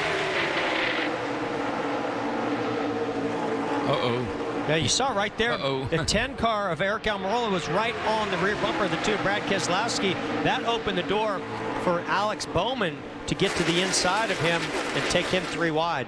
Uh-oh. Yeah, you saw right there, the 10 car of Aric Almirola was right on the rear bumper of the two of Brad Keselowski. That opened the door for Alex Bowman to get to the inside of him and take him 3 wide.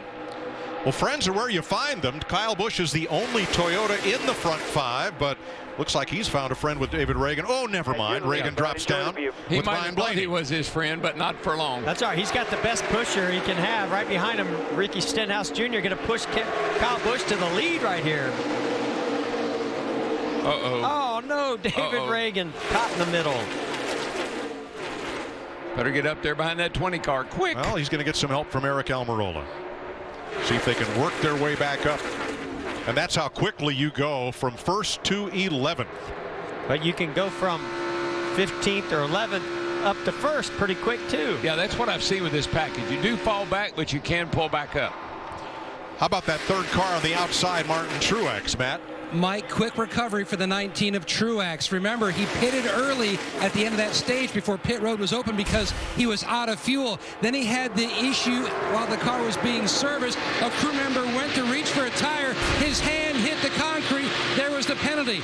Well, friends are where you find them. Kyle Busch is the only Toyota in the front 5, but looks like he's found a friend with David Reagan. Oh, never mind. Reagan drops down.
He might have thought he was his friend, but not for long.
That's all right. He's got the best pusher he can have. Right behind him, Ricky Stenhouse Jr. going to push Kyle Busch to the lead right here. Oh, no. David Reagan caught in the middle.
Better get up there behind that 20 car quick.
Well, he's going to get some help from Aric Almirola. See if they can work their way back up. And that's how quickly you go from 1st to 11th.
But you can go from 15th or 11th up to 1st pretty quick, too.
Yeah, that's what I've seen with this package. You do fall back, but you can pull back up.
How about that 3rd car on the outside, Martin Truex, Matt?
Mike, quick recovery for the 19 of Truex. Remember, he pitted early at the end of that stage before pit road was open because he was out of fuel. Then he had the issue while the car was being serviced. A crew member went to reach for a tire. His hand hit the concrete. There was the penalty.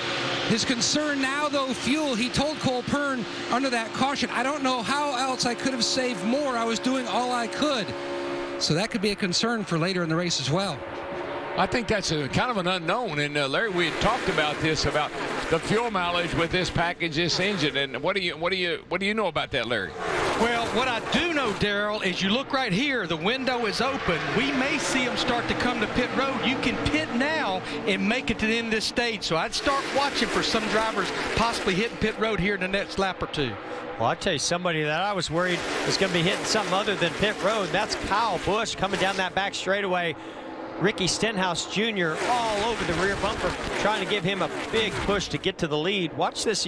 His concern now, though, fuel. He told Cole Pearn under that caution, I don't know how else I could have saved more. I was doing all I could. So that could be a concern for later in the race as well.
I think that's a kind of an unknown. And Larry, we had talked about this, about the fuel mileage with this package, this engine. And what do you know about that, Larry?
Well, what I do know, Daryl, is you look right here, the window is open. We may see them start to come to pit road. You can pit now and make it to the end of this stage. So I'd start watching for some drivers possibly hitting pit road here in the next lap or two.
Well, I'll tell you, somebody that I was worried was going to be hitting something other than pit road. That's Kyle Busch coming down that back straightaway. Ricky Stenhouse Jr. all over the rear bumper, trying to give him a big push to get to the lead. Watch this.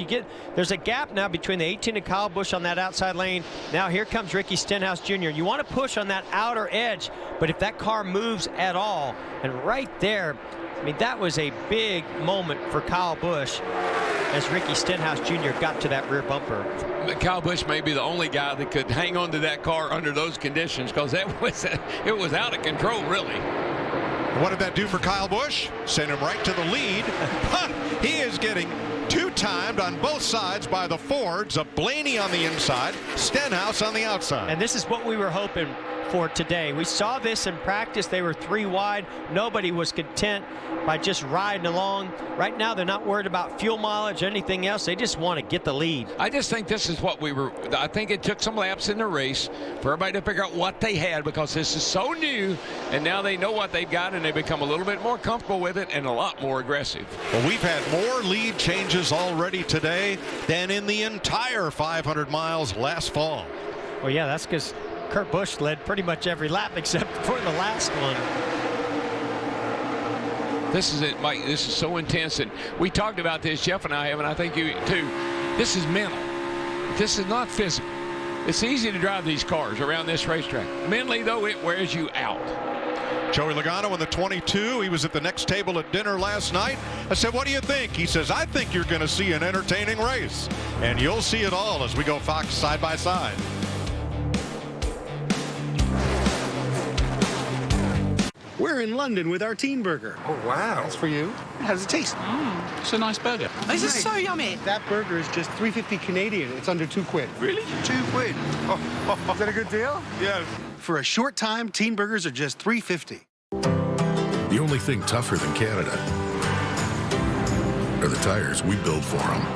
There's a gap now between the 18 and Kyle Busch on that outside lane. Now here comes Ricky Stenhouse Jr. You want to push on that outer edge, but if that car moves at all, and right there, I mean, that was a big moment for Kyle Busch as Ricky Stenhouse Jr. got to that rear bumper.
Kyle Busch may be the only guy that could hang on to that car under those conditions, because it was out of control, really.
What did that do for Kyle Busch? Sent him right to the lead. He is getting two-timed on both sides by the Fords of Blaney on the inside, Stenhouse on the outside.
And this is what we were hoping for today. We saw this in practice. They were 3 wide. Nobody was content by just riding along. Right now, they're not worried about fuel mileage or anything else. They just want to get the lead.
I just think this is what I think it took some laps in the race for everybody to figure out what they had, because this is so new, and now they know what they've got, and they become a little bit more comfortable with it and a lot more aggressive.
Well, we've had more lead changes already today than in the entire 500 miles last fall.
Well, yeah, that's because Kurt Busch led pretty much every lap except for the last one.
This is it, Mike. This is so intense, and we talked about this, Jeff and I have, and I think you too. This is mental. This is not physical. It's easy to drive these cars around this racetrack. Mentally, though, it wears you out.
Joey Logano in the 22. He was at the next table at dinner last night. I said, what do you think? He says, I think you're going to see an entertaining race. And you'll see it all as we go Fox side by side.
We're in London with our teen burger.
Oh, wow.
That's for you. How does it taste?
It's a nice burger.
This is so yummy. That burger is just $3.50 Canadian. It's under £2.
Really?
£2. Is that a good deal?
Yes.
For a short time, teen burgers are just $3.50.
The only thing tougher than Canada are the tires we build for them.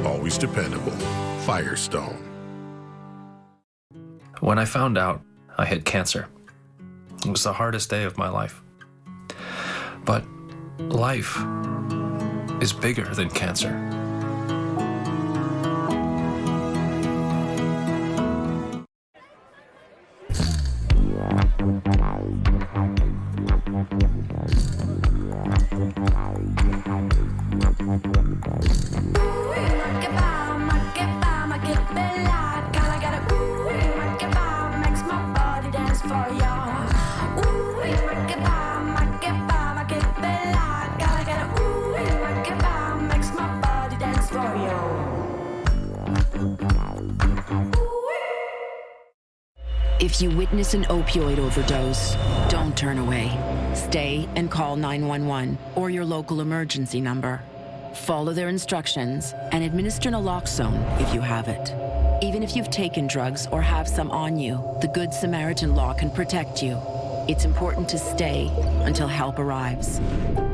Always dependable. Firestone.
When I found out I had cancer, it was the hardest day of my life. But life is bigger than cancer.
If you witness an opioid overdose, don't turn away. Stay and call 911 or your local emergency number. Follow their instructions and administer naloxone if you have it. Even if you've taken drugs or have some on you, the Good Samaritan law can protect you. It's important to stay until help arrives.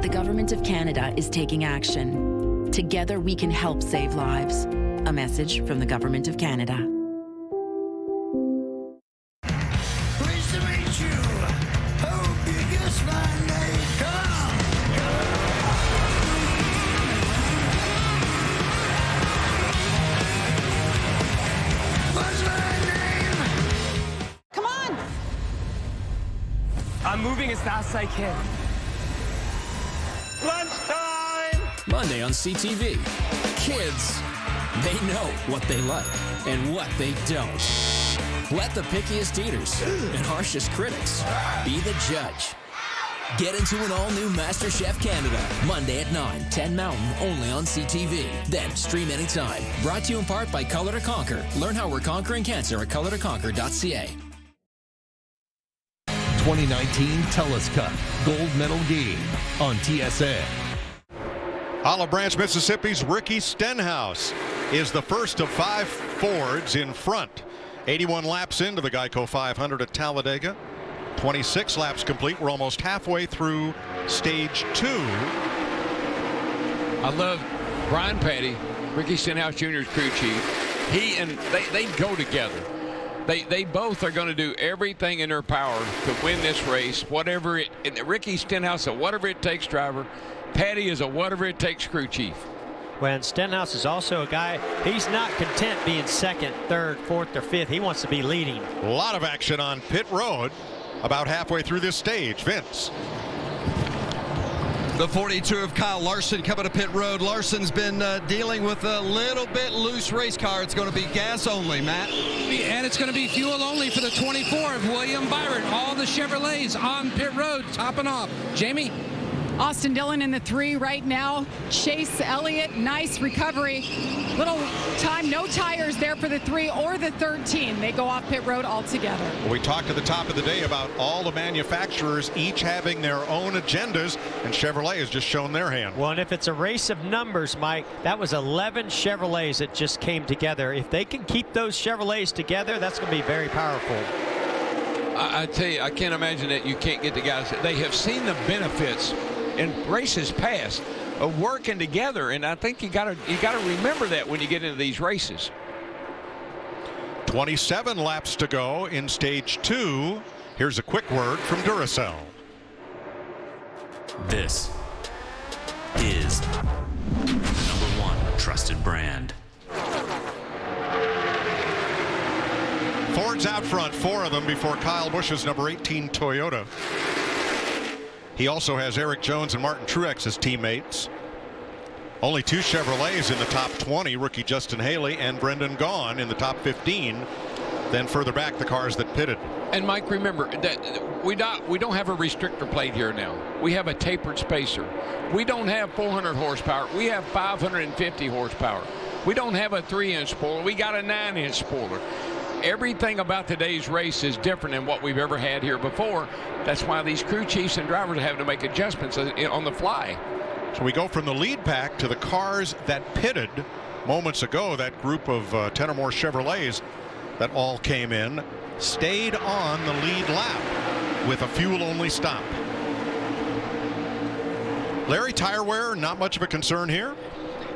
The Government of Canada is taking action. Together we can help save lives. A message from the Government of Canada.
I'm moving as fast as I can.
Lunchtime!
Monday on CTV. Kids, they know what they like and what they don't.
Let the pickiest eaters and harshest critics be the judge. Get into an all-new MasterChef Canada, Monday at 9, 10 Mountain, only on CTV. Then stream anytime. Brought to you in part by Color to Conquer. Learn how we're conquering cancer at colortoconquer.ca.
2019 TELUS Cup Gold Medal Game on TSN.
Olive Branch, Mississippi's Ricky Stenhouse is the first of 5 Fords in front. 81 laps into the Geico 500 at Talladega. 26 laps complete. We're almost halfway through stage 2.
I love Brian Petty, Ricky Stenhouse Jr.'s crew chief. He and they go together. They both are going to do everything in their power to win this race, whatever it. And Ricky Stenhouse, a whatever it takes driver. Patty is a whatever it takes crew chief.
When Stenhouse is also a guy, he's not content being second, third, fourth, or fifth. He wants to be leading.
A lot of action on pit road about halfway through this stage. Vince.
The 42 of Kyle Larson coming to pit road. Larson's been dealing with a little bit loose race car. It's going to be gas only, Matt.
And it's going to be fuel only for the 24 of William Byron. All the Chevrolets on pit road, topping off. Jamie?
Austin Dillon in the 3 right now. Chase Elliott, nice recovery. Little time, no tires there for the 3 or the 13. They go off pit road altogether.
We talked at the top of the day about all the manufacturers each having their own agendas, and Chevrolet has just shown their hand.
Well, and if it's a race of numbers, Mike, that was 11 Chevrolets that just came together. If they can keep those Chevrolets together, that's going to be very powerful.
I tell you, I can't imagine that you can't get the guys. They have seen the benefits in races past of working together, and I think you got to remember that when you get into these races.
27 laps to go in stage 2. Here's a quick word from Duracell.
This is the #1 trusted brand.
Ford's out front, 4 of them before Kyle Busch's number 18 Toyota. He also has Eric Jones and Martin Truex as teammates. Only 2 Chevrolets in the top 20, rookie Justin Haley and Brendan Gaughan in the top 15. Then further back, the cars that pitted.
And Mike, remember that we don't have a restrictor plate here now. We have a tapered spacer. We don't have 400 horsepower. We have 550 horsepower. We don't have a 3-inch spoiler. We got a 9-inch spoiler. Everything about today's race is different than what we've ever had here before. That's why these crew chiefs and drivers are having to make adjustments on the fly.
So we go from the lead pack to the cars that pitted moments ago. That group of 10 or more Chevrolets that all came in stayed on the lead lap with a fuel-only stop. Larry, tire wear, not much of a concern here?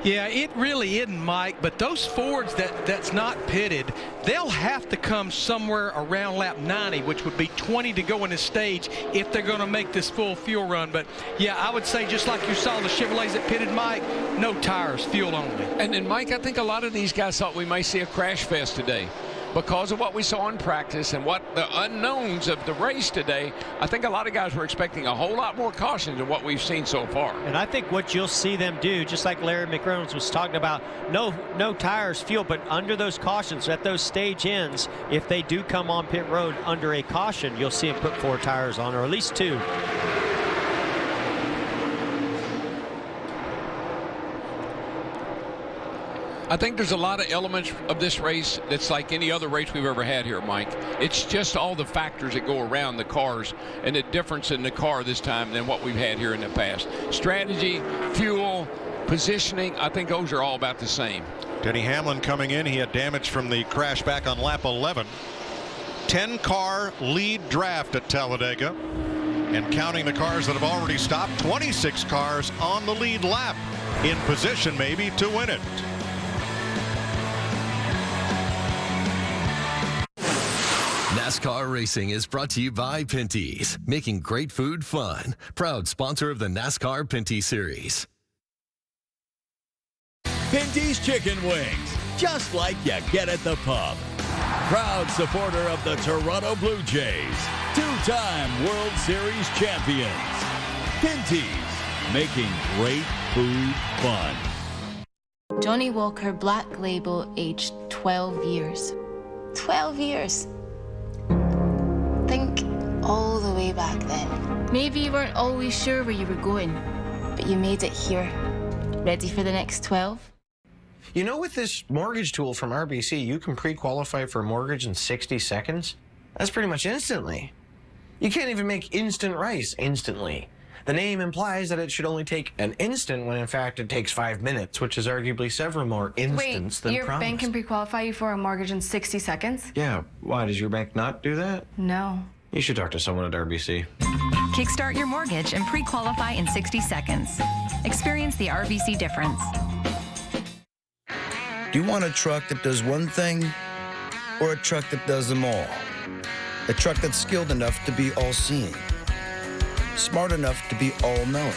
Yeah, it really isn't, Mike, but those Fords that's not pitted, they'll have to come somewhere around lap 90, which would be 20 to go in this stage if they're going to make this full fuel run. But, yeah, I would say just like you saw the Chevrolets that pitted, Mike, no tires, fuel only.
And then, Mike, I think a lot of these guys thought we might see a crash fest today. Because of what we saw in practice and what the unknowns of the race today, I think a lot of guys were expecting a whole lot more caution than what we've seen so far.
And I think what you'll see them do, just like Larry McReynolds was talking about, no tires, fuel, but under those cautions, at those stage ends, if they do come on pit road under a caution, you'll see them put 4 tires on, or at least 2.
I think there's a lot of elements of this race that's like any other race we've ever had here, Mike. It's just all the factors that go around the cars and the difference in the car this time than what we've had here in the past. Strategy, fuel, positioning, I think those are all about the same.
Denny Hamlin coming in. He had damage from the crash back on lap 11. 10-car lead draft at Talladega. And counting the cars that have already stopped, 26 cars on the lead lap in position maybe to win it.
NASCAR Racing is brought to you by Pinty's, making great food fun. Proud sponsor of the NASCAR Pinty Series.
Pinty's Chicken Wings, just like you get at the pub. Proud supporter of the Toronto Blue Jays, 2-time World Series champions. Pinty's, making great food fun.
Johnny Walker Black Label, aged 12 years. 12 years.
think all the way back then. Maybe you weren't always sure where you were going, but you made it here. Ready for the next 12?
You know, with this mortgage tool from RBC, you can pre-qualify for a mortgage in 60 seconds. That's pretty much instantly. You can't even make instant rice instantly. The name implies that it should only take an instant when in fact it takes 5 minutes, which is arguably several more instants than
your
promised.
bank can pre-qualify you for a mortgage in 60 seconds?
Yeah, why, does your bank not do that?
No.
You should talk to someone at RBC.
Kickstart your mortgage and pre-qualify in 60 seconds. Experience the RBC difference.
Do you want a truck that does one thing or a truck that does them all? A truck that's skilled enough to be all-seeing, smart enough to be all-knowing,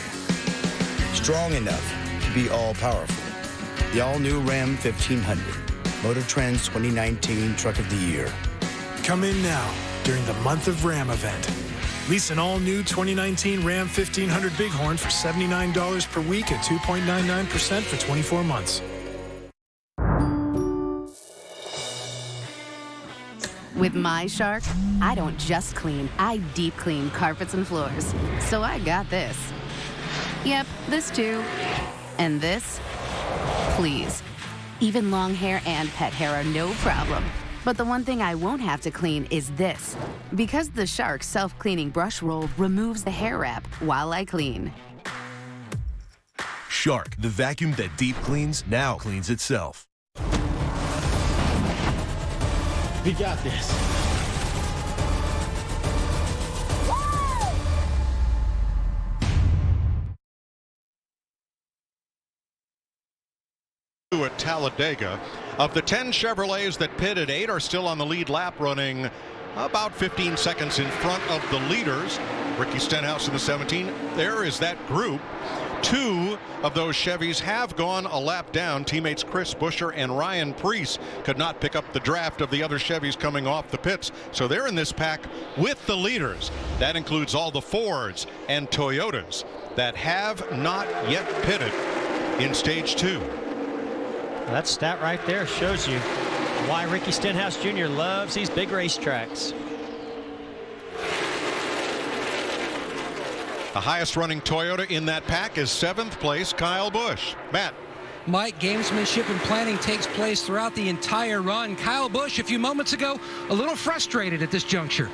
strong enough to be all-powerful. The all-new Ram 1500, Motor Trend's 2019 Truck of the Year.
Come in now during the Month of Ram event. Lease an all-new 2019 Ram 1500 Bighorn for $79 per week at 2.99% for 24 months.
With My Shark, I don't just clean, I deep clean carpets and floors. So I got this. Yep, this too. And this, please. Even long hair and pet hair are no problem. But the one thing I won't have to clean is this. Because the Shark self-cleaning brush roll removes the hair wrap while I clean.
Shark, the vacuum that deep cleans, now cleans itself.
We got this.
At Talladega. Of the 10 Chevrolets that pitted, 8 are still on the lead lap, running about 15 seconds in front of the leaders. Ricky Stenhouse in the 17. There is that group. 2 of those Chevys have gone a lap down. Teammates Chris Buescher and Ryan Preece could not pick up the draft of the other Chevys coming off the pits, so they're in this pack with the leaders. That includes all the Fords and Toyotas that have not yet pitted in stage 2.
That stat right there shows you why Ricky Stenhouse Jr. loves these big racetracks.
The highest running Toyota in that pack is 7th place Kyle Busch. Matt.
Mike, gamesmanship and planning takes place throughout the entire run. Kyle Busch, a few moments ago, a little frustrated at this juncture.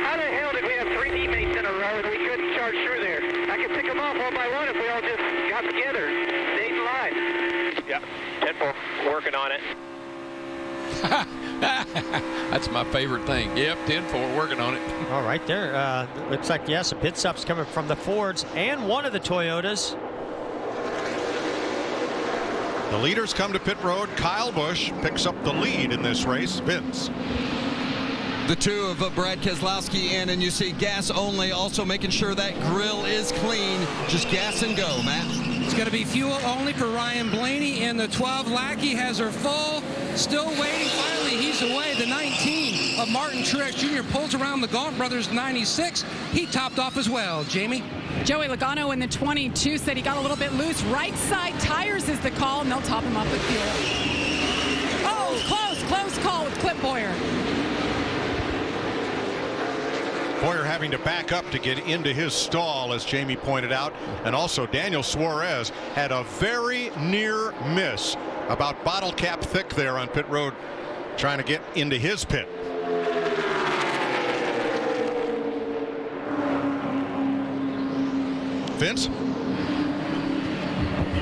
How the hell did we have 3 teammates in a row and we couldn't charge through there? I could pick them off one by one if we all just got together, stayed in line.
Yep, 10-4, working on it.
That's my favorite thing. Yep, 10-4, working on it.
All right there. Looks like, yes, a pit stop's coming from the Fords and one of the Toyotas.
The leaders come to pit road. Kyle Busch picks up the lead in this race. Vince.
The 2 of Brad Keselowski in, and you see gas only, also making sure that grill is clean. Just gas and go, Matt.
It's going to be fuel only for Ryan Blaney in the 12. Lackey has her full. Still waiting. Finally, he's away. The 19 of Martin Truex Jr. pulls around the Gaunt Brothers 96. He topped off as well. Jamie?
Joey Logano in the 22 said he got a little bit loose. Right side tires is the call, and they'll top him off with fuel. Oh, close call with Clint Bowyer.
Bowyer having to back up to get into his stall, as Jamie pointed out. And also Daniel Suarez had a very near miss, about bottle cap thick there on pit road, trying to get into his pit. Vince?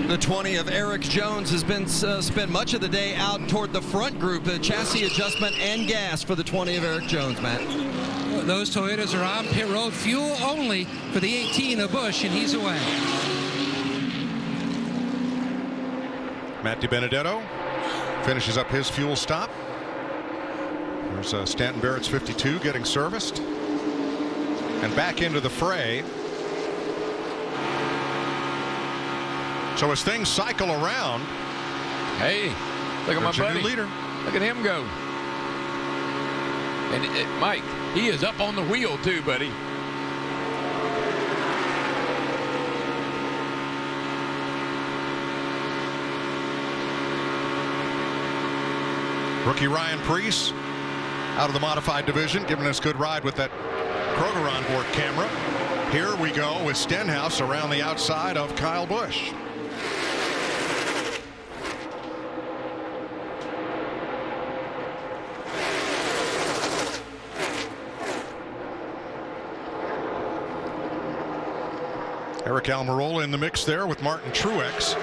The 20 of Eric Jones has been spent much of the day out toward the front group. Chassis adjustment and gas for the 20 of Eric Jones, Matt.
Those Toyotas are on pit road. Fuel only for the 18 of Busch, and he's away.
Matt DiBenedetto finishes up his fuel stop. There's Stanton Barrett's 52 getting serviced. And back into the fray. So as things cycle around.
Hey, look at my buddy.
Leader.
Look at him go. And Mike, he is up on the wheel too, buddy.
Rookie Ryan Preece out of the modified division, giving us good ride with that Kroger onboard camera. Here we go with Stenhouse around the outside of Kyle Busch. Aric Almirola in the mix there with Martin Truex.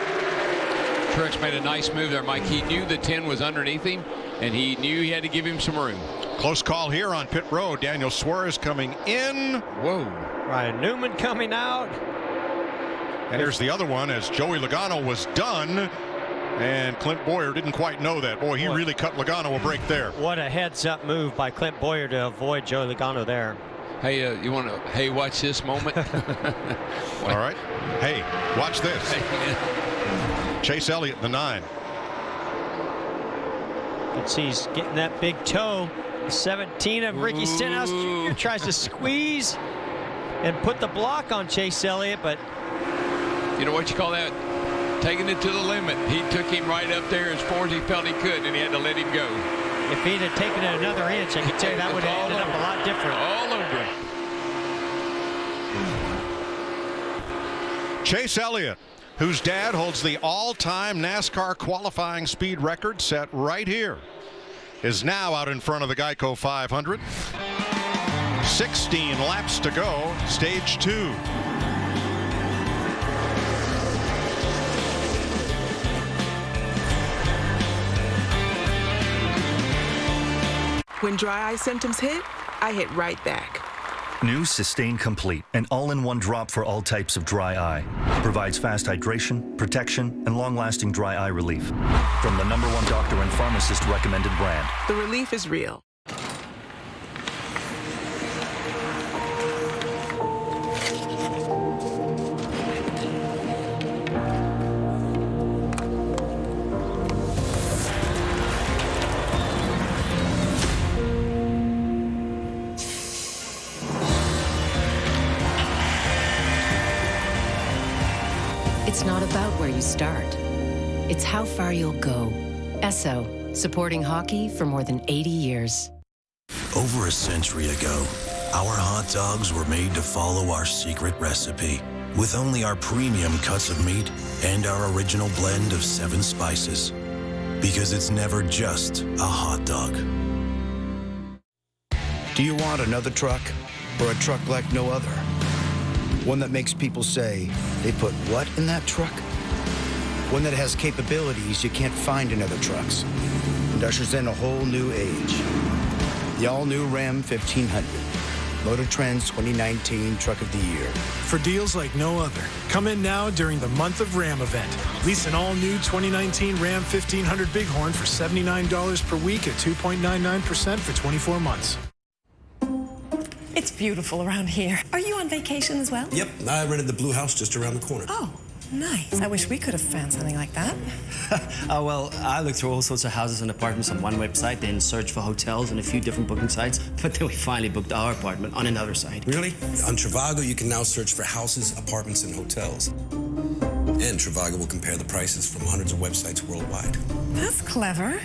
Truex made a nice move there, Mike. He knew the 10 was underneath him, and he knew he had to give him some room.
Close call here on pit road. Daniel Suarez coming in.
Whoa.
Ryan Newman coming out.
And here's the other one as Joey Logano was done. And Clint Bowyer didn't quite know that. Boy, he really cut Logano a break there.
What a heads-up move by Clint Bowyer to avoid Joey Logano there.
Hey, you want to, hey, watch this moment?
All right. Hey, watch this. Chase Elliott, the 9.
You can see he's getting that big toe. 17 of Ricky Stenhouse Jr. tries to squeeze and put the block on Chase Elliott, but
you know what you call that? Taking it to the limit. He took him right up there as far as he felt he could, and he had to let him go.
If he'd have taken it another inch, I can tell you that would have ended up a lot different.
All over.
Chase Elliott, whose dad holds the all-time NASCAR qualifying speed record set right here, is now out in front of the Geico 500. 16 laps to go, stage 2.
When dry eye symptoms hit, I hit right back.
New Sustain Complete, an all-in-one drop for all types of dry eye. Provides fast hydration, protection, and long-lasting dry eye relief. From the #1 doctor and pharmacist recommended brand.
The relief is real.
It's not about where you start. It's how far you'll go. Esso, supporting hockey for more than 80 years.
Over a century ago, our hot dogs were made to follow our secret recipe with only our premium cuts of meat and our original blend of 7 spices. Because it's never just a hot dog.
Do you want another truck or a truck like no other? One that makes people say, they put what in that truck? One that has capabilities you can't find in other trucks and ushers in a whole new age. The all-new Ram 1500. Motor Trend's 2019 Truck of the Year.
For deals like no other, come in now during the Month of Ram event. Lease an all-new 2019 Ram 1500 Bighorn for $79 per week at 2.99% for 24 months.
It's beautiful around here. Are you on vacation as well?
Yep, I rented the Blue House just around the corner.
Oh, nice. I wish we could have found something like that.
Well, I looked through all sorts of houses and apartments on one website, then searched for hotels on a few different booking sites, but then we finally booked our apartment on another site.
Really? On Trivago, you can now search for houses, apartments, and hotels. And Trivago will compare the prices from hundreds of websites worldwide.
That's clever,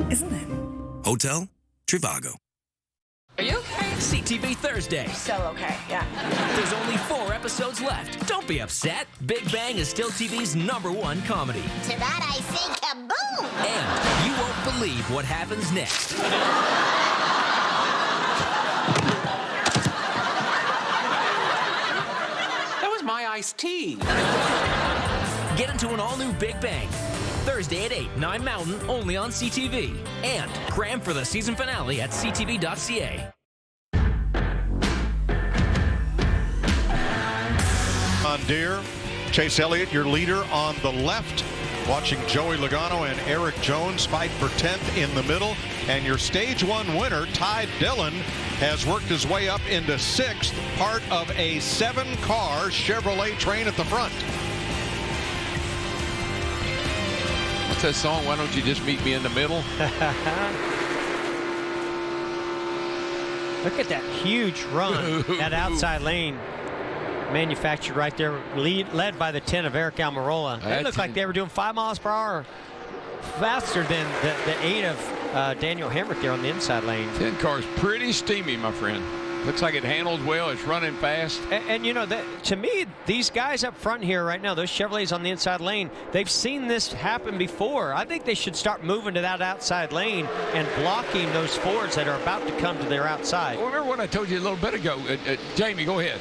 isn't it?
Hotel? Trivago.
Are you okay? CTV Thursday.
So okay, yeah.
There's only 4 episodes left. Don't be upset. Big Bang is still TV's #1 comedy.
To that I say kaboom!
And you won't believe what happens next.
That was my iced tea.
Get into an all-new Big Bang. Thursday at 8, 9 Mountain, only on CTV. And cram for the season finale at ctv.ca.
On Deere, Chase Elliott, your leader on the left. Watching Joey Logano and Erik Jones fight for 10th in the middle. And your Stage 1 winner, Ty Dillon, has worked his way up into 6th, part of a 7-car Chevrolet train at the front.
What's that song? Why don't you just meet me in the middle?
Look at that huge run, that outside lane. Manufactured right there, led by the 10 of Aric Almirola. It looked like they were doing 5 miles per hour faster than the 8 Daniel Hemrick there on the inside lane.
10 car's pretty steamy, my friend. Looks like it handles well. It's running fast.
And you know, to me, these guys up front here right now, those Chevrolets on the inside lane, they've seen this happen before. I think they should start moving to that outside lane and blocking those Fords that are about to come to their outside.
Well, remember what I told you a little bit ago. Jamie, go ahead.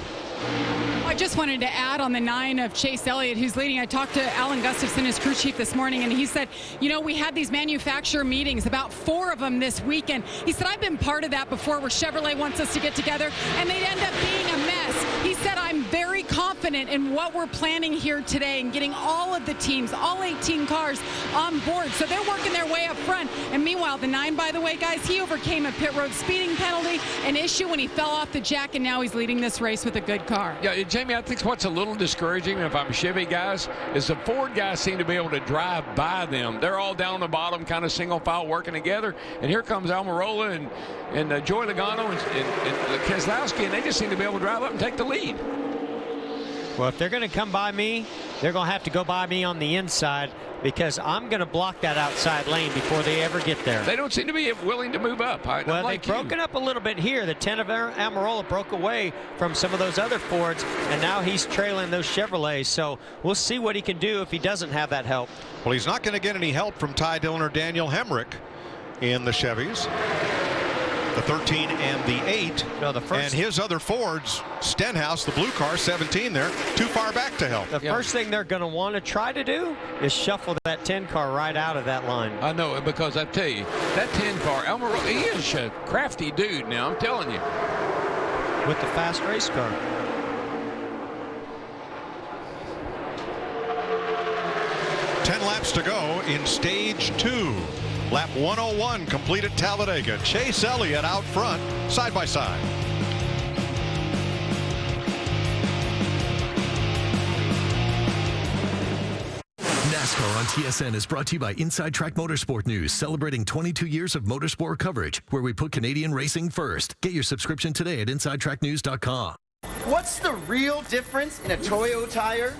I just wanted to add on the 9 of Chase Elliott, who's leading. I talked to Alan Gustafson, his crew chief, this morning, and he said, you know, we had these manufacturer meetings, about 4 of them this weekend. He said, I've been part of that before where Chevrolet wants us to get together, and they'd end up being a mess. He said, I'm very confident in what we're planning here today and getting all of the teams, all 18 cars on board. So they're working their way up front. And meanwhile, the 9, by the way, guys, he overcame a pit road speeding penalty, an issue when he fell off the jack, and now he's leading this race with a good car.
Yeah, Jamie, I think what's a little discouraging, if I'm Chevy guys, is the Ford guys seem to be able to drive by them. They're all down the bottom, kind of single file working together. And here comes Almirola and Joey Logano and Keselowski, and they just seem to be able to drive up and take the lead.
Well, if they're going to come by me, they're going to have to go by me on the inside because I'm going to block that outside lane before they ever get there.
They don't seem to be willing to move up.
Well, they've broken up a little bit here. The 10 of Almirola broke away from some of those other Fords, and now he's trailing those Chevrolets. So we'll see what he can do if he doesn't have that help.
Well, he's not going to get any help from Ty Dillon or Daniel Hemrick in the Chevys. The 13 and the 8.
No, the first.
And his other Fords, Stenhouse, the blue car, 17 there, too far back to help.
The first thing they're going to want to try to do is shuffle that 10 car right out of that line.
I know, because I tell you, that 10 car, Almirola, he is a crafty dude now, I'm telling you.
With the fast race car.
Laps to go in stage 2. Lap 101 complete at Talladega. Chase Elliott out front, side by side.
NASCAR on TSN is brought to you by Inside Track Motorsport News, celebrating 22 years of motorsport coverage, where we put Canadian racing first. Get your subscription today at InsideTrackNews.com.
What's the real difference in a Toyo tire?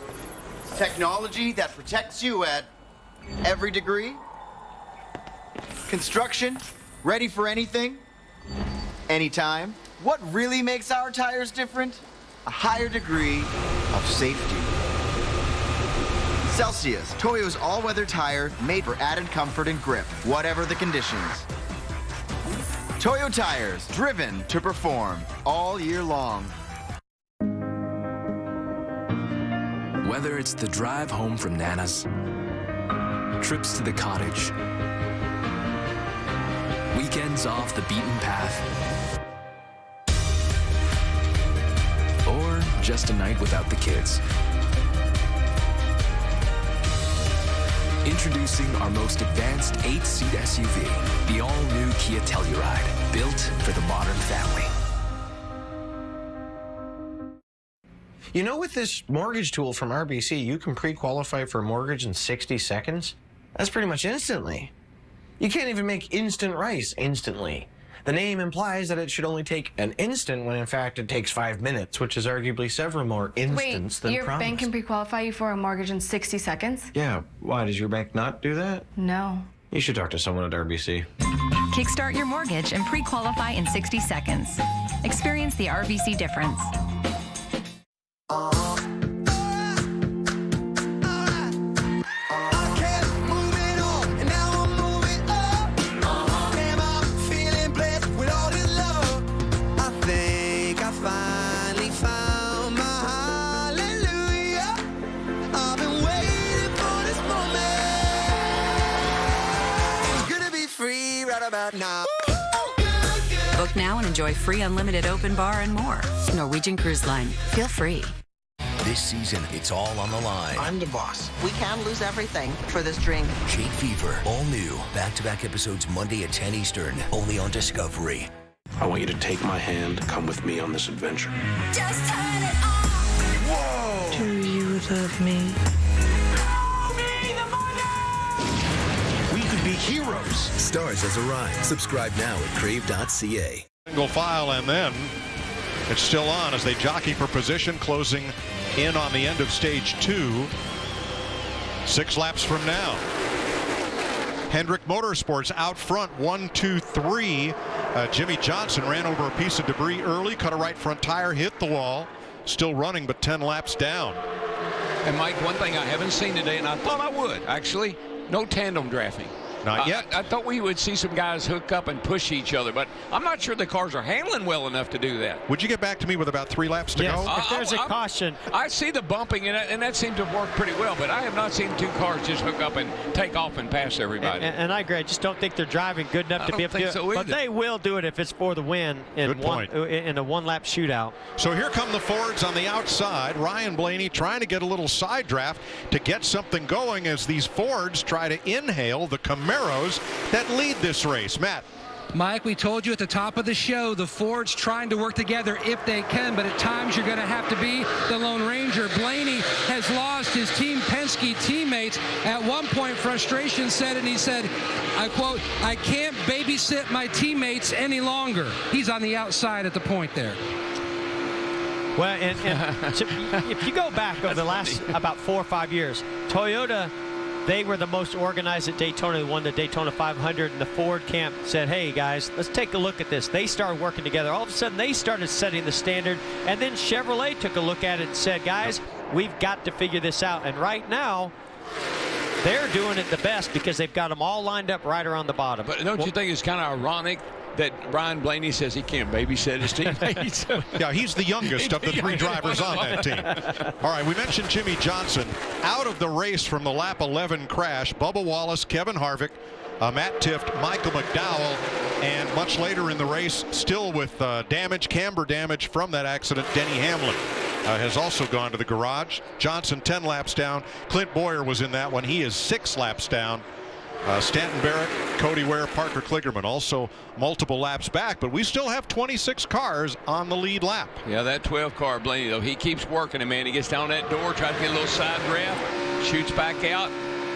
Technology that protects you at every degree. Construction, ready for anything, anytime. What really makes our tires different? A higher degree of safety. Celsius, Toyo's all-weather tire made for added comfort and grip, whatever the conditions. Toyo tires, driven to perform all year long.
Whether it's the drive home from Nana's, trips to the cottage, weekends off the beaten path, or just a night without the kids. Introducing our most advanced 8-seat SUV, the all-new Kia Telluride, built for the modern family.
You know, with this mortgage tool from RBC, you can pre-qualify for a mortgage in 60 seconds. That's pretty much instantly. You can't even make instant rice instantly. The name implies that it should only take an instant when in fact it takes 5 minutes, which is arguably several more instants than promised.
Your bank can pre-qualify you for a mortgage in 60 seconds?
Yeah, why, does your bank not do that?
No.
You should talk to someone at RBC.
Kickstart your mortgage and pre-qualify in 60 seconds. Experience the RBC difference.
Now. Book now and enjoy free unlimited open bar and more. Norwegian Cruise Line. Feel free.
This season, it's all on the line.
I'm the boss. We can lose everything for this drink.
Jake Fever, all new. Back-to-back episodes Monday at 10 Eastern, only on Discovery.
I want you to take my hand, come with me on this adventure.
Just turn it on.
Whoa!
Do you love me?
Be heroes. Stars has arrived. Subscribe now at crave.ca.
Single file, and then it's still on as they jockey for position, closing in on the end of stage 2. 6 laps from now. Hendrick Motorsports out front, 1, 2, 3. Jimmy Johnson ran over a piece of debris early, cut a right front tire, hit the wall. Still running, but 10 laps down.
And Mike, one thing I haven't seen today, and I thought I would, actually, no tandem drafting.
Not yet.
I thought we would see some guys hook up and push each other, but I'm not sure the cars are handling well enough to do that.
Would you get back to me with about 3 laps to go?
If there's a caution.
I see the bumping, and that seemed to work pretty well, but I have not seen 2 cars just hook up and take off and pass everybody.
And I agree. I just don't think they're driving good enough to be able to do it.
so
But they will do it if it's for the win in
Good point.
in a one-lap shootout.
So here come the Fords on the outside. Ryan Blaney trying to get a little side draft to get something going as these Fords try to inhale the Camaros that lead this race. Matt.
Mike, we told you at the top of the show, the Fords trying to work together if they can, but at times you're going to have to be the Lone Ranger. Blaney has lost his Team Penske teammates. At one point, frustration set, and he said, I quote, "I can't babysit my teammates any longer." He's on the outside at the point there.
Well, and if you go back over the last about 4 or 5 years, Toyota, they were the most organized at Daytona. They won the Daytona 500, and the Ford camp said, hey, guys, let's take a look at this. They started working together. All of a sudden, they started setting the standard, and then Chevrolet took a look at it and said, guys, we've got to figure this out. And right now, they're doing it the best because they've got them all lined up right around the bottom.
But don't you think it's kind of ironic that Ryan Blaney says he can't babysit his teammates?
Yeah, he's the youngest of the 3 drivers on that team. All right, we mentioned Jimmy Johnson out of the race from the lap 11 crash. Bubba Wallace, Kevin Harvick, Matt Tifft, Michael McDowell, and much later in the race, still with camber damage from that accident, Denny Hamlin has also gone to the garage. Johnson 10 laps down. Clint Boyer was in that one. He is 6 laps down. Stanton Barrett, Cody Ware, Parker Kligerman also multiple laps back, but we still have 26 cars on the lead lap.
Yeah, that 12 car Blaney, though, he keeps working it, man. He gets down that door, tries to get a little side draft, shoots back out.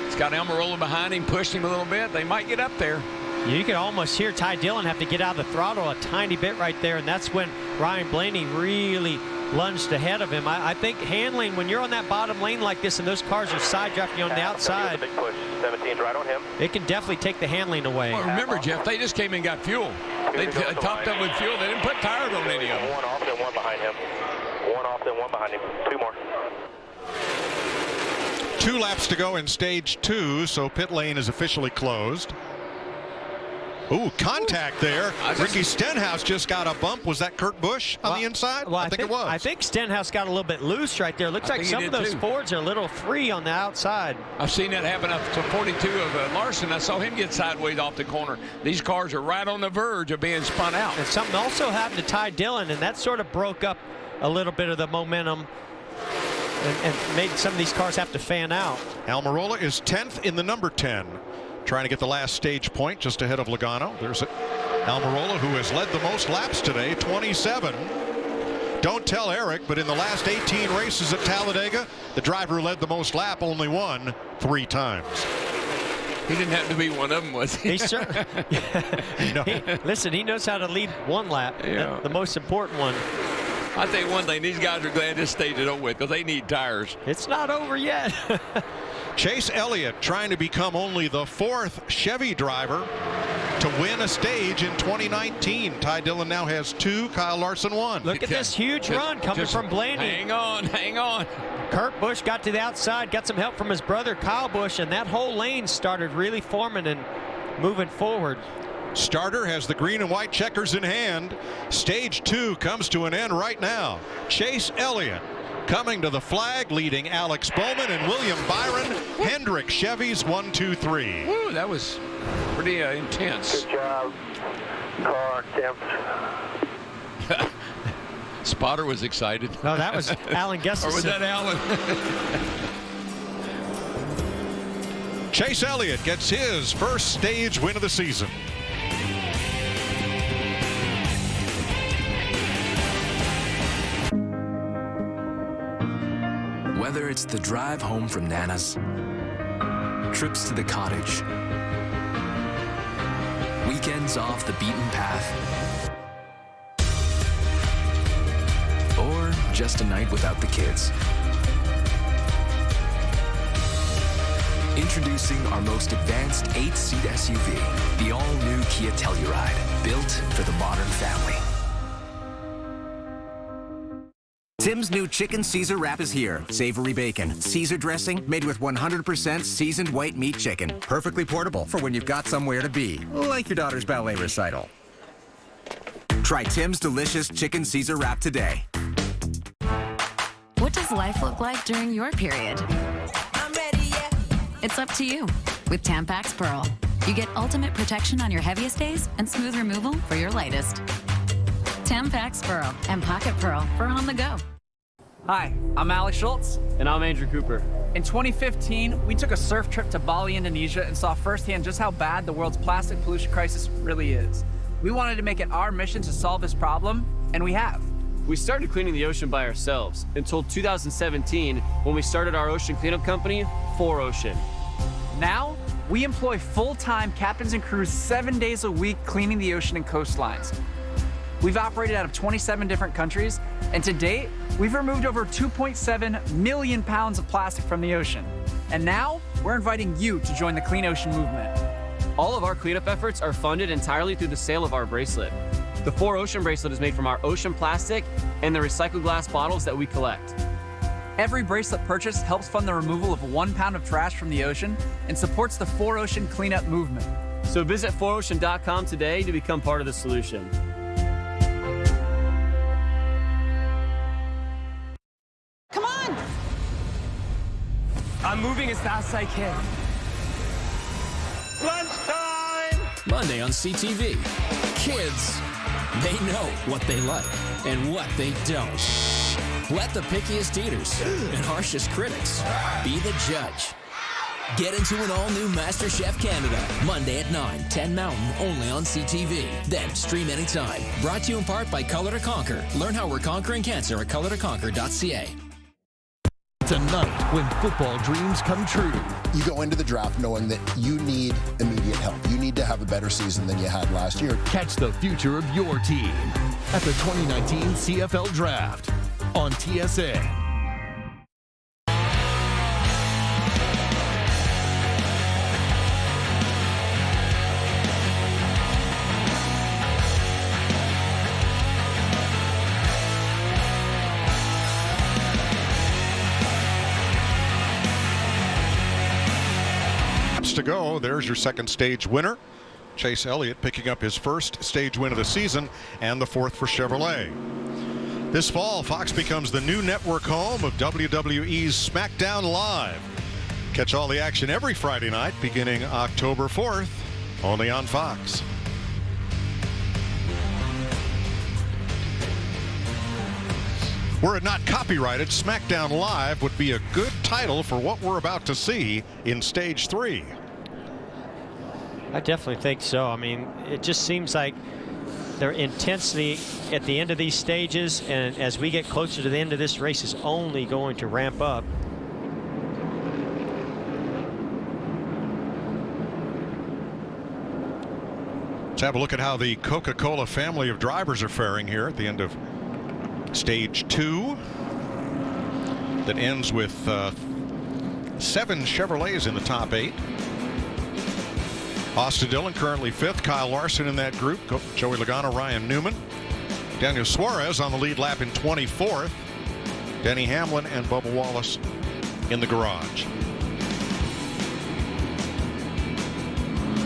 He's got Almirola behind him, pushed him a little bit. They might get up there.
You can almost hear Ty Dillon have to get out of the throttle a tiny bit right there, and that's when Ryan Blaney really lunged ahead of him. I think handling, when you're on that bottom lane like this and those cars are side drafting on the outside,
big push. 17's right on him.
It can definitely take the handling away.
Well, remember, Jeff, they just came and got fuel. They topped up with fuel. They didn't put tires on any of them.
One off, then one behind him. One off, then one behind him. 2 more.
2 laps to go in stage 2, so pit lane is officially closed. Ooh, contact there. Ricky Stenhouse just got a bump. Was that Kurt Busch on the inside?
Well,
I think it was.
I think Stenhouse got a little bit loose right there. Looks like some of those Fords are a little free on the outside.
I've seen that happen up to 42 of Larson. I saw him get sideways off the corner. These cars are right on the verge of being spun out.
And something also happened to Ty Dillon, and that sort of broke up a little bit of the momentum and made some of these cars have to fan out.
Almirola is 10th in the number 10. Trying to get the last stage point just ahead of Logano. There's Almirola, who has led the most laps today, 27. Don't tell Eric, but in the last 18 races at Talladega, the driver who led the most lap only won 3 times.
He didn't have to be one of them, was he?
Listen, he knows how to lead one lap, the most important one.
I tell you one thing, these guys are glad this stage is over with because they need tires.
It's not over yet.
Chase Elliott trying to become only the 4th Chevy driver to win a stage in 2019. Ty Dillon now has 2, Kyle Larson 1.
Look at this huge run coming from Blaney.
Hang on.
Kurt Busch got to the outside, got some help from his brother Kyle Busch, and that whole lane started really forming and moving forward.
Starter has the green and white checkers in hand. Stage 2 comes to an end right now. Chase Elliott coming to the flag, leading Alex Bowman and William Byron. Hendrick Chevys 1, 2, 3.
Woo, that was pretty intense.
Good job, car temps.
Spotter was excited.
No, that was Alan Gustafson.
Or was that Alan?
Chase Elliott gets his first stage win of the season.
Whether it's the drive home from Nana's, trips to the cottage, weekends off the beaten path, or just a night without the kids. Introducing our most advanced 8-seat SUV, the all-new Kia Telluride, built for the modern family.
Tim's new Chicken Caesar wrap is here. Savory bacon, Caesar dressing made with 100% seasoned white meat chicken. Perfectly portable for when you've got somewhere to be, like your daughter's ballet recital. Try Tim's delicious Chicken Caesar wrap today.
What does life look like during your period?
I'm ready, yeah.
It's up to you. With Tampax Pearl, you get ultimate protection on your heaviest days and smooth removal for your lightest. Tampax Pearl and Pocket Pearl for on the go.
Hi, I'm Alex Schultz.
And I'm Andrew Cooper.
In 2015, we took a surf trip to Bali, Indonesia, and saw firsthand just how bad the world's plastic pollution crisis really is. We wanted to make it our mission to solve this problem, and we have.
We started cleaning the ocean by ourselves until 2017 when we started our ocean cleanup company, 4Ocean.
Now, we employ full-time captains and crews 7 days a week cleaning the ocean and coastlines. We've operated out of 27 different countries, and to date, we've removed over 2.7 million pounds of plastic from the ocean. And now, we're inviting you to join the Clean Ocean movement.
All of our cleanup efforts are funded entirely through the sale of our bracelet. The 4Ocean bracelet is made from our ocean plastic and the recycled glass bottles that we collect.
Every bracelet purchase helps fund the removal of 1 pound of trash from the ocean and supports the 4Ocean cleanup movement.
So visit 4Ocean.com today to become part of the solution.
Come on!
I'm moving as fast as I can.
Lunchtime!
Monday on CTV. Kids, they know what they like and what they don't. Let the pickiest eaters and harshest critics be the judge. Get into an all-new MasterChef Canada, Monday at 9, 10 Mountain, only on CTV. Then stream anytime. Brought to you in part by Color to Conquer. Learn how we're conquering cancer at colortoconquer.ca.
Tonight, when football dreams come true.
You go into the draft knowing that you need immediate help. You need to have a better season than you had last year.
Catch the future of your team at the 2019 CFL Draft on TSN.
To go, there's your second stage winner. Chase Elliott picking up his first stage win of the season and the fourth for Chevrolet. This fall, Fox becomes the new network home of WWE's SmackDown Live. Catch all the action every Friday night beginning October 4th, only on Fox. Were it not copyrighted, SmackDown Live would be a good title for what we're about to see in Stage 3.
I definitely think so. I mean, it just seems like their intensity at the end of these stages, and as we get closer to the end of this race, is only going to ramp up.
Let's have a look at how the Coca-Cola family of drivers are faring here at the end of Stage 2. That ends with 7 Chevrolets in the top 8. Austin Dillon currently 5th. Kyle Larson in that group. Joey Logano, Ryan Newman. Daniel Suarez on the lead lap in 24th. Denny Hamlin and Bubba Wallace in the garage.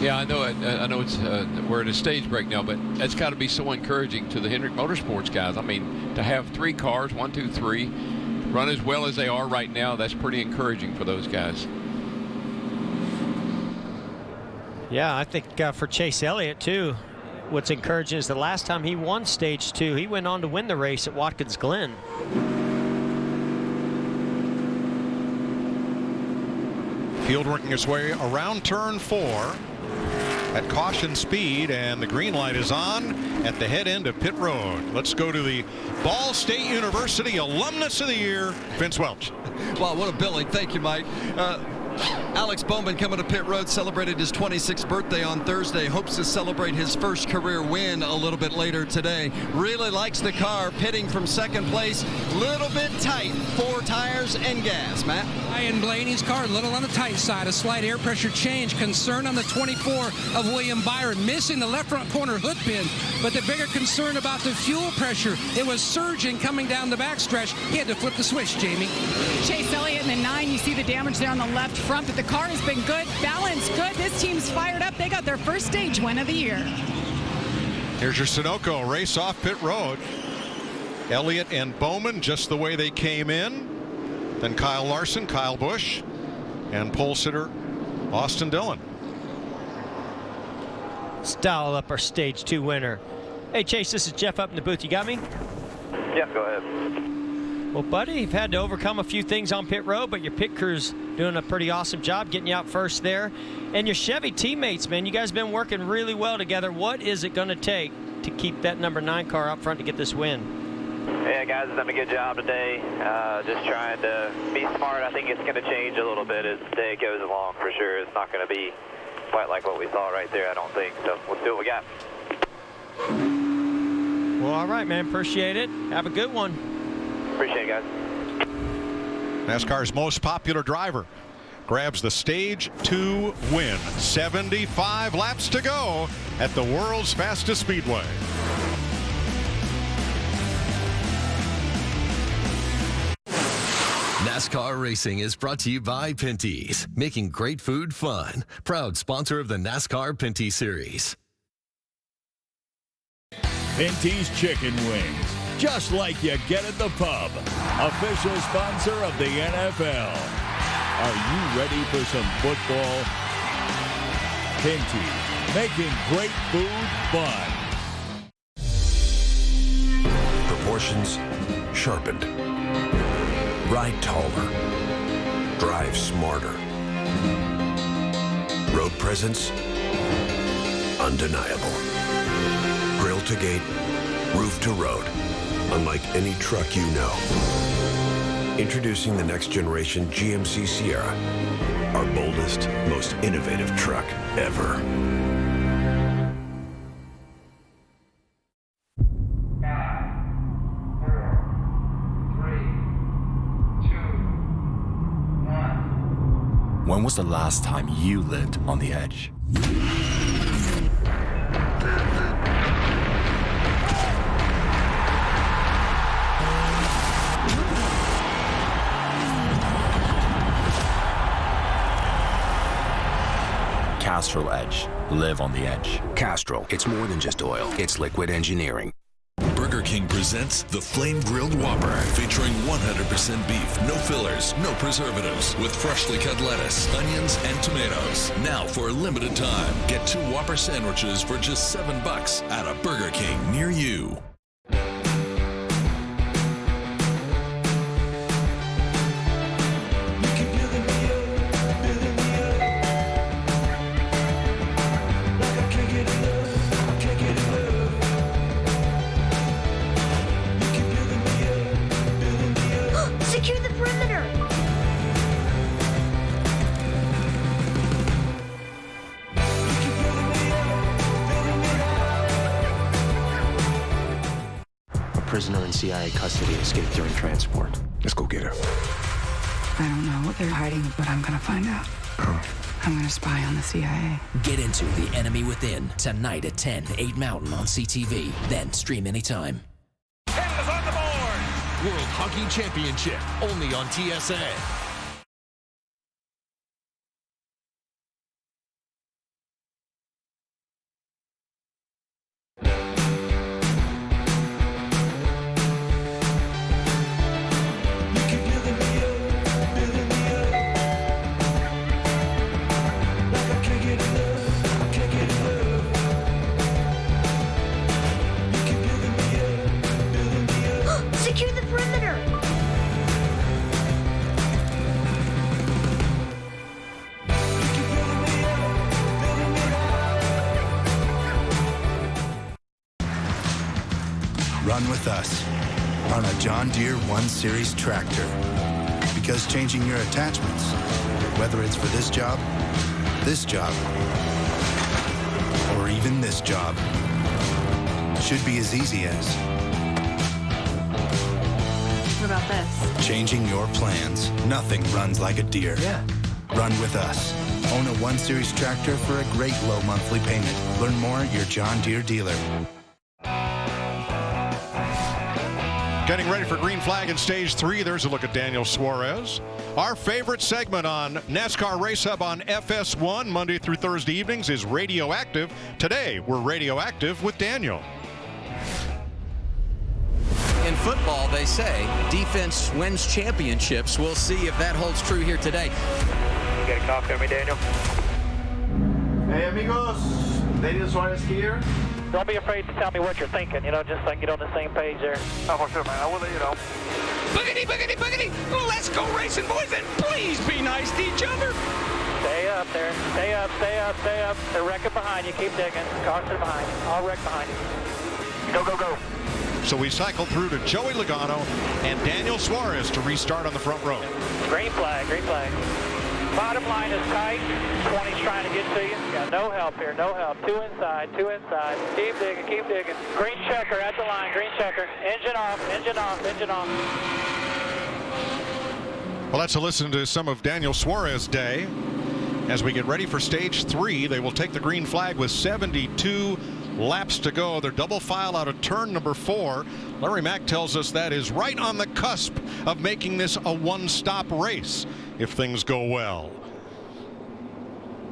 Yeah, I know it's we're at a stage break now, but that's got to be so encouraging to the Hendrick Motorsports guys. I mean, to have 3 cars, 1, 2, 3, run as well as they are right now, that's pretty encouraging for those guys.
Yeah, I think for Chase Elliott, too, what's encouraging is the last time he won Stage 2, he went on to win the race at Watkins Glen.
Field working its way around turn 4 at caution speed, and the green light is on at the head end of pit road. Let's go to the Ball State University Alumnus of the Year, Vince Welch.
Wow, what a billing. Thank you, Mike.
Alex Bowman coming to pit road, celebrated his 26th birthday on Thursday. Hopes to celebrate his first career win a little bit later today. Really likes the car, pitting from second place. Little bit tight, 4 tires and gas. Matt?
Ryan Blaney's car, a little on the tight side. A slight air pressure change. Concern on the 24 of William Byron, missing the left front corner hood pin. But the bigger concern about the fuel pressure. It was surging coming down the backstretch. He had to flip the switch, Jamie.
Chase Elliott in the 9. You see the damage there on the left front, but the car has been good. Balance good. This team's fired up. They got their first stage win of the year.
Here's your Sunoco race off pit road. Elliott and Bowman just the way they came in. Then Kyle Larson, Kyle Busch, and pole sitter Austin Dillon.
Style up our stage 2 winner. Hey Chase, this is Jeff up in the booth. You got me?
Yeah, go ahead.
Well, buddy, you've had to overcome a few things on pit road, but your pit crew's doing a pretty awesome job getting you out first there. And your Chevy teammates, man, you guys have been working really well together. What is it going to take to keep that number 9 car up front to get this win?
Yeah, guys have done a good job today. Just trying to be smart. I think it's going to change a little bit as the day goes along, for sure. It's not going to be quite like what we saw right there, I don't think. So we'll see what we got.
Well, all right, man. Appreciate it. Have a good one.
Appreciate it, guys.
NASCAR's most popular driver grabs the stage 2 win. 75 laps to go at the world's fastest speedway.
NASCAR Racing is brought to you by Pinty's, making great food fun. Proud sponsor of the NASCAR Pinty Series.
Pinty's Chicken Wings, just like you get at the pub. Official sponsor of the NFL. Are you ready for some football? Pinty, making great food fun.
Proportions sharpened. Ride taller. Drive smarter. Road presence undeniable. Grill to gate, roof to road. Unlike any truck you know. Introducing the next generation GMC Sierra. Our boldest, most innovative truck ever.
When was the last time you lived on the edge? Castrol Edge. Live on the edge.
Castrol. It's more than just oil. It's liquid engineering.
Burger King presents the Flame Grilled Whopper, featuring 100% beef, no fillers, no preservatives, with freshly cut lettuce, onions, and tomatoes. Now for a limited time, get 2 Whopper sandwiches for just $7 at a Burger King near you.
Secure the perimeter!
A prisoner in CIA custody escaped during transport.
Let's go get her.
I don't know what they're hiding, but I'm gonna find out. I'm gonna spy on the CIA.
Get into The Enemy Within tonight at 10, 8 Mountain on CTV. Then stream anytime.
World Hockey Championship, only on TSN.
Secure the perimeter!
Run with us on a John Deere 1 Series tractor. Because changing your attachments, Whether it's for this job, or even this job, should be as easy as
What about this?
changing your plans. Nothing runs like a Deere.
Yeah.
Run with us. Own a 1 Series tractor for a great low monthly payment. Learn more at your John Deere dealer.
Getting ready for green flag in stage 3. There's a look at Daniel Suarez. Our favorite segment on NASCAR Race Hub on FS1 Monday through Thursday evenings is Radioactive. Today, we're Radioactive with Daniel.
In football, they say defense wins championships. We'll see if that holds true here today.
You got a copy of me, Daniel?
Hey, amigos. Daniel Suarez here.
Don't be afraid to tell me what you're thinking, just so I can get on the same page there.
Oh, for sure, man. I will let you know.
Boogity, boogity, boogity. Let's go racing, boys, and please be nice to each other.
Stay up there. Stay up, stay up, stay up. They're wrecking behind you. Keep digging. Cars are behind you. All wrecked behind you. Go, go, go.
So we cycle through to Joey Logano and Daniel Suarez to restart on the front row.
Green flag, green flag. Bottom line is tight. 20's trying to get to you. Got no help here, no help. Two inside, two inside. Keep digging, keep digging. Green checker at the line, green checker. Engine off, engine off, engine off.
Well, let's listen to some of Daniel Suarez's day. As we get ready for stage 3, they will take the green flag with 72 laps to go. They're double file out of turn number 4. Larry Mack tells us that is right on the cusp of making this a one-stop race if things go well.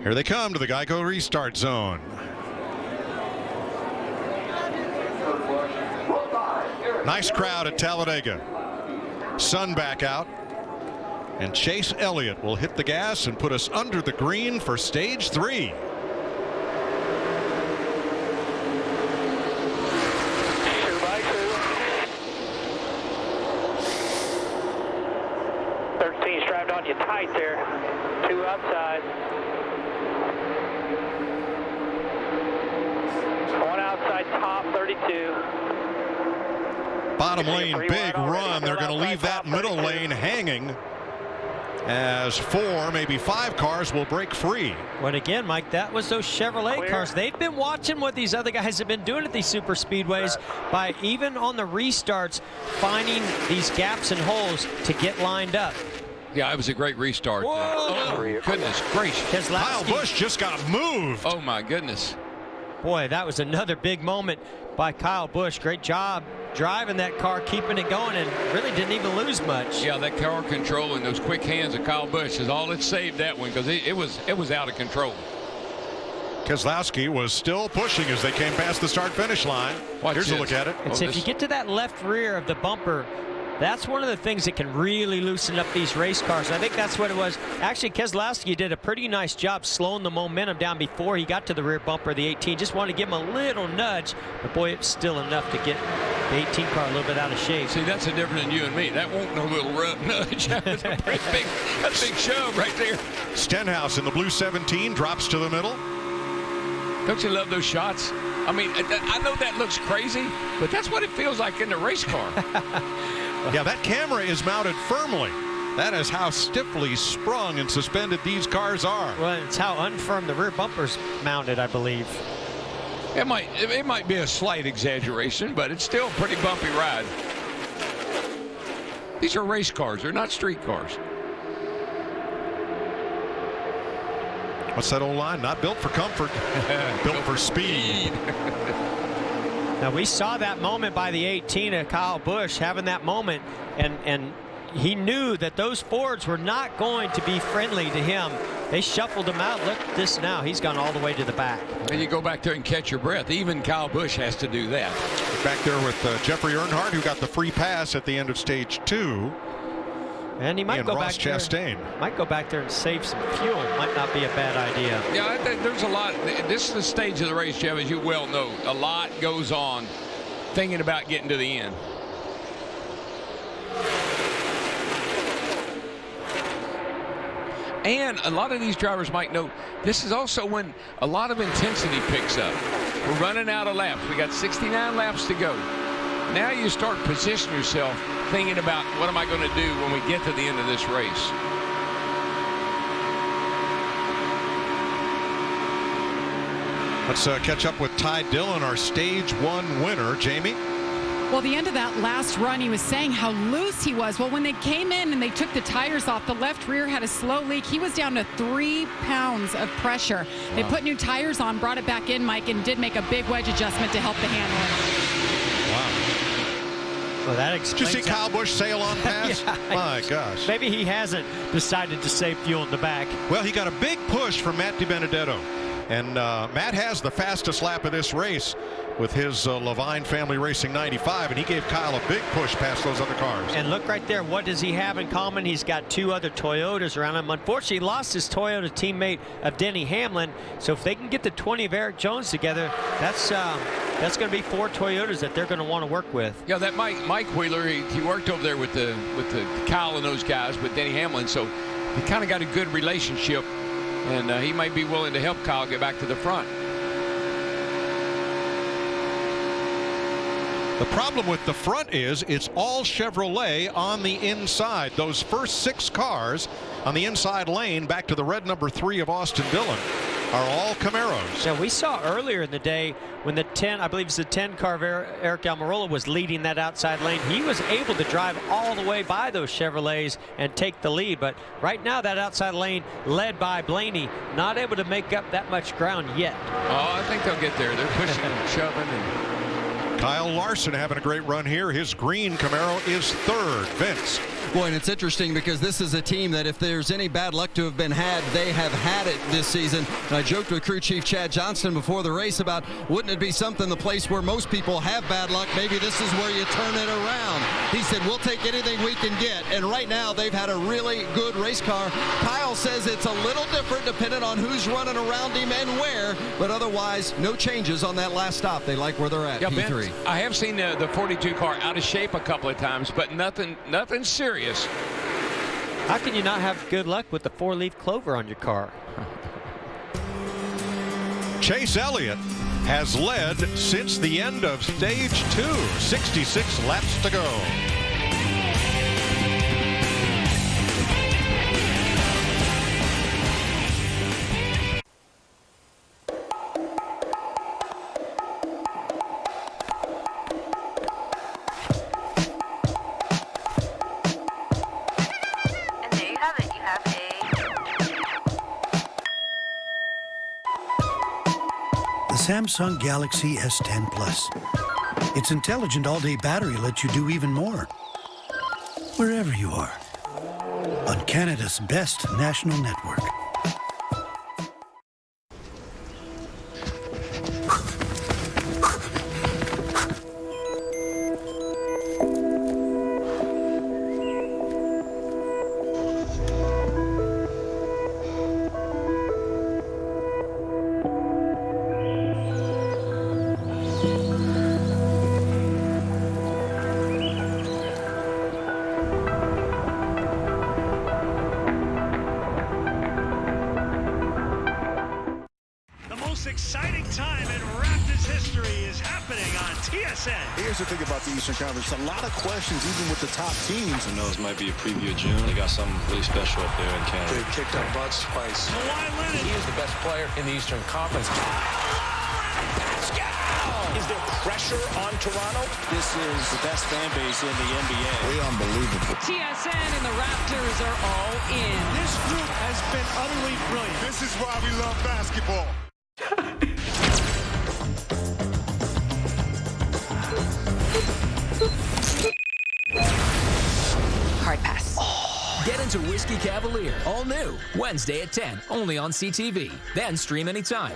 Here they come to the Geico restart zone. Nice crowd at Talladega. Sun back out. And Chase Elliott will hit the gas and put us under the green for stage 3.
Strapped on you tight there. 2 outside. 1 outside top 32.
Bottom lane, big run. They're going to leave that middle lane hanging as 4, maybe 5 cars will break free.
But again, Mike, that was those Chevrolet cars. They've been watching what these other guys have been doing at these super speedways by even on the restarts finding these gaps and holes to get lined up.
Yeah, it was a great restart. Oh, goodness gracious.
Kyle Busch just got moved.
Oh, my goodness.
Boy, that was another big moment by Kyle Busch. Great job driving that car, keeping it going, and really didn't even lose much.
Yeah, that car control and those quick hands of Kyle Busch is all that saved that one, because it was out of control.
Keselowski was still pushing as they came past the start-finish line. Here's a look at it.
It's if you get to that left rear of the bumper, that's one of the things that can really loosen up these race cars. I think that's what it was. Actually, Keselowski did a pretty nice job slowing the momentum down before he got to the rear bumper of the 18. Just wanted to give him a little nudge, but boy, it's still enough to get the 18 car a little bit out of shape.
See, that's the difference in you and me. That won't no little nudge. That's a big shove right there.
Stenhouse in the blue 17 drops to the middle.
Don't you love those shots? I mean, I know that looks crazy, but that's what it feels like in the race car.
Yeah, that camera is mounted firmly. That is how stiffly sprung and suspended these cars are.
Well, it's how unfirm the rear bumper's mounted, I believe.
It might be a slight exaggeration, but it's still a pretty bumpy ride. These are race cars. They're not street cars.
What's that old line? Not built for comfort, built for speed.
Now, we saw that moment by the 18 of Kyle Busch having that moment, and he knew that those Fords were not going to be friendly to him. They shuffled him out. Look at this now. He's gone all the way to the back.
And you go back there and catch your breath. Even Kyle Busch has to do that.
Back there with Jeffrey Earnhardt, who got the free pass at the end of stage 2.
And he might go
Ross
back
Chastain.
there. Might go back there and save some fuel. Might not be a bad idea.
Yeah, there's a lot. This is the stage of the race, Jeff, as you well know. A lot goes on thinking about getting to the end. And a lot of these drivers might know this is also when a lot of intensity picks up. We're running out of laps. We got 69 laps to go. Now you start positioning yourself thinking about what am I going to do when we get to the end of this race.
Let's catch up with Ty Dillon, our stage 1 winner. Jamie?
Well, the end of that last run, he was saying how loose he was. Well, when they came in and they took the tires off, the left rear had a slow leak. He was down to 3 pounds of pressure. Wow. They put new tires on, brought it back in, Mike, and did make a big wedge adjustment to help the handling.
Wow.
Well, that explains.
Did you see Kyle Busch sail on past?
Yeah,
My gosh.
Maybe he hasn't decided to save fuel in the back.
Well, he got a big push from Matt DiBenedetto. And Matt has the fastest lap of this race with his Levine Family Racing 95, and he gave Kyle a big push past those other cars.
And look right there, what does he have in common? He's got 2 other Toyotas around him. Unfortunately, he lost his Toyota teammate of Denny Hamlin, so if they can get the 20 of Eric Jones together, that's going to be 4 Toyotas that they're going to want to work with.
Yeah, that Mike Wheeler, he worked over there with the Kyle and those guys with Denny Hamlin, so he kind of got a good relationship, and he might be willing to help Kyle get back to the front.
The problem with the front is it's all Chevrolet on the inside. Those first 6 cars on the inside lane back to the red number 3 of Austin Dillon are all Camaros.
Yeah, we saw earlier in the day when the 10, I believe it's the 10 car of Eric Almirola was leading that outside lane. He was able to drive all the way by those Chevrolets and take the lead. But right now that outside lane led by Blaney, not able to make up that much ground yet.
Oh, I think they'll get there. They're pushing and shoving.
Kyle Larson having a great run here. His green Camaro is 3rd. Vince.
Boy, and it's interesting because this is a team that if there's any bad luck to have been had, they have had it this season. And I joked with crew chief Chad Johnston before the race about wouldn't it be something, the place where most people have bad luck, maybe this is where you turn it around. He said, we'll take anything we can get. And right now they've had a really good race car. Kyle says it's a little different depending on who's running around him and where, but otherwise no changes on that last stop. They like where they're at,
yeah,
P3.
Ben, I have seen the 42 car out of shape a couple of times, but nothing serious.
How can you not have good luck with the 4-leaf clover on your car?
Chase Elliott has led since the end of stage 2. 66 laps to go.
Samsung Galaxy S10 Plus. Its intelligent all-day battery lets you do even more. Wherever you are. On Canada's best national network.
Exciting time in Raptors history is happening on TSN.
Here's the thing about the Eastern Conference. A lot of questions, even with the top teams.
I know this might be a preview of June. They got something really special up there in Canada.
They've kicked up butts twice.
Kawhi Leonard.
He is the best player in the Eastern Conference.
Is there pressure on Toronto?
This is the best fan base in the NBA.
Way unbelievable.
TSN and the Raptors are all in.
This group has been utterly brilliant.
This is why we love basketball.
Hard pass. Get into Whiskey Cavalier, all new, Wednesday at 10, only on CTV. Then stream anytime.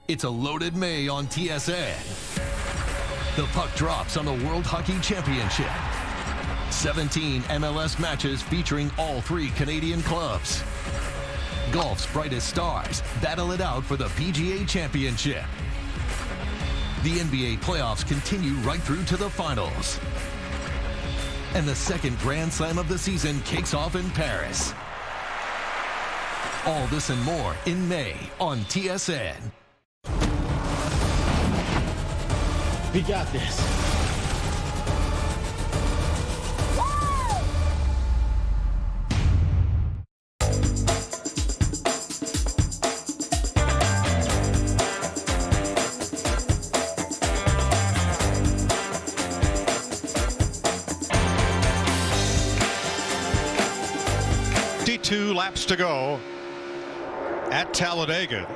It's a loaded May on TSN. The puck drops on the World Hockey Championship. 17 MLS matches featuring all 3 Canadian clubs. Golf's brightest stars battle it out for the PGA Championship. The NBA playoffs continue right through to the finals. And the second Grand Slam of the season kicks off in Paris. All this and more in May on TSN.
We got this.
laps to go at Talladega.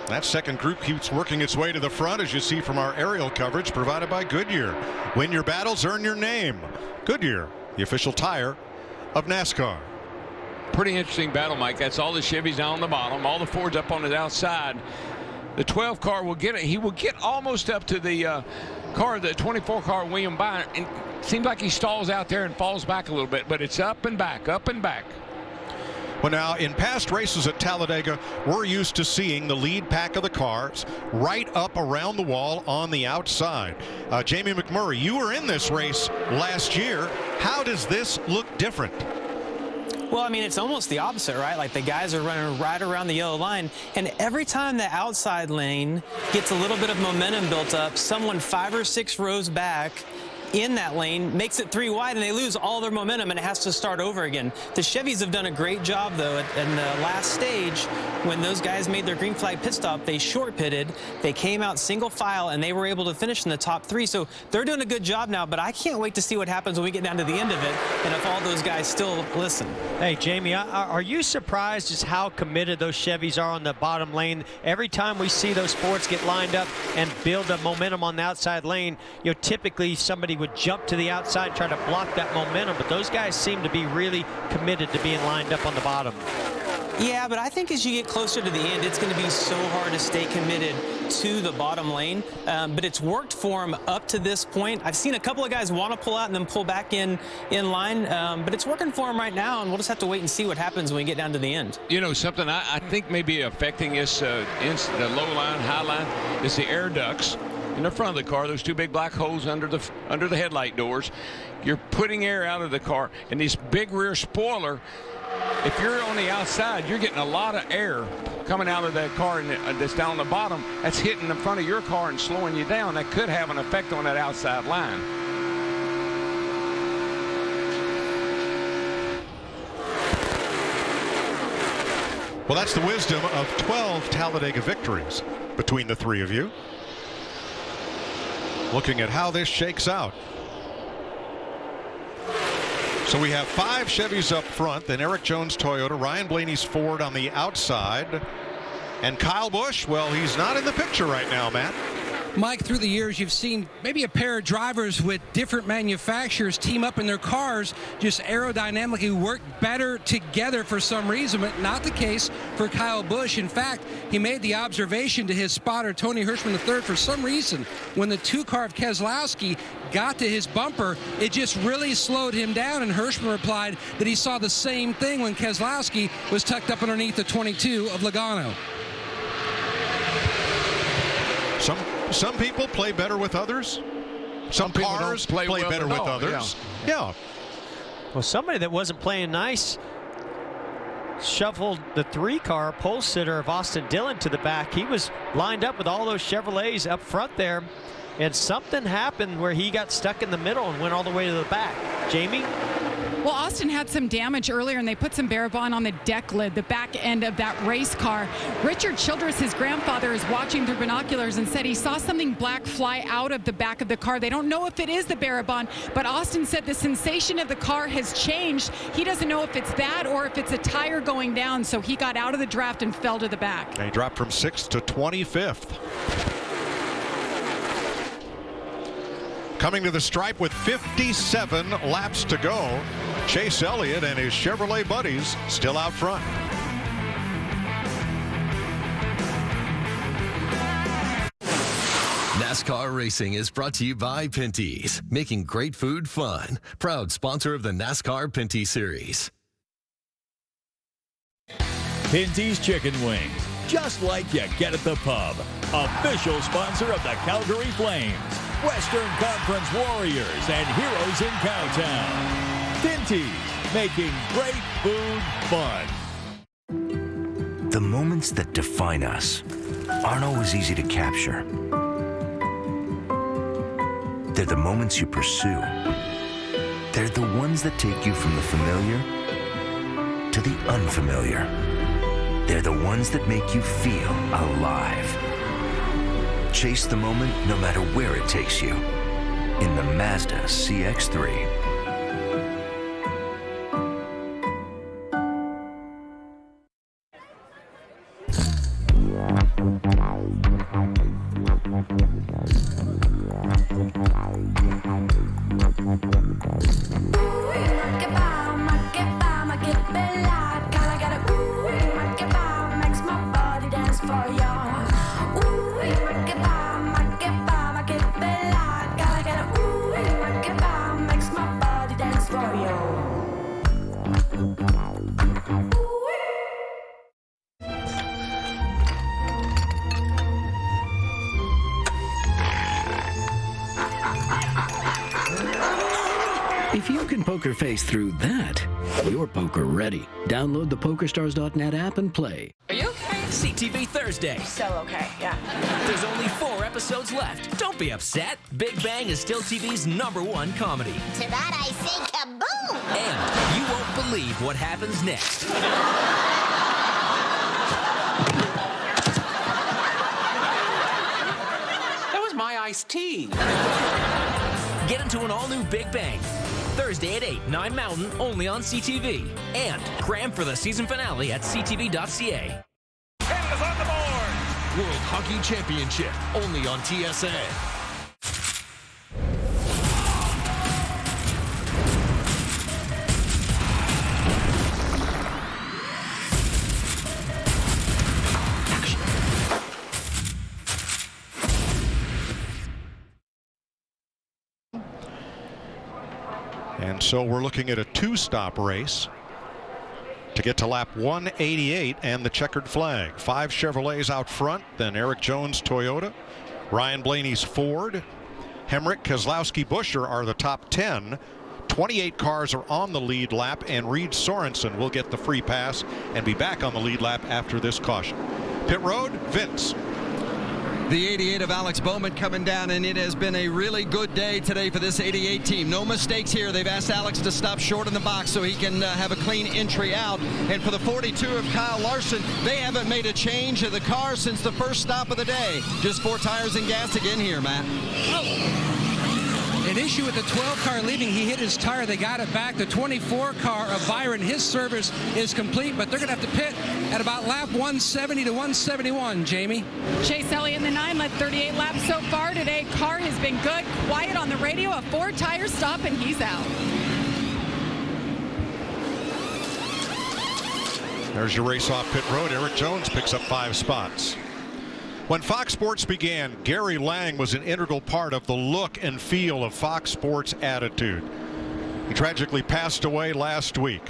That second group keeps working its way to the front, as you see from our aerial coverage provided by Goodyear. Win your battles, earn your name. Goodyear, the official tire of NASCAR.
Pretty interesting battle, Mike. That's all the Chevys down on the bottom, all the Fords up on the outside. The 12 car will get it. He will get almost up to the car, the 24 car, William Byron, and it seems like he stalls out there and falls back a little bit, but it's up and back, up and back.
Well, now, in past races at Talladega, we're used to seeing the lead pack of the cars right up around the wall on the outside. Jamie McMurray, you were in this race last year. How does this look different?
Well, I mean, it's almost the opposite, right? Like the guys are running right around the yellow line, and every time the outside lane gets a little bit of momentum built up, someone 5 or 6 rows back in that lane makes it 3 wide, and they lose all their momentum, and it has to start over again. The Chevys have done a great job, though, in the last stage. When those guys made their green flag pit stop, they short pitted, they came out single file, and they were able to finish in the top 3. So they're doing a good job now, but I can't wait to see what happens when we get down to the end of it, and if all those guys still listen.
Hey, Jamie, are you surprised just how committed those Chevys are on the bottom lane? Every time we see those Fords get lined up and build a momentum on the outside lane, you know, typically somebody would jump to the outside and try to block that momentum, but those guys seem to be really committed to being lined up on the bottom.
Yeah, but I think as you get closer to the end, it's going to be so hard to stay committed to the bottom lane. But it's worked for him up to this point. I've seen a couple of guys want to pull out and then pull back in line, but it's working for him right now, and we'll just have to wait and see what happens when we get down to the end. You know, something I think may be affecting us, the low line, high line, is the air ducts in the front of the car, those 2 big black holes under the headlight doors. You're putting air out of the car, and this big rear spoiler, if you're on the outside, you're getting a lot of air coming out of that car and that's down the bottom. That's hitting the front of your car and slowing you down. That could have an effect on that outside line.
Well, that's the wisdom of 12 Talladega victories between the 3 of you. Looking at how this shakes out. So we have 5 Chevys up front, then Eric Jones Toyota, Ryan Blaney's Ford on the outside, and Kyle Busch, well, he's not in the picture right now, Matt.
Mike, through the years, you've seen maybe a pair of drivers with different manufacturers team up in their cars, just aerodynamically work better together for some reason, but not the case for Kyle Busch. In fact, he made the observation to his spotter, Tony Hirschman III, for some reason, when the 2-car of Keselowski got to his bumper, it just really slowed him down, and Hirschman replied that he saw the same thing when Keselowski was tucked up underneath the 22 of Logano.
Some people play better with others. Some cars play well better with others. Yeah.
Well, somebody that wasn't playing nice shuffled the 3-car pole sitter of Austin Dillon to the back. He was lined up with all those Chevrolets up front there, and something happened where he got stuck in the middle and went all the way to the back. Jamie?
Well, Austin had some damage earlier, and they put some Barabon on the deck lid, the back end of that race car. Richard Childress, his grandfather, is watching through binoculars and said he saw something black fly out of the back of the car. They don't know if it is the Barabon, but Austin said the sensation of the car has changed. He doesn't know if it's that or if it's a tire going down, so he got out of the draft and fell to the back.
And he dropped from 6th to 25th. Coming to the stripe with 57 laps to go, Chase Elliott and his Chevrolet buddies still out front.
NASCAR Racing is brought to you by Pinty's, making great food fun. Proud sponsor of the NASCAR Pinty Series.
Pinty's Chicken Wings, just like you get at the pub. Official sponsor of the Calgary Flames, Western Conference Warriors, and heroes in Cowtown. Pinty's, making great food fun.
The moments that define us aren't always easy to capture. They're the moments you pursue. They're the ones that take you from the familiar to the unfamiliar. They're the ones that make you feel alive. Chase the moment no matter where it takes you in the Mazda CX-3.
for ya. Ooh, make it pop, make it bella. Gotta get a ooh, make it pop, makes my body dance for ya.
If you can poker face through that, you're poker ready. Download the PokerStars.net app and play.
Are you okay? CTV Thursday.
So okay, yeah.
There's only 4 episodes left. Don't be upset. Big Bang is still TV's #1 comedy.
To that I say kaboom!
And you won't believe what happens next.
That was my iced tea.
Get into an all-new Big Bang. Thursday at 8, 9 Mountain, only on CTV. And cram for the season finale at ctv.ca.
World Hockey Championship, only on TSN.
And so we're looking at a 2-stop race to get to lap 188 and the checkered flag. 5 Chevrolets out front, then Eric Jones Toyota, Ryan Blaney's Ford, Hemrick, Keselowski, Buescher are the top 10. 28 cars are on the lead lap, and Reed Sorensen will get the free pass and be back on the lead lap after this caution. Pit road, Vince.
The 88 of Alex Bowman coming down, and it has been a really good day today for this 88 team. No mistakes here. They've asked Alex to stop short in the box so he can have a clean entry out. And for the 42 of Kyle Larson, they haven't made a change of the car since the first stop of the day. Just 4 tires and gas again here, Matt.
An issue with the 12 car leaving. He hit his tire. They got it back. The 24 car of Byron, his service is complete, but they're going to have to pit at about lap 170 to 171, Jamie.
Chase Elliott in the 9 led 38 laps so far today. Car has been good, quiet on the radio, a 4-tire stop, and he's out.
There's your race off pit road. Eric Jones picks up 5 spots. When Fox Sports began, Gary Lang was an integral part of the look and feel of Fox Sports attitude. He tragically passed away last week,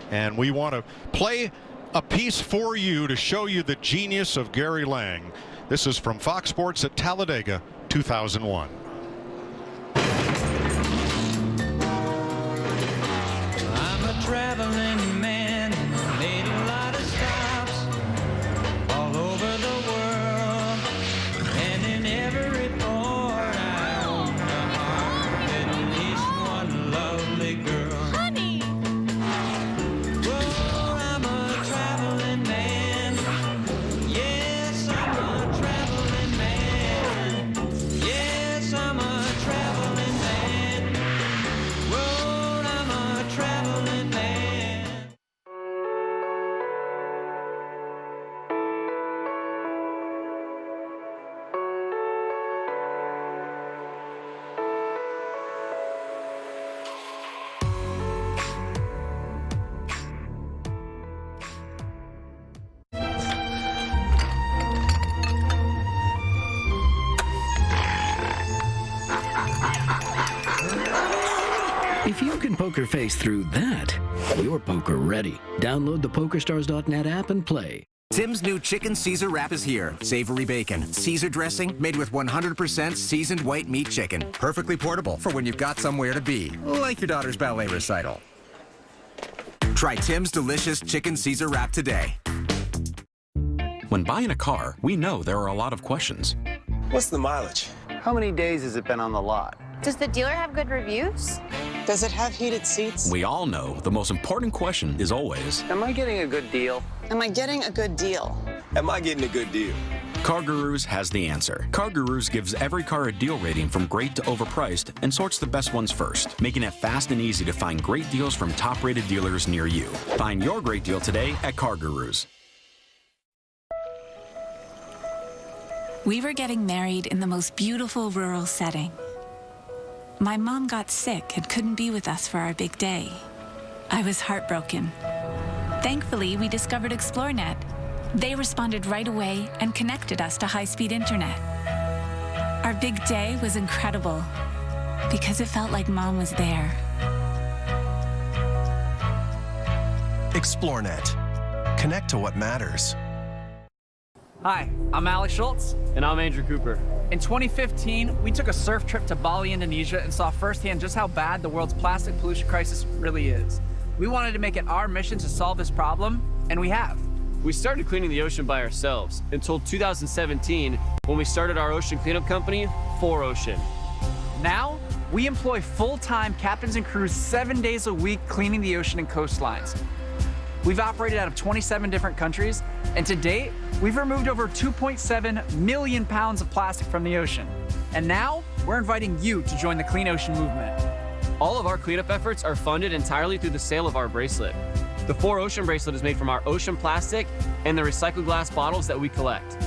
and we want to play a piece for you to show you the genius of Gary Lang. This is from Fox Sports at Talladega, 2001.
I'm a traveling man, made a lot of stops all over the world, and in every port I own a heart, at least one lovely girl. Honey! Whoa, I'm a traveling man. Yes, I'm a traveling man. Yes, I'm a traveling man. Whoa, I'm a traveling man.
If you can poker face through that, you're poker ready. Download the PokerStars.net app and play.
Tim's new Chicken Caesar Wrap is here. Savory bacon, Caesar dressing, made with 100% seasoned white meat chicken. Perfectly portable for when you've got somewhere to be, like your daughter's ballet recital. Try Tim's delicious Chicken Caesar Wrap today.
When buying a car, we know there are a lot of questions.
What's the mileage?
How many days has it been on the lot?
Does the dealer have good reviews?
Does it have heated seats?
We all know the most important question is always,
Am I getting a good deal?
Am I getting a good deal? Am I getting a good deal?
CarGurus has the answer. CarGurus gives every car a deal rating from great to overpriced and sorts the best ones first, making it fast and easy to find great deals from top-rated dealers near you. Find your great deal today at CarGurus.
We were getting married in the most beautiful rural setting. My mom got sick and couldn't be with us for our big day. I was heartbroken. Thankfully, we discovered ExploreNet. They responded right away and connected us to high-speed internet. Our big day was incredible because it felt like Mom was there.
ExploreNet. Connect to what matters.
Hi, I'm Alex Schultz.
And I'm Andrew Cooper.
In 2015, we took a surf trip to Bali, Indonesia, and saw firsthand just how bad the world's plastic pollution crisis really is. We wanted to make it our mission to solve this problem, and we have.
We started cleaning the ocean by ourselves until 2017, when we started our ocean cleanup company, 4Ocean.
Now, we employ full-time captains and crews 7 days a week cleaning the ocean and coastlines. We've operated out of 27 different countries, and to date, we've removed over 2.7 million pounds of plastic from the ocean. And now, we're inviting you to join the Clean Ocean movement.
All of our cleanup efforts are funded entirely through the sale of our bracelet. The 4Ocean bracelet is made from our ocean plastic and the recycled glass bottles that we collect.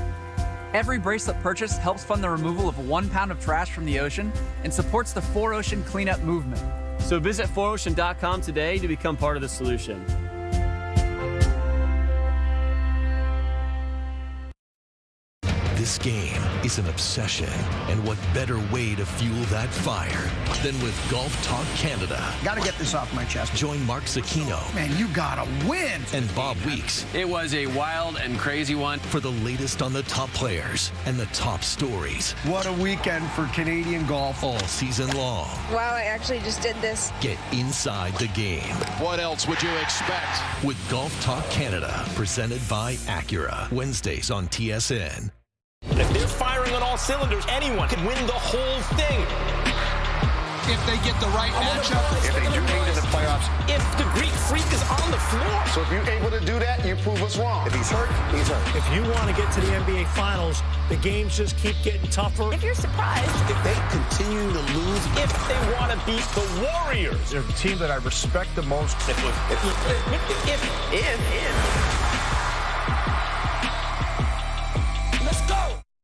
Every bracelet purchase helps fund the removal of 1 pound of trash from the ocean and supports the 4Ocean cleanup movement.
So visit 4Ocean.com today to become part of the solution.
This game is an obsession, and what better way to fuel that fire than with Golf Talk Canada?
Got to get this off my chest.
Join Mark Zecchino.
Man, you got to win.
And Bob Weeks.
It was a wild and crazy one.
For the latest on the top players and the top stories.
What a weekend for Canadian golf.
All season long.
Wow, I actually just did this.
Get inside the game.
What else would you expect?
With Golf Talk Canada, presented by Acura. Wednesdays on TSN.
If they're firing on all cylinders, anyone could win the whole thing.
If they get the right matchup.
If they do make it to the playoffs. If the Greek freak is on the floor.
So if you're able to do that, you prove us wrong.
If he's hurt, he's hurt.
If you want to get to the NBA Finals, the games just keep getting tougher.
If you're surprised.
If they continue to lose, if they want to beat the Warriors.
They're the team that I respect the most.
If.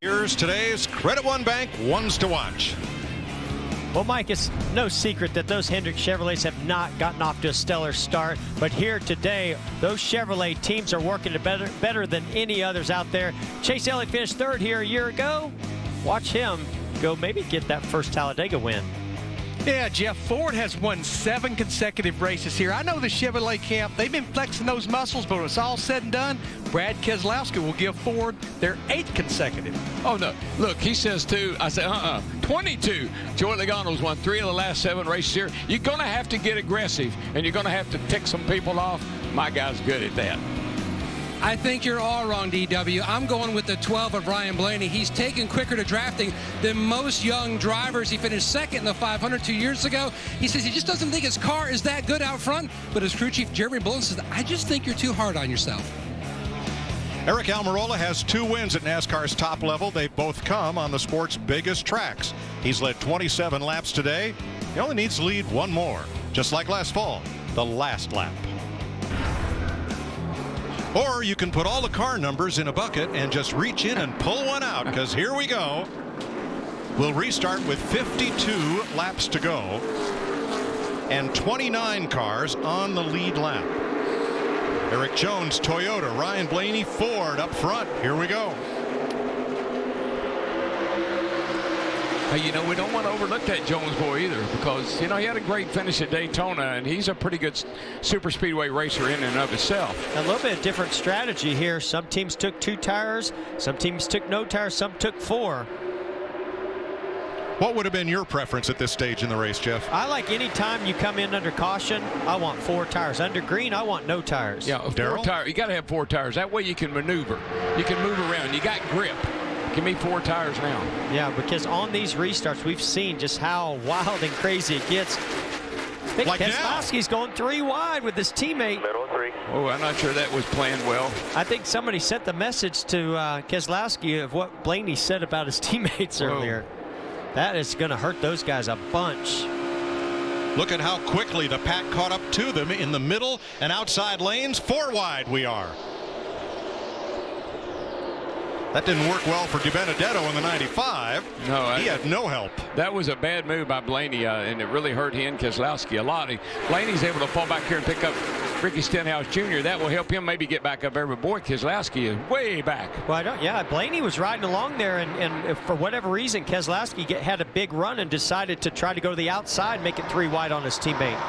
Here's today's Credit One Bank ones to watch.
Well, Mike, it's no secret that those Hendrick Chevrolets have not gotten off to a stellar start. But here today, those Chevrolet teams are working better than any others out there. Chase Elliott finished third here a year ago. Watch him go maybe get that first Talladega win.
Yeah, Jeff, Ford has won 7 consecutive races here. I know the Chevrolet camp, they've been flexing those muscles, but when it's all said and done, Brad Keselowski will give Ford their 8th consecutive.
Oh, no. Look, he says 2. I say, 22. Joey Logano's won 3 of the last 7 races here. You're going to have to get aggressive, and you're going to have to tick some people off. My guy's good at that.
I think you're all wrong, DW. I'm going with the 12 of Ryan Blaney. He's taken quicker to drafting than most young drivers. He finished second in the 500 2 years ago. He says he just doesn't think his car is that good out front. But his crew chief, Jeremy Bullen, says, I just think you're too hard on yourself.
Eric Almirola has 2 wins at NASCAR's top level. They've both come on the sport's biggest tracks. He's led 27 laps today. He only needs to lead 1 more, just like last fall, the last lap. Or you can put all the car numbers in a bucket and just reach in and pull one out, because here we go. We'll restart with 52 laps to go and 29 cars on the lead lap. Eric Jones, Toyota, Ryan Blaney, Ford up front. Here we go.
Hey, you know, we don't want to overlook that Jones boy either, because, you know, he had a great finish at Daytona, and he's a pretty good super speedway racer in and of himself.
A little bit of different strategy here. Some teams took 2 tires, some teams took no tires, some took 4.
What would have been your preference at this stage in the race, Jeff?
I like any time you come in under caution, I want 4 tires. Under green, I want no tires.
Yeah, 4 tires. You got to have 4 tires. That way you can maneuver. You can move around. You got grip. Give me 4 tires now.
Yeah, because on these restarts, we've seen just how wild and crazy it gets. I think
like
Keselowski's going 3 wide with his teammate.
Middle 3.
Oh, I'm not sure that was planned well.
I think somebody sent the message to Keselowski of what Blaney said about his teammates earlier. That is going to hurt those guys a bunch.
Look at how quickly the pack caught up to them in the middle and outside lanes. 4 wide we are. That didn't work well for DiBenedetto in the 95.
No,
he had no help.
That was a bad move by Blaney, and it really hurt he and Keselowski a lot. Blaney's able to fall back here and pick up Ricky Stenhouse Jr. That will help him maybe get back up there. But boy, Keselowski is way back.
Well, Blaney was riding along there, and for whatever reason, Keselowski had a big run and decided to try to go to the outside, make it 3 wide on his teammate.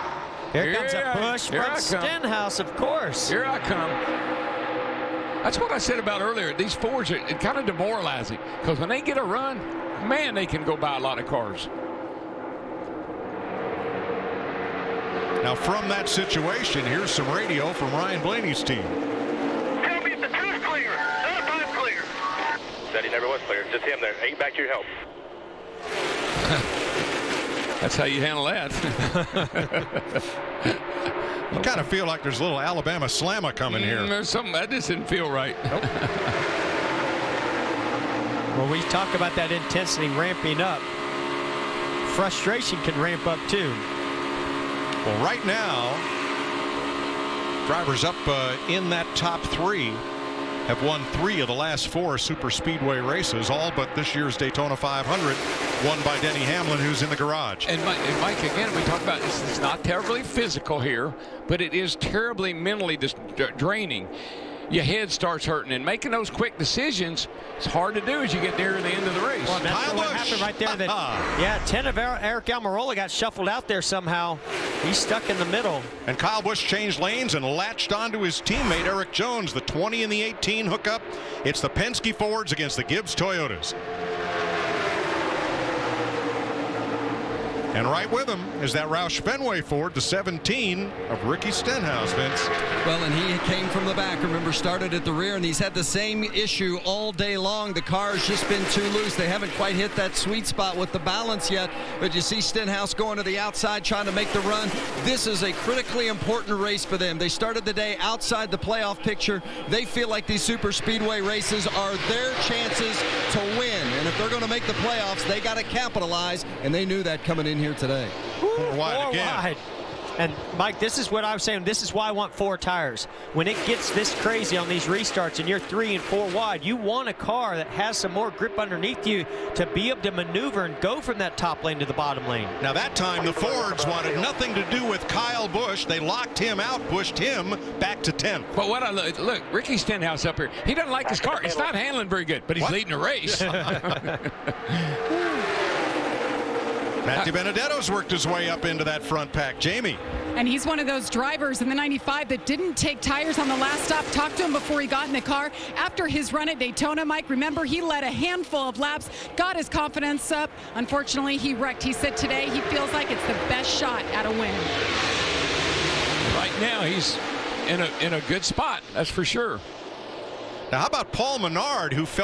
Here comes a push from Stenhouse, of course.
Here I come. That's what I said about earlier. These Fords are kind of demoralizing because when they get a run, man, they can go by a lot of cars.
Now, from that situation, here's some radio from Ryan Blaney's team.
Tell me if the 2's clear, not 5 clear. Said he never was clear. Just him there. Ain't back to your help.
That's how you handle that.
You kind of feel like there's a little Alabama slammer coming here.
There's something that just didn't feel right.
Nope.
Well, we talk about that intensity ramping up. Frustration can ramp up too.
Well, right now, drivers up in that top 3 have won 3 of the last 4 super speedway races, all but this year's Daytona 500, won by Denny Hamlin, who's in the garage.
And Mike, again, we talk about this. It's not terribly physical here, but it is terribly mentally draining. Your head starts hurting, and making those quick decisions is hard to do as you get nearer the end of the race.
Well, that's what happened right there. That 10 of Eric Almirola got shuffled out there somehow. He's stuck in the middle.
And Kyle Busch changed lanes and latched onto his teammate Eric Jones, the 20 and the 18 hookup. It's the Penske Fords against the Gibbs Toyotas. And right with him is that Roush Fenway Ford, the 17 of Ricky Stenhouse, Vince.
Well, and he came from the back, remember, started at the rear, and he's had the same issue all day long. The car's just been too loose. They haven't quite hit that sweet spot with the balance yet, but you see Stenhouse going to the outside, trying to make the run. This is a critically important race for them. They started the day outside the playoff picture. They feel like these super speedway races are their chances to win, and if they're going to make the playoffs, they got to capitalize, and they knew that coming in here today.
4 wide again.
Wide. And Mike, this is what I was saying. This is why I want 4 tires. When it gets this crazy on these restarts and you're 3 and 4 wide, you want a car that has some more grip underneath you to be able to maneuver and go from that top lane to the bottom lane.
Now that time the Fords wanted nothing to do with Kyle Busch. They locked him out, pushed him back to 10th.
But what I look, Ricky Stenhouse up here, he doesn't like his car. It's not handling very good, but he's leading the race.
Matthew Benedetto's worked his way up into that front pack. Jamie.
And he's one of those drivers in the 95 that didn't take tires on the last stop. Talked to him before he got in the car. After his run at Daytona, Mike, remember, he led a handful of laps, got his confidence up. Unfortunately, he wrecked. He said today he feels like it's the best shot at a win.
Right now, he's in a good spot, that's for sure.
Now, how about Paul Menard, who fell